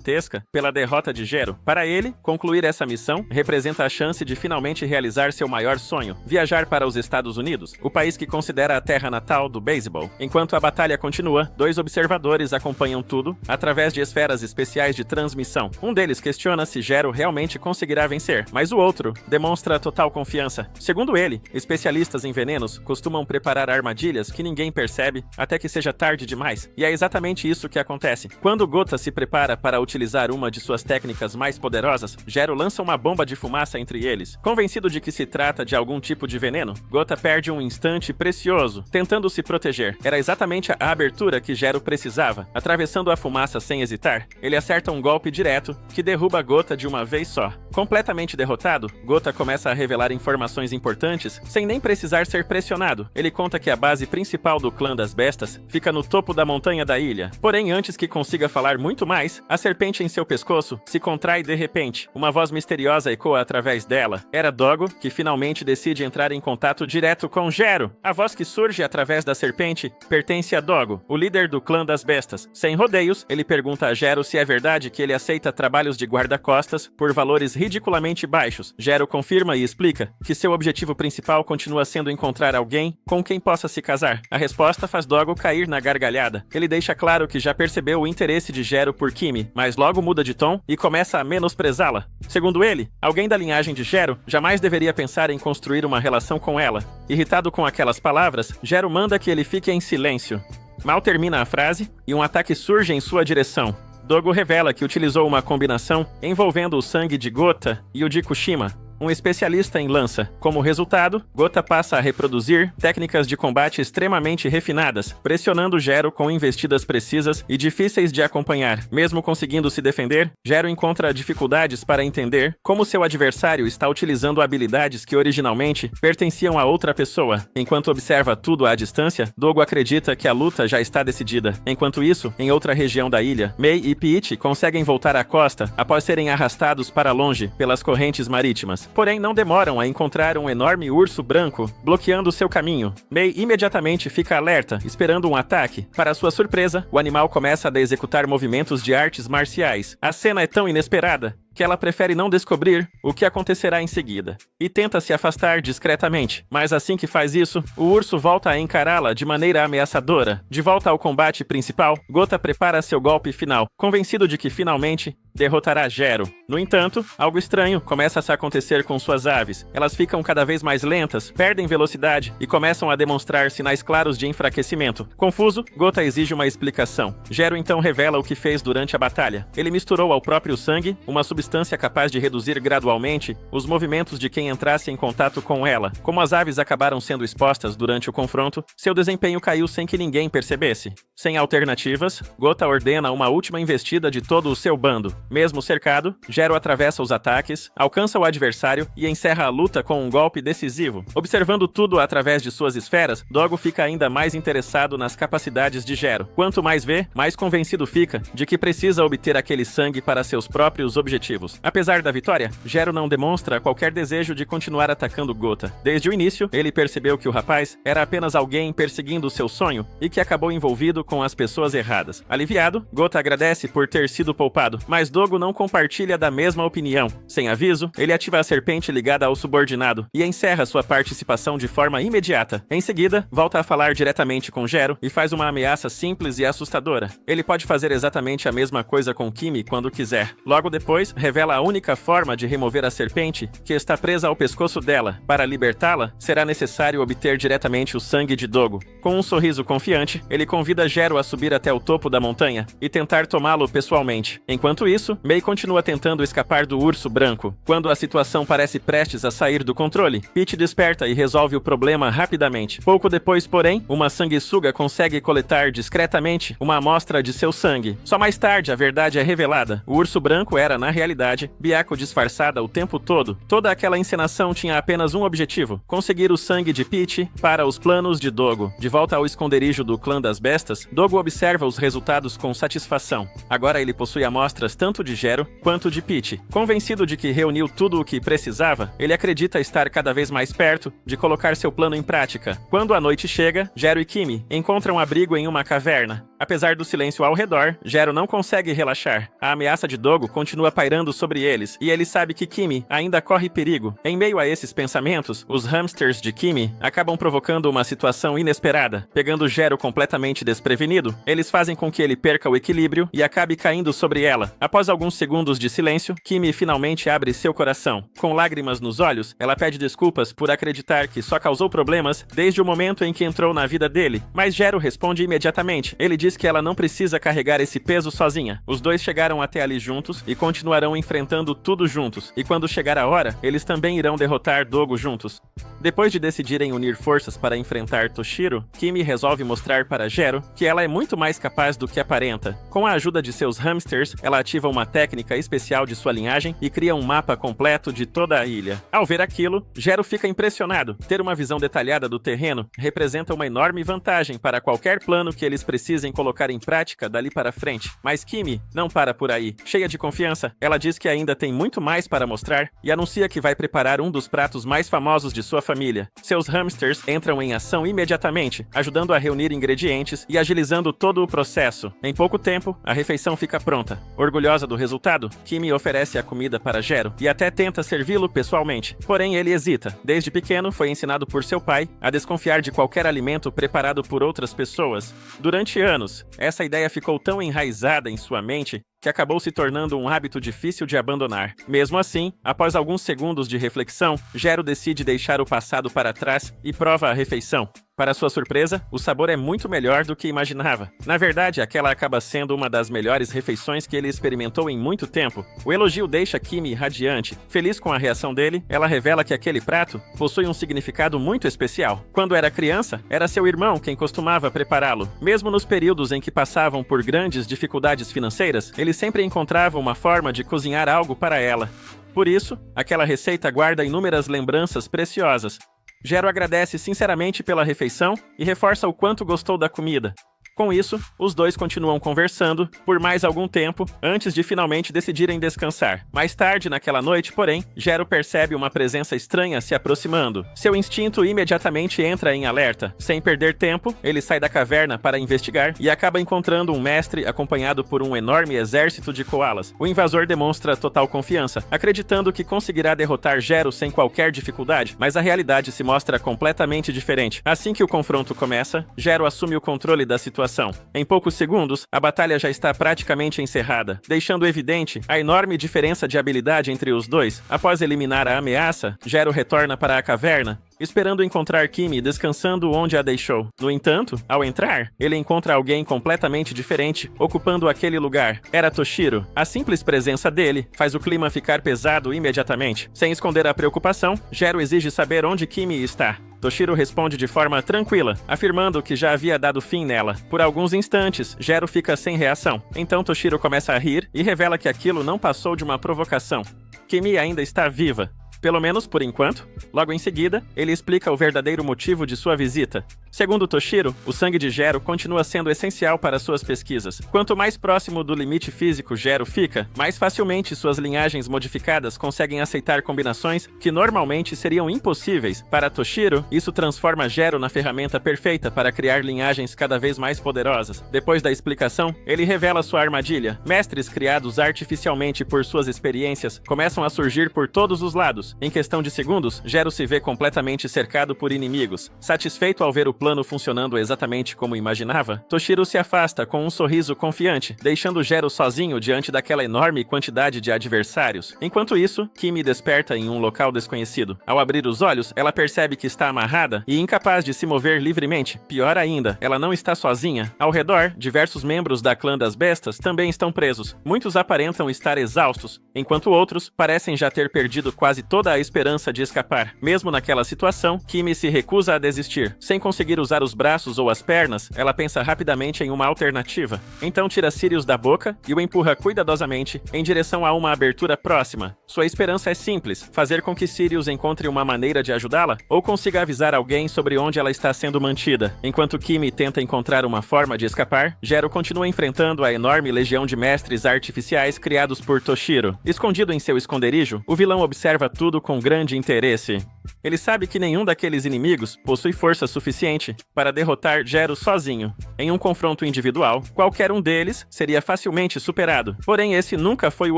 pela derrota de Gero. Para ele, concluir essa missão representa a chance de finalmente realizar seu maior sonho, viajar para os Estados Unidos, o país que considera a terra natal do beisebol. Enquanto a batalha continua, 2 observadores acompanham tudo através de esferas especiais de transmissão. Um deles questiona se Gero realmente conseguirá vencer, mas o outro demonstra total confiança. Segundo ele, especialistas em venenos costumam preparar armadilhas que ninguém percebe até que seja tarde demais. E é exatamente isso que acontece. Quando Gota se prepara para utilizar uma de suas técnicas mais poderosas, Gero lança uma bomba de fumaça entre eles. Convencido de que se trata de algum tipo de veneno, Gota perde um instante precioso, tentando se proteger. Era exatamente a abertura que Gero precisava. Atravessando a fumaça sem hesitar, ele acerta um golpe direto que derruba Gota de uma vez só. Completamente derrotado, Gota começa a revelar informações importantes sem nem precisar ser pressionado. Ele conta que a base principal do Clã das Bestas fica no topo da montanha da ilha. Porém, antes que consiga falar muito mais, a serpente serpente em seu pescoço se contrai de repente. Uma voz misteriosa ecoa através dela. Era Dogo, que finalmente decide entrar em contato direto com Gero. A voz que surge através da serpente pertence a Dogo, o líder do clã das bestas. Sem rodeios, ele pergunta a Gero se é verdade que ele aceita trabalhos de guarda-costas por valores ridiculamente baixos. Gero confirma e explica que seu objetivo principal continua sendo encontrar alguém com quem possa se casar. A resposta faz Dogo cair na gargalhada. Ele deixa claro que já percebeu o interesse de Gero por Kimi, mas logo muda de tom e começa a menosprezá-la. Segundo ele, alguém da linhagem de Gero jamais deveria pensar em construir uma relação com ela. Irritado com aquelas palavras, Gero manda que ele fique em silêncio. Mal termina a frase e um ataque surge em sua direção. Dogo revela que utilizou uma combinação envolvendo o sangue de Gota e o de Kushima, um especialista em lança. Como resultado, Gota passa a reproduzir técnicas de combate extremamente refinadas, pressionando Gero com investidas precisas e difíceis de acompanhar. Mesmo conseguindo se defender, Gero encontra dificuldades para entender como seu adversário está utilizando habilidades que originalmente pertenciam a outra pessoa. Enquanto observa tudo à distância, Dogo acredita que a luta já está decidida. Enquanto isso, em outra região da ilha, Mei e Peach conseguem voltar à costa após serem arrastados para longe pelas correntes marítimas. Porém, não demoram a encontrar um enorme urso branco bloqueando seu caminho. Mei imediatamente fica alerta, esperando um ataque. Para sua surpresa, o animal começa a executar movimentos de artes marciais. A cena é tão inesperada que ela prefere não descobrir o que acontecerá em seguida, e tenta se afastar discretamente. Mas assim que faz isso, o urso volta a encará-la de maneira ameaçadora. De volta ao combate principal, Gota prepara seu golpe final, convencido de que finalmente derrotará Gero. No entanto, algo estranho começa a se acontecer com suas aves. Elas ficam cada vez mais lentas, perdem velocidade e começam a demonstrar sinais claros de enfraquecimento. Confuso, Gota exige uma explicação. Gero então revela o que fez durante a batalha. Ele misturou ao próprio sangue uma substância capaz de reduzir gradualmente os movimentos de quem entrasse em contato com ela. Como as aves acabaram sendo expostas durante o confronto, seu desempenho caiu sem que ninguém percebesse. Sem alternativas, Gota ordena uma última investida de todo o seu bando. Mesmo cercado, Gero atravessa os ataques, alcança o adversário e encerra a luta com um golpe decisivo. Observando tudo através de suas esferas, Dogo fica ainda mais interessado nas capacidades de Gero. Quanto mais vê, mais convencido fica de que precisa obter aquele sangue para seus próprios objetivos. Apesar da vitória, Gero não demonstra qualquer desejo de continuar atacando Gota. Desde o início, ele percebeu que o rapaz era apenas alguém perseguindo seu sonho e que acabou envolvido com as pessoas erradas. Aliviado, Gota agradece por ter sido poupado, mas Dogo não compartilha da mesma opinião. Sem aviso, ele ativa a serpente ligada ao subordinado e encerra sua participação de forma imediata. Em seguida, volta a falar diretamente com Gero e faz uma ameaça simples e assustadora. Ele pode fazer exatamente a mesma coisa com Kimi quando quiser. Logo depois, revela a única forma de remover a serpente, que está presa ao pescoço dela. Para libertá-la, será necessário obter diretamente o sangue de Dogo. Com um sorriso confiante, ele convida Gero a subir até o topo da montanha e tentar tomá-lo pessoalmente. Enquanto isso, Mei continua tentando escapar do urso branco. Quando a situação parece prestes a sair do controle, Peach desperta e resolve o problema rapidamente. Pouco depois, porém, uma sanguessuga consegue coletar discretamente uma amostra de seu sangue. Só mais tarde a verdade é revelada. O urso branco era, na realidade, Byakko disfarçada o tempo todo. Toda aquela encenação tinha apenas um objetivo: conseguir o sangue de Peach para os planos de Dogo. De volta ao esconderijo do clã das bestas, Dogo observa os resultados com satisfação. Agora ele possui amostras tanto de Gero quanto de Peach. Convencido de que reuniu tudo o que precisava, ele acredita estar cada vez mais perto de colocar seu plano em prática. Quando a noite chega, Gero e Kimi encontram abrigo em uma caverna. Apesar do silêncio ao redor, Gero não consegue relaxar. A ameaça de Dogo continua pairando sobre eles, e ele sabe que Kimi ainda corre perigo. Em meio a esses pensamentos, os hamsters de Kimi acabam provocando uma situação inesperada. Pegando Gero completamente desprevenido, eles fazem com que ele perca o equilíbrio e acabe caindo sobre ela. Após alguns segundos de silêncio, Kimi finalmente abre seu coração. Com lágrimas nos olhos, ela pede desculpas por acreditar que só causou problemas desde o momento em que entrou na vida dele. Mas Gero responde imediatamente. Ele diz que ela não precisa carregar esse peso sozinha. Os dois chegaram até ali juntos e continuarão enfrentando tudo juntos. E quando chegar a hora, eles também irão derrotar Dogo juntos. Depois de decidirem unir forças para enfrentar Toshiro, Kimi resolve mostrar para Jero que ela é muito mais capaz do que aparenta. Com a ajuda de seus hamsters, ela ativa uma técnica especial de sua linhagem e cria um mapa completo de toda a ilha. Ao ver aquilo, Jero fica impressionado. Ter uma visão detalhada do terreno representa uma enorme vantagem para qualquer plano que eles precisem colocar em prática dali para frente. Mas Kimi não para por aí. Cheia de confiança, ela diz que ainda tem muito mais para mostrar e anuncia que vai preparar um dos pratos mais famosos de sua família. Seus hamsters entram em ação imediatamente, ajudando a reunir ingredientes e agilizando todo o processo. Em pouco tempo, a refeição fica pronta. Orgulhosa do resultado, Kimi oferece a comida para Jero e até tenta servi-lo pessoalmente. Porém, ele hesita. Desde pequeno, foi ensinado por seu pai a desconfiar de qualquer alimento preparado por outras pessoas. Durante anos, essa ideia ficou tão enraizada em sua mente que acabou se tornando um hábito difícil de abandonar. Mesmo assim, após alguns segundos de reflexão, Jero decide deixar o passado para trás e prova a refeição. Para sua surpresa, o sabor é muito melhor do que imaginava. Na verdade, aquela acaba sendo uma das melhores refeições que ele experimentou em muito tempo. O elogio deixa Kimi radiante. Feliz com a reação dele, ela revela que aquele prato possui um significado muito especial. Quando era criança, era seu irmão quem costumava prepará-lo. Mesmo nos períodos em que passavam por grandes dificuldades financeiras, ele sempre encontrava uma forma de cozinhar algo para ela. Por isso, aquela receita guarda inúmeras lembranças preciosas. Jero agradece sinceramente pela refeição e reforça o quanto gostou da comida. Com isso, os dois continuam conversando por mais algum tempo antes de finalmente decidirem descansar. Mais tarde naquela noite, porém, Jero percebe uma presença estranha se aproximando. Seu instinto imediatamente entra em alerta. Sem perder tempo, ele sai da caverna para investigar e acaba encontrando um mestre acompanhado por um enorme exército de koalas. O invasor demonstra total confiança, acreditando que conseguirá derrotar Jero sem qualquer dificuldade, mas a realidade se mostra completamente diferente. Assim que o confronto começa, Jero assume o controle da situação. Em poucos segundos, a batalha já está praticamente encerrada, deixando evidente a enorme diferença de habilidade entre os dois. Após eliminar a ameaça, Jero retorna para a caverna, esperando encontrar Kimi descansando onde a deixou. No entanto, ao entrar, ele encontra alguém completamente diferente ocupando aquele lugar. Era Toshiro. A simples presença dele faz o clima ficar pesado imediatamente. Sem esconder a preocupação, Jero exige saber onde Kimi está. Toshiro responde de forma tranquila, afirmando que já havia dado fim nela. Por alguns instantes, Jero fica sem reação. Então Toshiro começa a rir e revela que aquilo não passou de uma provocação. Kimi ainda está viva. Pelo menos por enquanto. Logo em seguida, ele explica o verdadeiro motivo de sua visita. Segundo Toshiro, o sangue de Jero continua sendo essencial para suas pesquisas. Quanto mais próximo do limite físico Jero fica, mais facilmente suas linhagens modificadas conseguem aceitar combinações que normalmente seriam impossíveis. Para Toshiro, isso transforma Jero na ferramenta perfeita para criar linhagens cada vez mais poderosas. Depois da explicação, ele revela sua armadilha. Mestres criados artificialmente por suas experiências começam a surgir por todos os lados. Em questão de segundos, Jero se vê completamente cercado por inimigos. Satisfeito ao ver o plano funcionando exatamente como imaginava, Toshiro se afasta com um sorriso confiante, deixando Jero sozinho diante daquela enorme quantidade de adversários. Enquanto isso, Kimi desperta em um local desconhecido. Ao abrir os olhos, ela percebe que está amarrada e incapaz de se mover livremente. Pior ainda, ela não está sozinha. Ao redor, diversos membros da clã das bestas também estão presos. Muitos aparentam estar exaustos, enquanto outros parecem já ter perdido quase toda a esperança de escapar. Mesmo naquela situação, Kimi se recusa a desistir. Sem conseguir usar os braços ou as pernas, ela pensa rapidamente em uma alternativa. Então tira Sirius da boca e o empurra cuidadosamente em direção a uma abertura próxima. Sua esperança é simples: fazer com que Sirius encontre uma maneira de ajudá-la ou consiga avisar alguém sobre onde ela está sendo mantida. Enquanto Kimi tenta encontrar uma forma de escapar, Jero continua enfrentando a enorme legião de mestres artificiais criados por Toshiro. Escondido em seu esconderijo, o vilão observa tudo com grande interesse. Ele sabe que nenhum daqueles inimigos possui força suficiente para derrotar Jero sozinho. Em um confronto individual, qualquer um deles seria facilmente superado. Porém, esse nunca foi o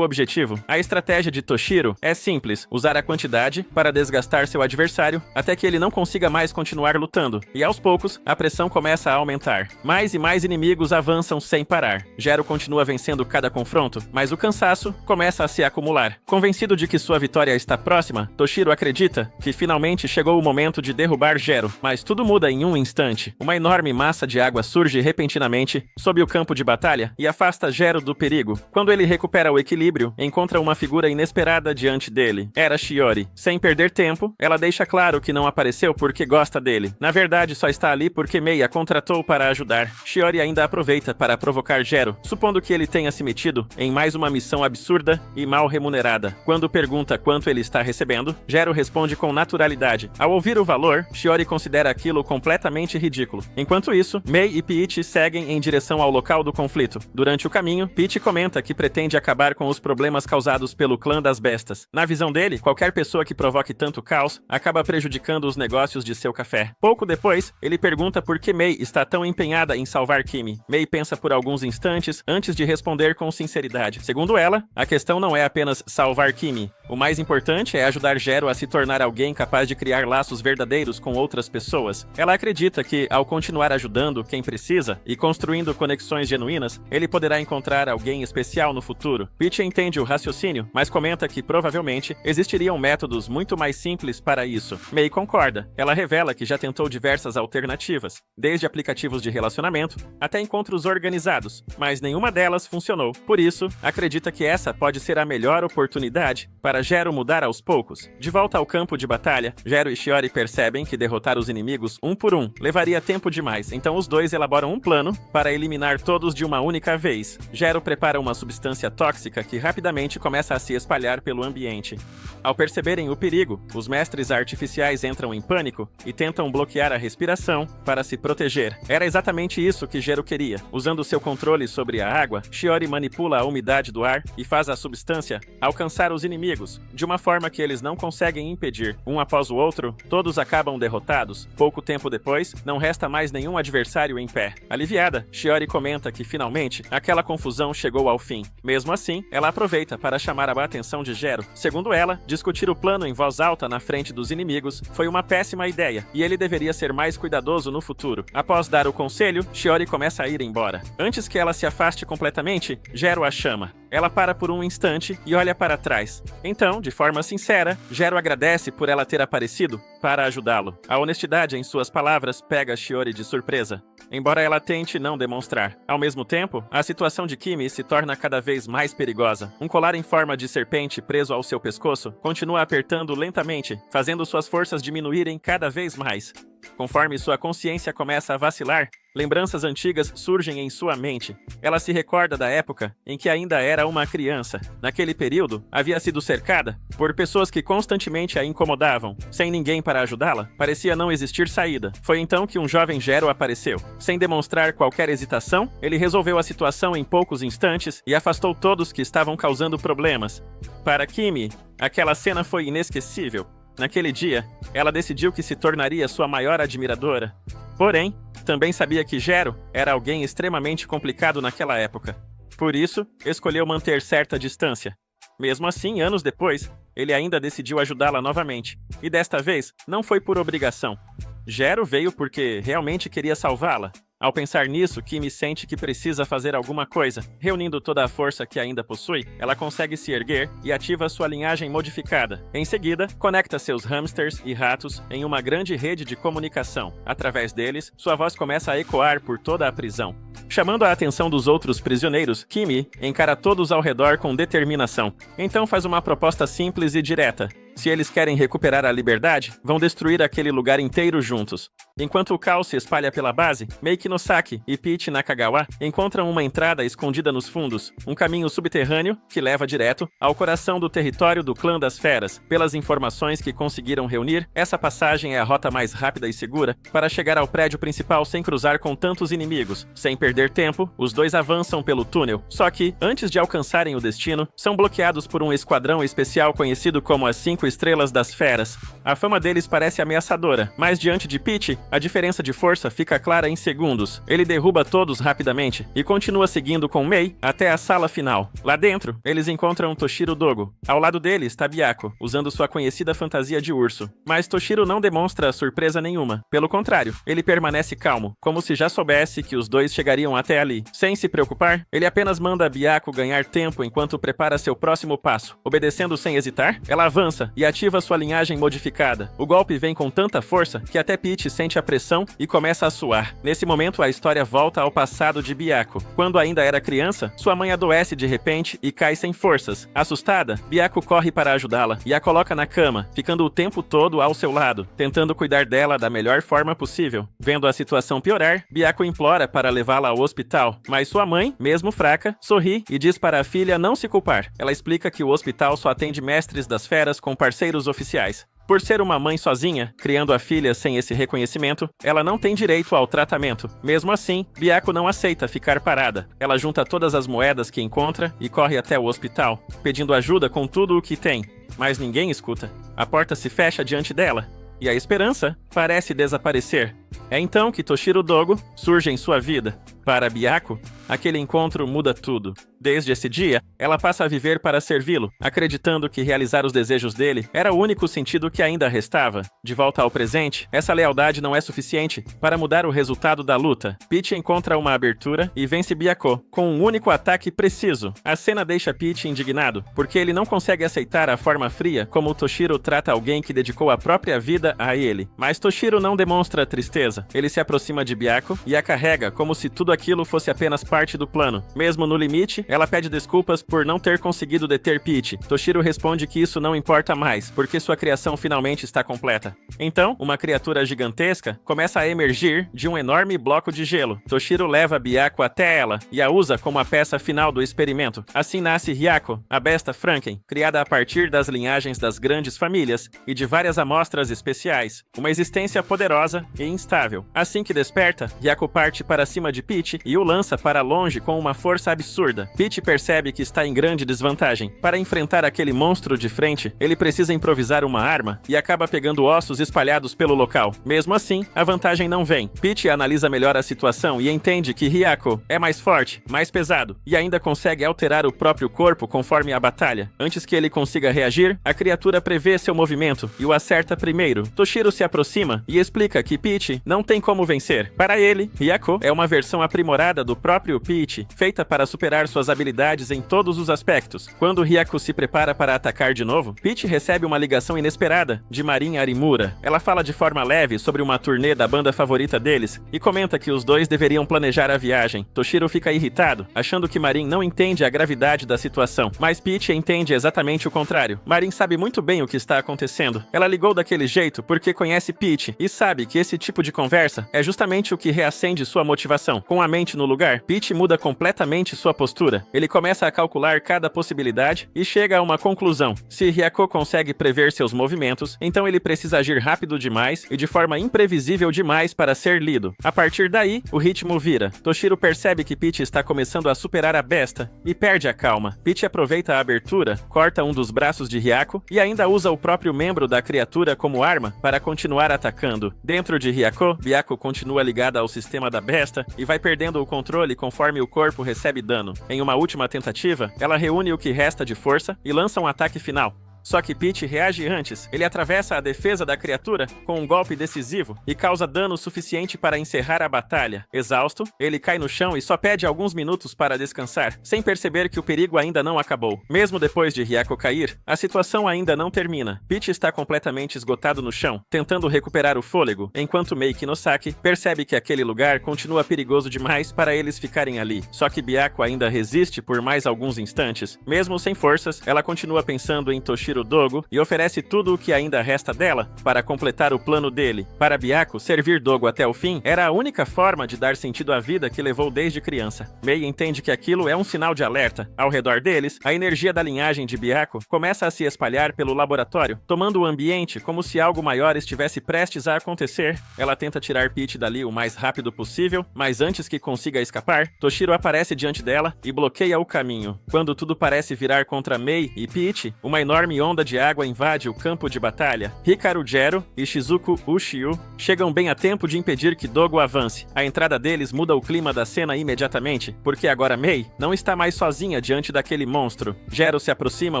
objetivo. A estratégia de Toshiro é simples: usar a quantidade para desgastar seu adversário até que ele não consiga mais continuar lutando. E aos poucos, a pressão começa a aumentar. Mais e mais inimigos avançam sem parar. Jero continua vencendo cada confronto, mas o cansaço começa a se acumular. Convencido de que sua vitória está próxima, Toshiro acredita que Finalmente chegou o momento de derrubar Gero, mas tudo muda em um instante. Uma enorme massa de água surge repentinamente sob o campo de batalha e afasta Gero do perigo. Quando ele recupera o equilíbrio, encontra uma figura inesperada diante dele. Era Shiori. Sem perder tempo, ela deixa claro que não apareceu porque gosta dele. Na verdade, só está ali porque Mei a contratou para ajudar. Shiori ainda aproveita para provocar Gero, supondo que ele tenha se metido em mais uma missão absurda e mal remunerada. Quando pergunta quanto ele está recebendo, Gero responde com naturalidade. Ao ouvir o valor, Shiori considera aquilo completamente ridículo. Enquanto isso, Mei e Peach seguem em direção ao local do conflito. Durante o caminho, Peach comenta que pretende acabar com os problemas causados pelo clã das bestas. Na visão dele, qualquer pessoa que provoque tanto caos acaba prejudicando os negócios de seu café. Pouco depois, ele pergunta por que Mei está tão empenhada em salvar Kimi. Mei pensa por alguns instantes antes de responder com sinceridade. Segundo ela, a questão não é apenas salvar Kimi. O mais importante é ajudar Gero a se tornar alguém capaz de criar laços verdadeiros com outras pessoas. Ela acredita que, ao continuar ajudando quem precisa e construindo conexões genuínas, ele poderá encontrar alguém especial no futuro. Peach entende o raciocínio, mas comenta que provavelmente existiriam métodos muito mais simples para isso. Mei concorda. Ela revela que já tentou diversas alternativas, desde aplicativos de relacionamento até encontros organizados, mas nenhuma delas funcionou. Por isso, acredita que essa pode ser a melhor oportunidade para Gero mudar aos poucos. De volta ao campo de batalha, Gero e Shiori percebem que derrotar os inimigos um por um levaria tempo demais, então os dois elaboram um plano para eliminar todos de uma única vez. Gero prepara uma substância tóxica que rapidamente começa a se espalhar pelo ambiente. Ao perceberem o perigo, os mestres artificiais entram em pânico e tentam bloquear a respiração para se proteger. Era exatamente isso que Gero queria. Usando seu controle sobre a água, Shiori manipula a umidade do ar e faz a substância alcançar os inimigos, de uma forma que eles não conseguem impedir. Um após o outro, todos acabam derrotados. Pouco tempo depois, não resta mais nenhum adversário em pé. Aliviada, Shiori comenta que finalmente aquela confusão chegou ao fim. Mesmo assim, ela aproveita para chamar a atenção de Gero. Segundo ela, discutir o plano em voz alta na frente dos inimigos foi uma péssima ideia e ele deveria ser mais cuidadoso no futuro. Após dar o conselho, Shiori começa a ir embora. Antes que ela se afaste completamente, Gero a chama. Ela para por um instante e olha para trás. Então, de forma sincera, Gero agradece por ela ter aparecido para ajudá-lo. A honestidade em suas palavras pega Shiori de surpresa, embora ela tente não demonstrar. Ao mesmo tempo, a situação de Kimi se torna cada vez mais perigosa. Um colar em forma de serpente preso ao seu pescoço continua apertando lentamente, fazendo suas forças diminuírem cada vez mais. Conforme sua consciência começa a vacilar, lembranças antigas surgem em sua mente. Ela se recorda da época em que ainda era uma criança. Naquele período, havia sido cercada por pessoas que constantemente a incomodavam. Sem ninguém para ajudá-la, parecia não existir saída. Foi então que um jovem Gero apareceu. Sem demonstrar qualquer hesitação, ele resolveu a situação em poucos instantes e afastou todos que estavam causando problemas. Para Kimi, aquela cena foi inesquecível. Naquele dia, ela decidiu que se tornaria sua maior admiradora. Porém, também sabia que Gero era alguém extremamente complicado naquela época. Por isso, escolheu manter certa distância. Mesmo assim, anos depois, ele ainda decidiu ajudá-la novamente. E desta vez, não foi por obrigação. Gero veio porque realmente queria salvá-la. Ao pensar nisso, Kimi sente que precisa fazer alguma coisa. Reunindo toda a força que ainda possui, ela consegue se erguer e ativa sua linhagem modificada. Em seguida, conecta seus hamsters e ratos em uma grande rede de comunicação. Através deles, sua voz começa a ecoar por toda a prisão. Chamando a atenção dos outros prisioneiros, Kimi encara todos ao redor com determinação. Então faz uma proposta simples e direta. Se eles querem recuperar a liberdade, vão destruir aquele lugar inteiro juntos. Enquanto o caos se espalha pela base, Mei Kinosaki e Peach Nakagawa encontram uma entrada escondida nos fundos, um caminho subterrâneo que leva direto ao coração do território do Clã das Feras. Pelas informações que conseguiram reunir, essa passagem é a rota mais rápida e segura para chegar ao prédio principal sem cruzar com tantos inimigos. Sem perder tempo, os dois avançam pelo túnel. Só que, antes de alcançarem o destino, são bloqueados por um esquadrão especial conhecido como as 5 Estrelas das Feras. A fama deles parece ameaçadora, mas diante de Peach, a diferença de força fica clara em segundos. Ele derruba todos rapidamente e continua seguindo com Mei até a sala final. Lá dentro, eles encontram Toshiro Dogo. Ao lado dele está Byaku, usando sua conhecida fantasia de urso. Mas Toshiro não demonstra surpresa nenhuma. Pelo contrário, ele permanece calmo, como se já soubesse que os dois chegariam até ali. Sem se preocupar, ele apenas manda Byaku ganhar tempo enquanto prepara seu próximo passo. Obedecendo sem hesitar, ela avança e ativa sua linhagem modificada. O golpe vem com tanta força que até Peach sente a pressão e começa a suar. Nesse momento, a história volta ao passado de Byaku. Quando ainda era criança, sua mãe adoece de repente e cai sem forças. Assustada, Byaku corre para ajudá-la e a coloca na cama, ficando o tempo todo ao seu lado, tentando cuidar dela da melhor forma possível. Vendo a situação piorar, Byaku implora para levá-la ao hospital, mas sua mãe, mesmo fraca, sorri e diz para a filha não se culpar. Ela explica que o hospital só atende mestres das feras com parceiros oficiais. Por ser uma mãe sozinha, criando a filha sem esse reconhecimento, ela não tem direito ao tratamento. Mesmo assim, Byaku não aceita ficar parada. Ela junta todas as moedas que encontra e corre até o hospital, pedindo ajuda com tudo o que tem. Mas ninguém escuta. A porta se fecha diante dela, e a esperança parece desaparecer. É então que Toshiro Dogo surge em sua vida. Para Byaku, aquele encontro muda tudo. Desde esse dia, ela passa a viver para servi-lo, acreditando que realizar os desejos dele era o único sentido que ainda restava. De volta ao presente, essa lealdade não é suficiente para mudar o resultado da luta. Peach encontra uma abertura e vence Byaku com um único ataque preciso. A cena deixa Peach indignado, porque ele não consegue aceitar a forma fria como Toshiro trata alguém que dedicou a própria vida a ele. Mas Toshiro não demonstra tristeza. Ele se aproxima de Byaku e a carrega como se tudo aquilo fosse apenas parte do plano. Mesmo no limite, ela pede desculpas por não ter conseguido deter Peach. Toshiro responde que isso não importa mais, porque sua criação finalmente está completa. Então, uma criatura gigantesca começa a emergir de um enorme bloco de gelo. Toshiro leva Byaku até ela e a usa como a peça final do experimento. Assim nasce Hyako, a besta Franken, criada a partir das linhagens das grandes famílias e de várias amostras especiais. Uma existência poderosa e instável. Assim que desperta, Hyako parte para cima de Peach e o lança para longe com uma força absurda. Peach percebe que está em grande desvantagem. Para enfrentar aquele monstro de frente, ele precisa improvisar uma arma e acaba pegando ossos espalhados pelo local. Mesmo assim, a vantagem não vem. Peach analisa melhor a situação e entende que Hyako é mais forte, mais pesado e ainda consegue alterar o próprio corpo conforme a batalha. Antes que ele consiga reagir, a criatura prevê seu movimento e o acerta primeiro. Toshiro se aproxima e explica que Peach não tem como vencer. Para ele, Hyako é uma versão aprimorada do próprio Peach, feita para superar suas habilidades em todos os aspectos. Quando Hyako se prepara para atacar de novo, Peach recebe uma ligação inesperada de Marin Arimura. Ela fala de forma leve sobre uma turnê da banda favorita deles e comenta que os dois deveriam planejar a viagem. Toshiro fica irritado, achando que Marin não entende a gravidade da situação, mas Peach entende exatamente o contrário. Marin sabe muito bem o que está acontecendo. Ela ligou daquele jeito porque conhece Peach e sabe que esse tipo de conversa é justamente o que reacende sua motivação. Com a mente no lugar, Peach muda completamente sua postura. Ele começa a calcular cada possibilidade e chega a uma conclusão. Se Hyako consegue prever seus movimentos, então ele precisa agir rápido demais e de forma imprevisível demais para ser lido. A partir daí, o ritmo vira. Toshiro percebe que Peach está começando a superar a besta e perde a calma. Peach aproveita a abertura, corta um dos braços de Hyako e ainda usa o próprio membro da criatura como arma para continuar atacando. Dentro de Hyako, Byaku continua ligada ao sistema da besta e vai perdendo o controle conforme o corpo recebe dano. Em uma última tentativa, ela reúne o que resta de força e lança um ataque final. Só que Peach reage antes. Ele atravessa a defesa da criatura com um golpe decisivo e causa dano suficiente para encerrar a batalha. Exausto, ele cai no chão e só pede alguns minutos para descansar, sem perceber que o perigo ainda não acabou. Mesmo depois de Hyako cair, a situação ainda não termina. Peach está completamente esgotado no chão, tentando recuperar o fôlego, enquanto Mei Kinosaki percebe que aquele lugar continua perigoso demais para eles ficarem ali. Só que Byaku ainda resiste por mais alguns instantes. Mesmo sem forças, ela continua pensando em Toshiro Dogo e oferece tudo o que ainda resta dela para completar o plano dele. Para Byaku, servir Dogo até o fim era a única forma de dar sentido à vida que levou desde criança. Mei entende que aquilo é um sinal de alerta. Ao redor deles, a energia da linhagem de Byaku começa a se espalhar pelo laboratório, tomando o ambiente como se algo maior estivesse prestes a acontecer. Ela tenta tirar Peach dali o mais rápido possível, mas antes que consiga escapar, Toshiro aparece diante dela e bloqueia o caminho. Quando tudo parece virar contra Mei e Peach, uma enorme onda de água invade o campo de batalha. Hikaru Jero e Shizuku Ushio chegam bem a tempo de impedir que Dogo avance. A entrada deles muda o clima da cena imediatamente, porque agora Mei não está mais sozinha diante daquele monstro. Jero se aproxima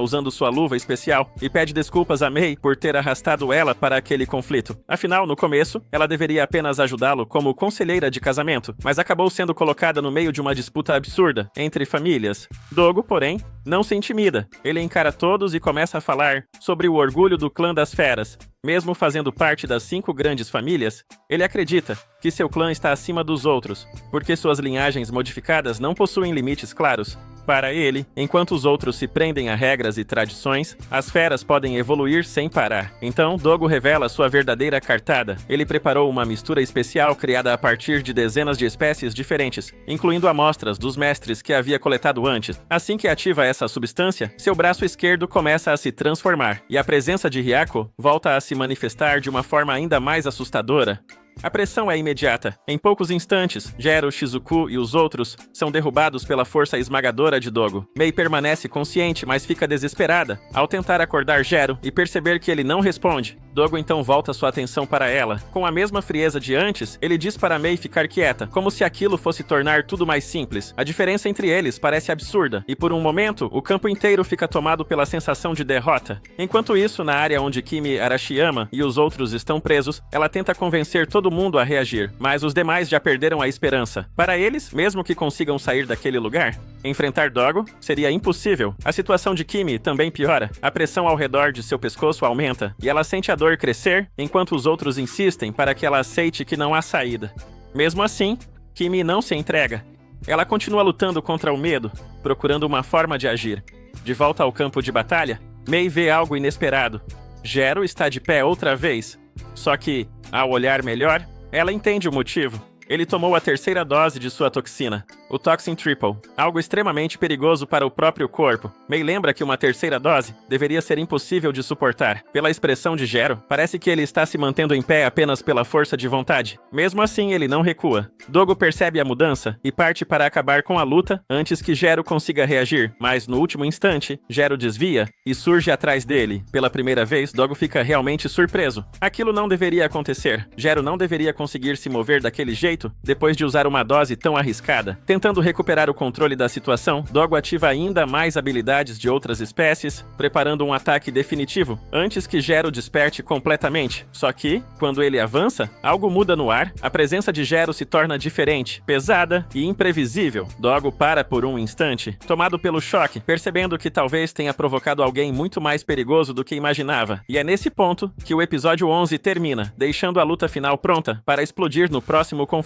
usando sua luva especial e pede desculpas a Mei por ter arrastado ela para aquele conflito. Afinal, no começo, ela deveria apenas ajudá-lo como conselheira de casamento, mas acabou sendo colocada no meio de uma disputa absurda entre famílias. Dogo, porém, não se intimida. Ele encara todos e começa a falar falar sobre o orgulho do clã das feras. Mesmo fazendo parte das 5 grandes famílias, ele acredita que seu clã está acima dos outros, porque suas linhagens modificadas não possuem limites claros. Para ele, enquanto os outros se prendem a regras e tradições, as feras podem evoluir sem parar. Então, Dogo revela sua verdadeira cartada. Ele preparou uma mistura especial criada a partir de dezenas de espécies diferentes, incluindo amostras dos mestres que havia coletado antes. Assim que ativa essa substância, seu braço esquerdo começa a se transformar, e a presença de Hyako volta a se manifestar de uma forma ainda mais assustadora. A pressão é imediata. Em poucos instantes, Gero, Shizuku e os outros são derrubados pela força esmagadora de Dogo. Mei permanece consciente, mas fica desesperada ao tentar acordar Gero e perceber que ele não responde. Dogo então volta sua atenção para ela. Com a mesma frieza de antes, ele diz para Mei ficar quieta, como se aquilo fosse tornar tudo mais simples. A diferença entre eles parece absurda, e por um momento, o campo inteiro fica tomado pela sensação de derrota. Enquanto isso, na área onde Kimi Arashiyama e os outros estão presos, ela tenta convencer todo mundo a reagir, mas os demais já perderam a esperança. Para eles, mesmo que consigam sair daquele lugar, enfrentar Dogo seria impossível. A situação de Kimi também piora. A pressão ao redor de seu pescoço aumenta, e ela sente a dor crescer, enquanto os outros insistem para que ela aceite que não há saída. Mesmo assim, Kimi não se entrega. Ela continua lutando contra o medo, procurando uma forma de agir. De volta ao campo de batalha, Mei vê algo inesperado. Gero está de pé outra vez. Só que, ao olhar melhor, ela entende o motivo. Ele tomou a 3ª dose de sua toxina, o Toxin Triple, algo extremamente perigoso para o próprio corpo. Mei lembra que uma 3ª dose deveria ser impossível de suportar. Pela expressão de Gero, parece que ele está se mantendo em pé apenas pela força de vontade. Mesmo assim, ele não recua. Dogo percebe a mudança e parte para acabar com a luta antes que Gero consiga reagir, mas no último instante, Gero desvia e surge atrás dele. Pela primeira vez, Dogo fica realmente surpreso. Aquilo não deveria acontecer. Gero não deveria conseguir se mover daquele jeito depois de usar uma dose tão arriscada. Tentando recuperar o controle da situação, Dogo ativa ainda mais habilidades de outras espécies, preparando um ataque definitivo, antes que Gero desperte completamente. Só que, quando ele avança, algo muda no ar, a presença de Gero se torna diferente, pesada e imprevisível. Dogo para por um instante, tomado pelo choque, percebendo que talvez tenha provocado alguém muito mais perigoso do que imaginava. E é nesse ponto que o episódio 11 termina, deixando a luta final pronta para explodir no próximo confronto.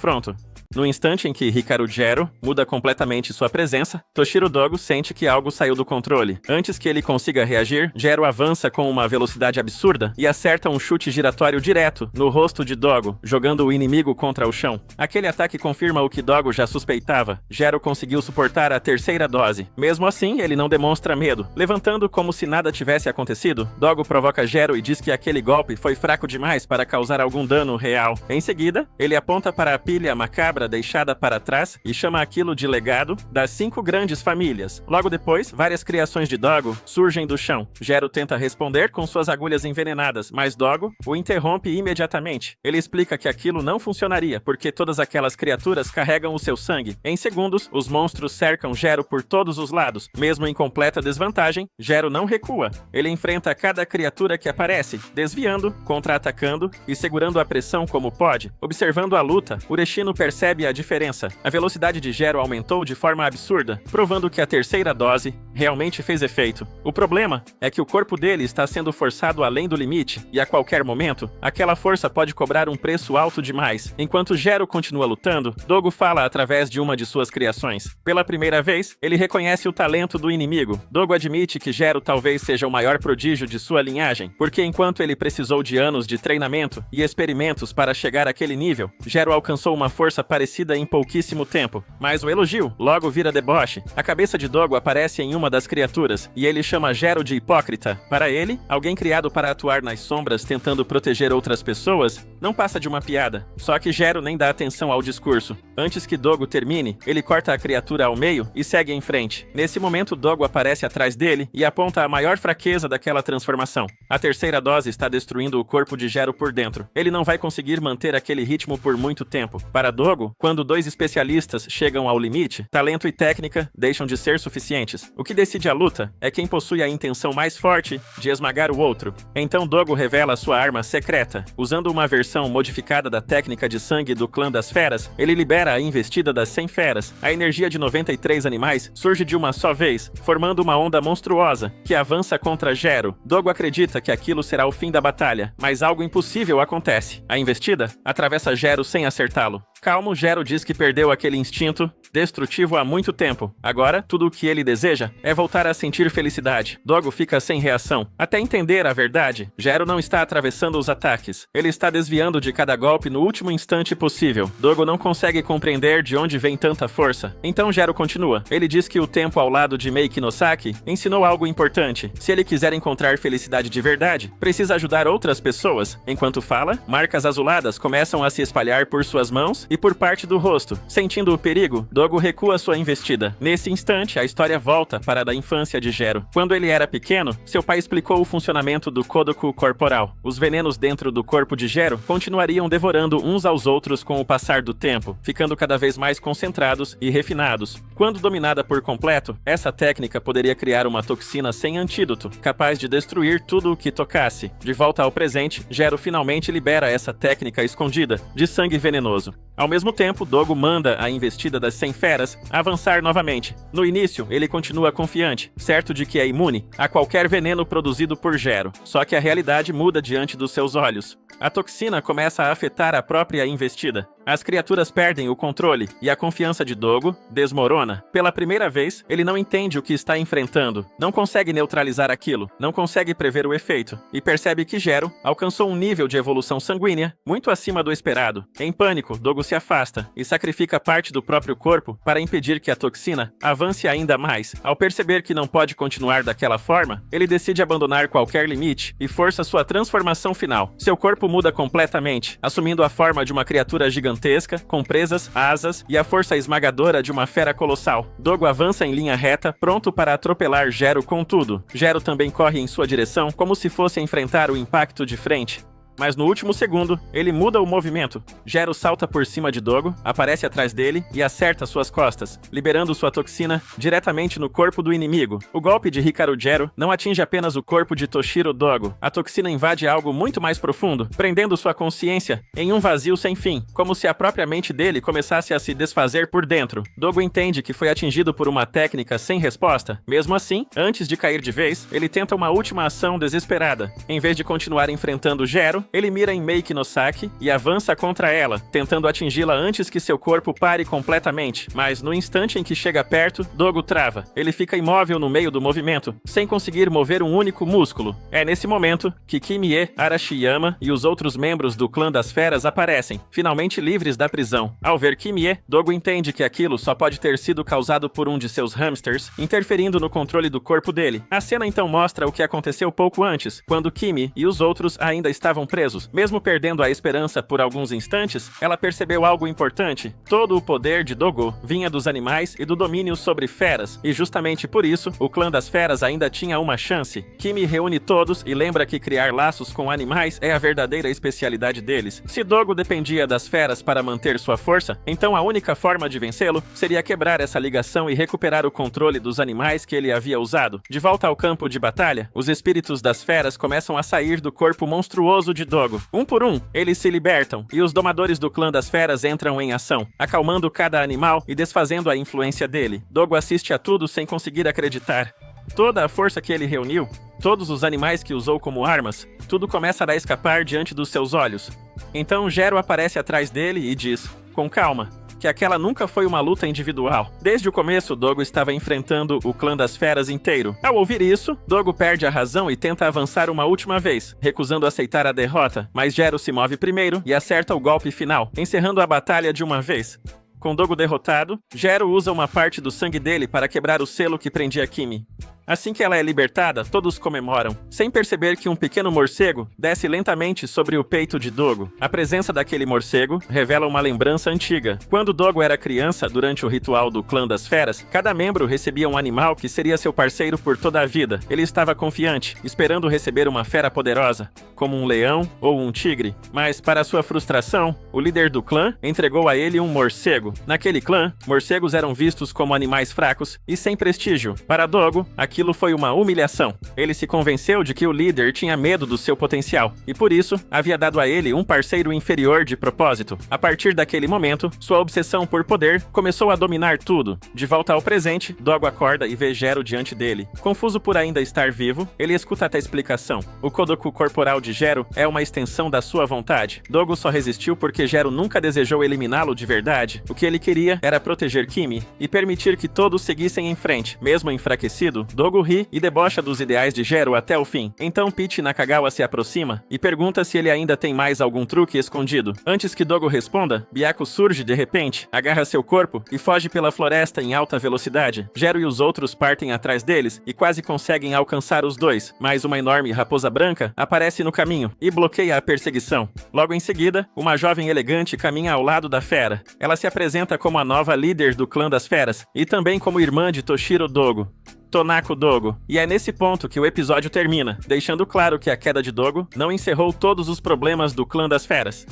No instante em que Hikaru Gero muda completamente sua presença, Toshiro Dogo sente que algo saiu do controle. Antes que ele consiga reagir, Gero avança com uma velocidade absurda e acerta um chute giratório direto no rosto de Dogo, jogando o inimigo contra o chão. Aquele ataque confirma o que Dogo já suspeitava. Gero conseguiu suportar a 3ª dose. Mesmo assim, ele não demonstra medo. Levantando como se nada tivesse acontecido, Dogo provoca Gero e diz que aquele golpe foi fraco demais para causar algum dano real. Em seguida, ele aponta para a pilha macabra deixada para trás e chama aquilo de legado das 5 grandes famílias. Logo depois, várias criações de Dogo surgem do chão. Gero tenta responder com suas agulhas envenenadas, mas Dogo o interrompe imediatamente. Ele explica que aquilo não funcionaria, porque todas aquelas criaturas carregam o seu sangue. Em segundos, os monstros cercam Gero por todos os lados. Mesmo em completa desvantagem, Gero não recua. Ele enfrenta cada criatura que aparece, desviando, contra-atacando e segurando a pressão como pode. Observando a luta, Ureshino percebe a diferença. A velocidade de Gero aumentou de forma absurda, provando que a 3ª dose realmente fez efeito. O problema é que o corpo dele está sendo forçado além do limite, e a qualquer momento, aquela força pode cobrar um preço alto demais. Enquanto Gero continua lutando, Dogo fala através de uma de suas criações. Pela primeira vez, ele reconhece o talento do inimigo. Dogo admite que Gero talvez seja o maior prodígio de sua linhagem, porque enquanto ele precisou de anos de treinamento e experimentos para chegar àquele nível, Gero alcançou uma força parecida em pouquíssimo tempo. Mas o elogio logo vira deboche. A cabeça de Dogo aparece em uma das criaturas, e ele chama Gero de hipócrita. Para ele, alguém criado para atuar nas sombras tentando proteger outras pessoas, não passa de uma piada. Só que Gero nem dá atenção ao discurso. Antes que Dogo termine, ele corta a criatura ao meio e segue em frente. Nesse momento, Dogo aparece atrás dele e aponta a maior fraqueza daquela transformação. A 3ª dose está destruindo o corpo de Gero por dentro. Ele não vai conseguir manter aquele ritmo por muito tempo. Para Dogo, quando 2 especialistas chegam ao limite, talento e técnica deixam de ser suficientes. O que decide a luta é quem possui a intenção mais forte de esmagar o outro. Então Dogo revela sua arma secreta, usando uma versão versão modificada da técnica de sangue do clã das feras, ele libera a investida das 100 feras. A energia de 93 animais surge de uma só vez, formando uma onda monstruosa, que avança contra Gero. Dogo acredita que aquilo será o fim da batalha, mas algo impossível acontece. A investida atravessa Gero sem acertá-lo. Calmo, Gero diz que perdeu aquele instinto destrutivo há muito tempo. Agora, tudo o que ele deseja é voltar a sentir felicidade. Dogo fica sem reação. Até entender a verdade, Gero não está atravessando os ataques. Ele está desviando de cada golpe no último instante possível. Dogo não consegue compreender de onde vem tanta força. Então Gero continua. Ele diz que o tempo ao lado de Mei Kinosaki ensinou algo importante. Se ele quiser encontrar felicidade de verdade, precisa ajudar outras pessoas. Enquanto fala, marcas azuladas começam a se espalhar por suas mãos e por parte do rosto. Sentindo o perigo, Dogo recua sua investida. Nesse instante, a história volta para a infância de Gero. Quando ele era pequeno, seu pai explicou o funcionamento do Kodoku corporal. Os venenos dentro do corpo de Gero continuariam devorando uns aos outros com o passar do tempo, ficando cada vez mais concentrados e refinados. Quando dominada por completo, essa técnica poderia criar uma toxina sem antídoto, capaz de destruir tudo o que tocasse. De volta ao presente, Gero finalmente libera essa técnica escondida de sangue venenoso. Ao mesmo tempo, Dogo manda a investida das 100 feras avançar novamente. No início, ele continua confiante, certo de que é imune a qualquer veneno produzido por Gero. Só que a realidade muda diante dos seus olhos. A toxina começa a afetar a própria investida. As criaturas perdem o controle e a confiança de Dogo desmorona. Pela primeira vez, ele não entende o que está enfrentando, não consegue neutralizar aquilo, não consegue prever o efeito, e percebe que Gero alcançou um nível de evolução sanguínea muito acima do esperado. Em pânico, Dogo se afasta e sacrifica parte do próprio corpo para impedir que a toxina avance ainda mais. Ao perceber que não pode continuar daquela forma, ele decide abandonar qualquer limite e força sua transformação final. Seu corpo muda completamente, assumindo a forma de uma criatura gigantesca, com presas, asas e a força esmagadora de uma fera colossal. Dogo avança em linha reta, pronto para atropelar Gero com tudo. Gero também corre em sua direção, como se fosse enfrentar o impacto de frente. Mas no último segundo, ele muda o movimento. Gero salta por cima de Dogo, aparece atrás dele e acerta suas costas, liberando sua toxina diretamente no corpo do inimigo. O golpe de Hikaru Gero não atinge apenas o corpo de Toshiro Dogo. A toxina invade algo muito mais profundo, prendendo sua consciência em um vazio sem fim, como se a própria mente dele começasse a se desfazer por dentro. Dogo entende que foi atingido por uma técnica sem resposta. Mesmo assim, antes de cair de vez, ele tenta uma última ação desesperada. Em vez de continuar enfrentando Gero, ele mira em Mei Kinosaki e avança contra ela, tentando atingi-la antes que seu corpo pare completamente. Mas no instante em que chega perto, Dogo trava. Ele fica imóvel no meio do movimento, sem conseguir mover um único músculo. É nesse momento que Kimie, Arashiyama e os outros membros do clã das feras aparecem, finalmente livres da prisão. Ao ver Kimie, Dogo entende que aquilo só pode ter sido causado por um de seus hamsters, interferindo no controle do corpo dele. A cena então mostra o que aconteceu pouco antes, quando Kimi e os outros ainda estavam presos. Mesmo perdendo a esperança por alguns instantes, ela percebeu algo importante. Todo o poder de Dogo vinha dos animais e do domínio sobre feras, e justamente por isso, o clã das feras ainda tinha uma chance. Kimi reúne todos e lembra que criar laços com animais é a verdadeira especialidade deles. Se Dogo dependia das feras para manter sua força, então a única forma de vencê-lo seria quebrar essa ligação e recuperar o controle dos animais que ele havia usado. De volta ao campo de batalha, os espíritos das feras começam a sair do corpo monstruoso de Dogo. Um por um, eles se libertam, e os domadores do clã das feras entram em ação, acalmando cada animal e desfazendo a influência dele. Dogo assiste a tudo sem conseguir acreditar. Toda a força que ele reuniu, todos os animais que usou como armas, tudo começa a escapar diante dos seus olhos. Então Gero aparece atrás dele e diz, com calma, que aquela nunca foi uma luta individual. Desde o começo, Dogo estava enfrentando o clã das feras inteiro. Ao ouvir isso, Dogo perde a razão e tenta avançar uma última vez, recusando aceitar a derrota, mas Gero se move primeiro e acerta o golpe final, encerrando a batalha de uma vez. Com Dogo derrotado, Gero usa uma parte do sangue dele para quebrar o selo que prendia Kimi. Assim que ela é libertada, todos comemoram, sem perceber que um pequeno morcego desce lentamente sobre o peito de Dogo. A presença daquele morcego revela uma lembrança antiga. Quando Dogo era criança, durante o ritual do clã das feras, cada membro recebia um animal que seria seu parceiro por toda a vida. Ele estava confiante, esperando receber uma fera poderosa, como um leão ou um tigre. Mas, para sua frustração, o líder do clã entregou a ele um morcego. Naquele clã, morcegos eram vistos como animais fracos e sem prestígio. Para Dogo, aquilo aquilo foi uma humilhação. Ele se convenceu de que o líder tinha medo do seu potencial, e por isso, havia dado a ele um parceiro inferior de propósito. A partir daquele momento, sua obsessão por poder começou a dominar tudo. De volta ao presente, Dogo acorda e vê Gero diante dele. Confuso por ainda estar vivo, ele escuta até a explicação. O Kodoku corporal de Gero é uma extensão da sua vontade. Dogo só resistiu porque Gero nunca desejou eliminá-lo de verdade. O que ele queria era proteger Kimi e permitir que todos seguissem em frente. Mesmo enfraquecido, Dogo ri e debocha dos ideais de Gero até o fim. Então Peach Nakagawa se aproxima e pergunta se ele ainda tem mais algum truque escondido. Antes que Dogo responda, Byaku surge de repente, agarra seu corpo e foge pela floresta em alta velocidade. Gero e os outros partem atrás deles e quase conseguem alcançar os dois, mas uma enorme raposa branca aparece no caminho e bloqueia a perseguição. Logo em seguida, uma jovem elegante caminha ao lado da fera. Ela se apresenta como a nova líder do clã das feras e também como irmã de Toshiro Dogo, Tonako Dogo. E é nesse ponto que o episódio termina, deixando claro que a queda de Dogo não encerrou todos os problemas do clã das feras.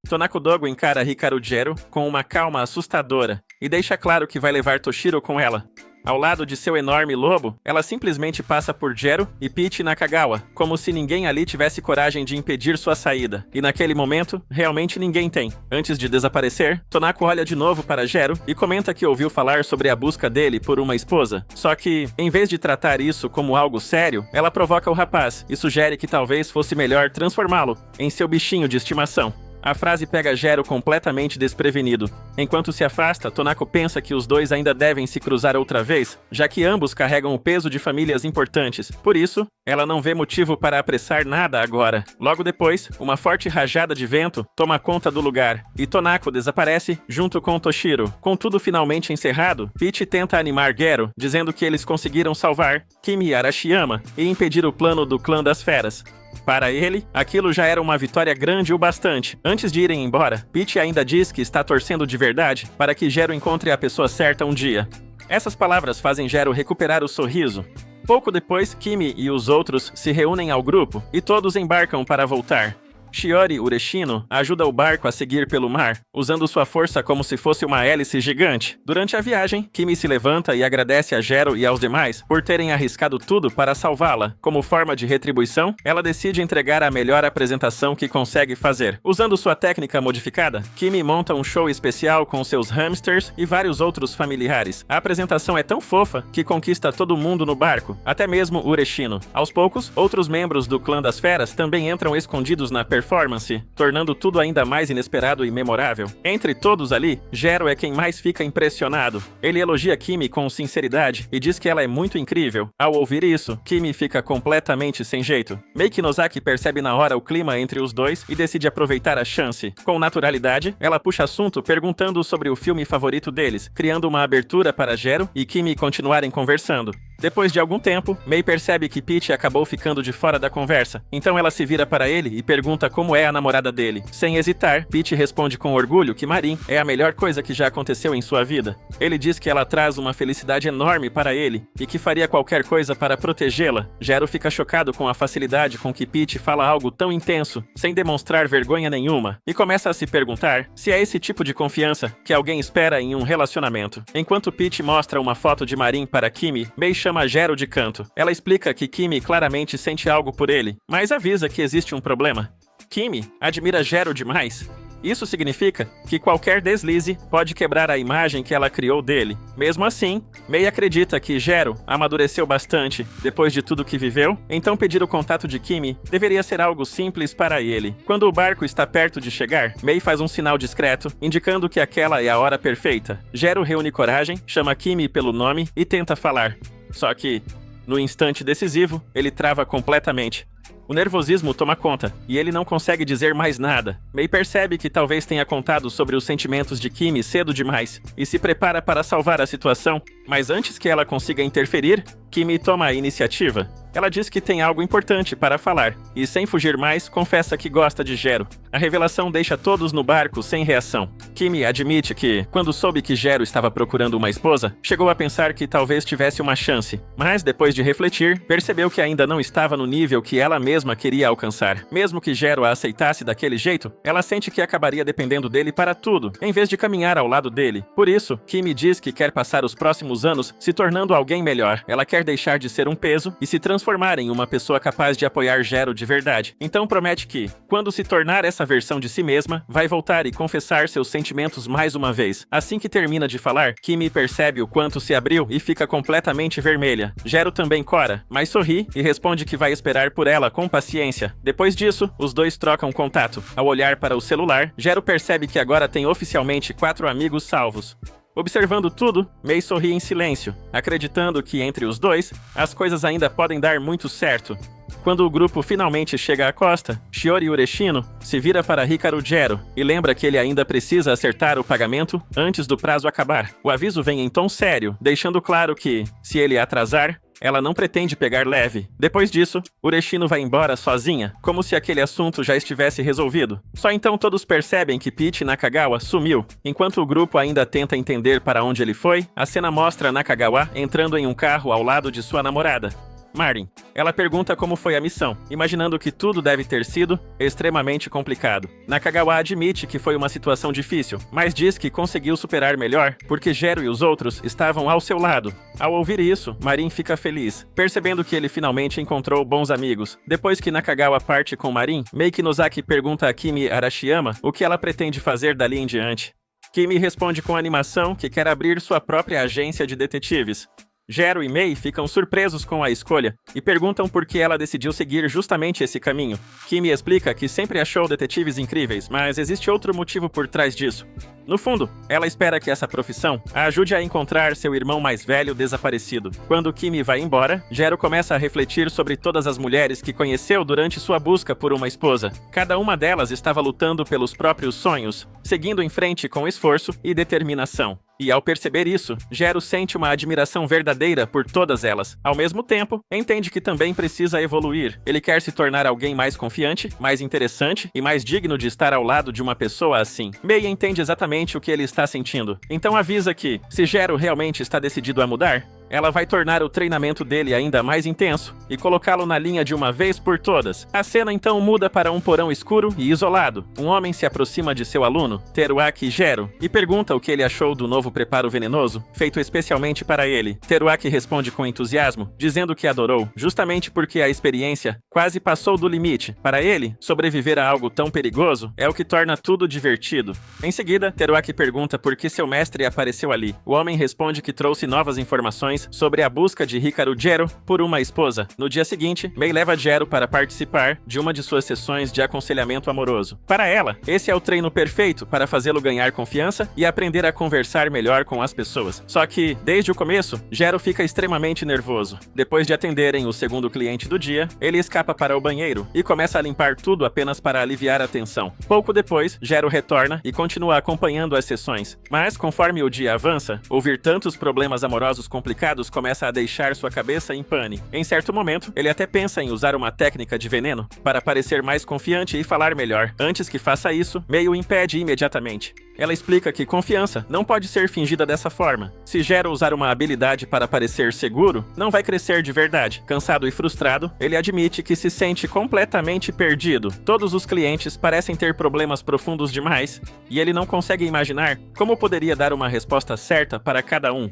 Tonako Dogo encara Hikaru Gero com uma calma assustadora e deixa claro que vai levar Toshiro com ela. Ao lado de seu enorme lobo, ela simplesmente passa por Gero e Peach Nakagawa, como se ninguém ali tivesse coragem de impedir sua saída. E naquele momento, realmente ninguém tem. Antes de desaparecer, Tonako olha de novo para Gero e comenta que ouviu falar sobre a busca dele por uma esposa. Só que, em vez de tratar isso como algo sério, ela provoca o rapaz e sugere que talvez fosse melhor transformá-lo em seu bichinho de estimação. A frase pega Gero completamente desprevenido. Enquanto se afasta, Tonako pensa que os dois ainda devem se cruzar outra vez, já que ambos carregam o peso de famílias importantes. Por isso, ela não vê motivo para apressar nada agora. Logo depois, uma forte rajada de vento toma conta do lugar, e Tonako desaparece junto com Toshiro. Com tudo finalmente encerrado, Peach tenta animar Gero, dizendo que eles conseguiram salvar Kimi Arashiyama e impedir o plano do clã das feras. Para ele, aquilo já era uma vitória grande o bastante. Antes de irem embora, Peach ainda diz que está torcendo de verdade para que Gero encontre a pessoa certa um dia. Essas palavras fazem Gero recuperar o sorriso. Pouco depois, Kimi e os outros se reúnem ao grupo e todos embarcam para voltar. Shiori Ureshino ajuda o barco a seguir pelo mar, usando sua força como se fosse uma hélice gigante. Durante a viagem, Kimi se levanta e agradece a Gero e aos demais por terem arriscado tudo para salvá-la. Como forma de retribuição, ela decide entregar a melhor apresentação que consegue fazer. Usando sua técnica modificada, Kimi monta um show especial com seus hamsters e vários outros familiares. A apresentação é tão fofa que conquista todo mundo no barco, até mesmo Ureshino. Aos poucos, outros membros do clã das feras também entram escondidos na performance, tornando tudo ainda mais inesperado e memorável. Entre todos ali, Gero é quem mais fica impressionado. Ele elogia Kimi com sinceridade e diz que ela é muito incrível. Ao ouvir isso, Kimi fica completamente sem jeito. Meiki Nozaki percebe na hora o clima entre os dois e decide aproveitar a chance. Com naturalidade, ela puxa assunto perguntando sobre o filme favorito deles, criando uma abertura para Gero e Kimi continuarem conversando. Depois de algum tempo, Mei percebe que Peach acabou ficando de fora da conversa, então ela se vira para ele e pergunta como é a namorada dele. Sem hesitar, Peach responde com orgulho que Marin é a melhor coisa que já aconteceu em sua vida. Ele diz que ela traz uma felicidade enorme para ele e que faria qualquer coisa para protegê-la. Gero fica chocado com a facilidade com que Peach fala algo tão intenso, sem demonstrar vergonha nenhuma, e começa a se perguntar se é esse tipo de confiança que alguém espera em um relacionamento. Enquanto Peach mostra uma foto de Marin para Kimi, Mei chama Gero de canto. Ela explica que Kimi claramente sente algo por ele, mas avisa que existe um problema. Kimi admira Gero demais. Isso significa que qualquer deslize pode quebrar a imagem que ela criou dele. Mesmo assim, Mei acredita que Gero amadureceu bastante depois de tudo que viveu, então pedir o contato de Kimi deveria ser algo simples para ele. Quando o barco está perto de chegar, Mei faz um sinal discreto, indicando que aquela é a hora perfeita. Gero reúne coragem, chama Kimi pelo nome e tenta falar. Só que, no instante decisivo, ele trava completamente. O nervosismo toma conta, e ele não consegue dizer mais nada. Mei percebe que talvez tenha contado sobre os sentimentos de Kimi cedo demais, e se prepara para salvar a situação, mas antes que ela consiga interferir, Kimi toma a iniciativa. Ela diz que tem algo importante para falar, e sem fugir mais, confessa que gosta de Jero. A revelação deixa todos no barco sem reação. Kimi admite que, quando soube que Jero estava procurando uma esposa, chegou a pensar que talvez tivesse uma chance, mas depois de refletir, percebeu que ainda não estava no nível que ela mesma queria alcançar. Mesmo que Jero a aceitasse daquele jeito, ela sente que acabaria dependendo dele para tudo, em vez de caminhar ao lado dele. Por isso, Kimi diz que quer passar os próximos anos se tornando alguém melhor. Ela quer deixar de ser um peso e se transformar em uma pessoa capaz de apoiar Jero de verdade. Então promete que, quando se tornar essa versão de si mesma, vai voltar e confessar seus sentimentos mais uma vez. Assim que termina de falar, Kimi percebe o quanto se abriu e fica completamente vermelha. Jero também cora, mas sorri e responde que vai esperar por ela com paciência. Depois disso, os dois trocam contato. Ao olhar para o celular, Jero percebe que agora tem oficialmente 4 amigos salvos. Observando tudo, Mei sorri em silêncio, acreditando que entre os dois, as coisas ainda podem dar muito certo. Quando o grupo finalmente chega à costa, Shiori Ureshino se vira para Hikaru Jero e lembra que ele ainda precisa acertar o pagamento antes do prazo acabar. O aviso vem em tom sério, deixando claro que, se ele atrasar, ela não pretende pegar leve. Depois disso, Ureshino vai embora sozinha, como se aquele assunto já estivesse resolvido. Só então todos percebem que Peach Nakagawa sumiu. Enquanto o grupo ainda tenta entender para onde ele foi, a cena mostra Nakagawa entrando em um carro ao lado de sua namorada, Marin. Ela pergunta como foi a missão, imaginando que tudo deve ter sido extremamente complicado. Nakagawa admite que foi uma situação difícil, mas diz que conseguiu superar melhor porque Jero e os outros estavam ao seu lado. Ao ouvir isso, Marin fica feliz, percebendo que ele finalmente encontrou bons amigos. Depois que Nakagawa parte com Marin, Meiki Nozaki pergunta a Kimi Arashiyama o que ela pretende fazer dali em diante. Kimi responde com animação que quer abrir sua própria agência de detetives. Jero e Mei ficam surpresos com a escolha e perguntam por que ela decidiu seguir justamente esse caminho. Kimi explica que sempre achou detetives incríveis, mas existe outro motivo por trás disso. No fundo, ela espera que essa profissão a ajude a encontrar seu irmão mais velho desaparecido. Quando Kimi vai embora, Jero começa a refletir sobre todas as mulheres que conheceu durante sua busca por uma esposa. Cada uma delas estava lutando pelos próprios sonhos, seguindo em frente com esforço e determinação. E ao perceber isso, Jero sente uma admiração verdadeira por todas elas. Ao mesmo tempo, entende que também precisa evoluir. Ele quer se tornar alguém mais confiante, mais interessante e mais digno de estar ao lado de uma pessoa assim. Mei entende exatamente o que ele está sentindo. Então avisa que, se Jero realmente está decidido a mudar, ela vai tornar o treinamento dele ainda mais intenso e colocá-lo na linha de uma vez por todas. A cena então muda para um porão escuro e isolado. Um homem se aproxima de seu aluno, Teruaki Jero, e pergunta o que ele achou do novo preparo venenoso, feito especialmente para ele. Teruaki responde com entusiasmo, dizendo que adorou, justamente porque a experiência quase passou do limite. Para ele, sobreviver a algo tão perigoso é o que torna tudo divertido. Em seguida, Teruaki pergunta por que seu mestre apareceu ali. O homem responde que trouxe novas informações sobre a busca de Hikaru Jero por uma esposa. No dia seguinte, Mei leva Jero para participar de uma de suas sessões de aconselhamento amoroso. Para ela, esse é o treino perfeito para fazê-lo ganhar confiança e aprender a conversar melhor com as pessoas. Só que, desde o começo, Jero fica extremamente nervoso. Depois de atenderem o segundo cliente do dia, ele escapa para o banheiro e começa a limpar tudo apenas para aliviar a tensão. Pouco depois, Jero retorna e continua acompanhando as sessões. Mas, conforme o dia avança, ouvir tantos problemas amorosos complicados começa a deixar sua cabeça em pane. Em certo momento, ele até pensa em usar uma técnica de veneno para parecer mais confiante e falar melhor. Antes que faça isso, Mei o impede imediatamente. Ela explica que confiança não pode ser fingida dessa forma. Se Jero usar uma habilidade para parecer seguro, não vai crescer de verdade. Cansado e frustrado, ele admite que se sente completamente perdido. Todos os clientes parecem ter problemas profundos demais, e ele não consegue imaginar como poderia dar uma resposta certa para cada um.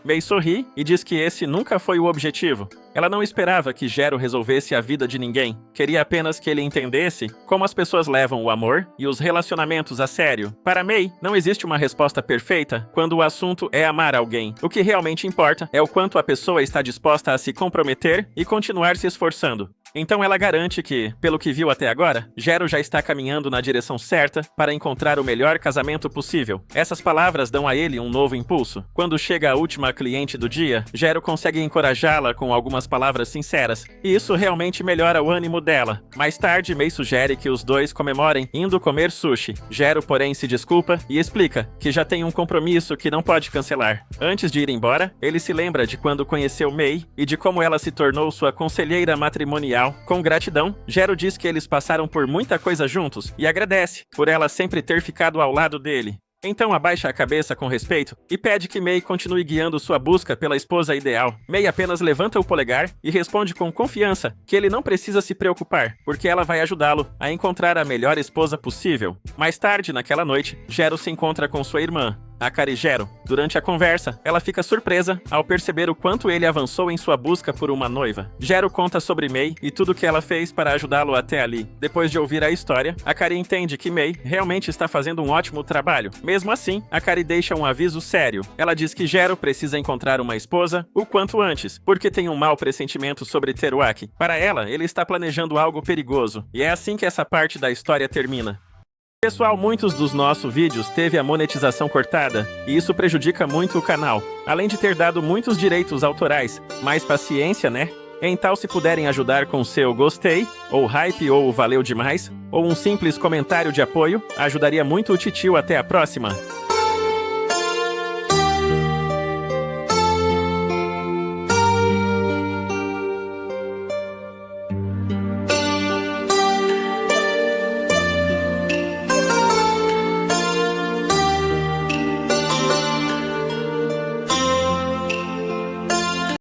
Mei sorri e diz que esse nunca foi o objetivo. Ela não esperava que Jero resolvesse a vida de ninguém. Queria apenas que ele entendesse como as pessoas levam o amor e os relacionamentos a sério. Para Mei, não existe uma resposta perfeita quando o assunto é amar alguém. O que realmente importa é o quanto a pessoa está disposta a se comprometer e continuar se esforçando. Então ela garante que, pelo que viu até agora, Jero já está caminhando na direção certa para encontrar o melhor casamento possível. Essas palavras dão a ele um novo impulso. Quando chega a última cliente do dia, Jero consegue encorajá-la com algumas palavras sinceras, e isso realmente melhora o ânimo dela. Mais tarde, Mei sugere que os dois comemorem indo comer sushi. Jero, porém, se desculpa e explica que já tem um compromisso que não pode cancelar. Antes de ir embora, ele se lembra de quando conheceu Mei e de como ela se tornou sua conselheira matrimonial. Com gratidão, Jero diz que eles passaram por muita coisa juntos e agradece por ela sempre ter ficado ao lado dele. Então abaixa a cabeça com respeito e pede que Mei continue guiando sua busca pela esposa ideal. Mei apenas levanta o polegar e responde com confiança que ele não precisa se preocupar, porque ela vai ajudá-lo a encontrar a melhor esposa possível. Mais tarde, naquela noite, Jero se encontra com sua irmã, Akari Jero. Durante a conversa, ela fica surpresa ao perceber o quanto ele avançou em sua busca por uma noiva. Jero conta sobre Mei e tudo o que ela fez para ajudá-lo até ali. Depois de ouvir a história, Akari entende que Mei realmente está fazendo um ótimo trabalho. Mesmo assim, Akari deixa um aviso sério. Ela diz que Jero precisa encontrar uma esposa o quanto antes, porque tem um mau pressentimento sobre Teruaki. Para ela, ele está planejando algo perigoso. E é assim que essa parte da história termina. Pessoal, muitos dos nossos vídeos teve a monetização cortada, e isso prejudica muito o canal, além de ter dado muitos direitos autorais. Mais paciência, né? Então, se puderem ajudar com seu gostei, ou hype, ou valeu demais, ou um simples comentário de apoio, ajudaria muito o titio. Até a próxima!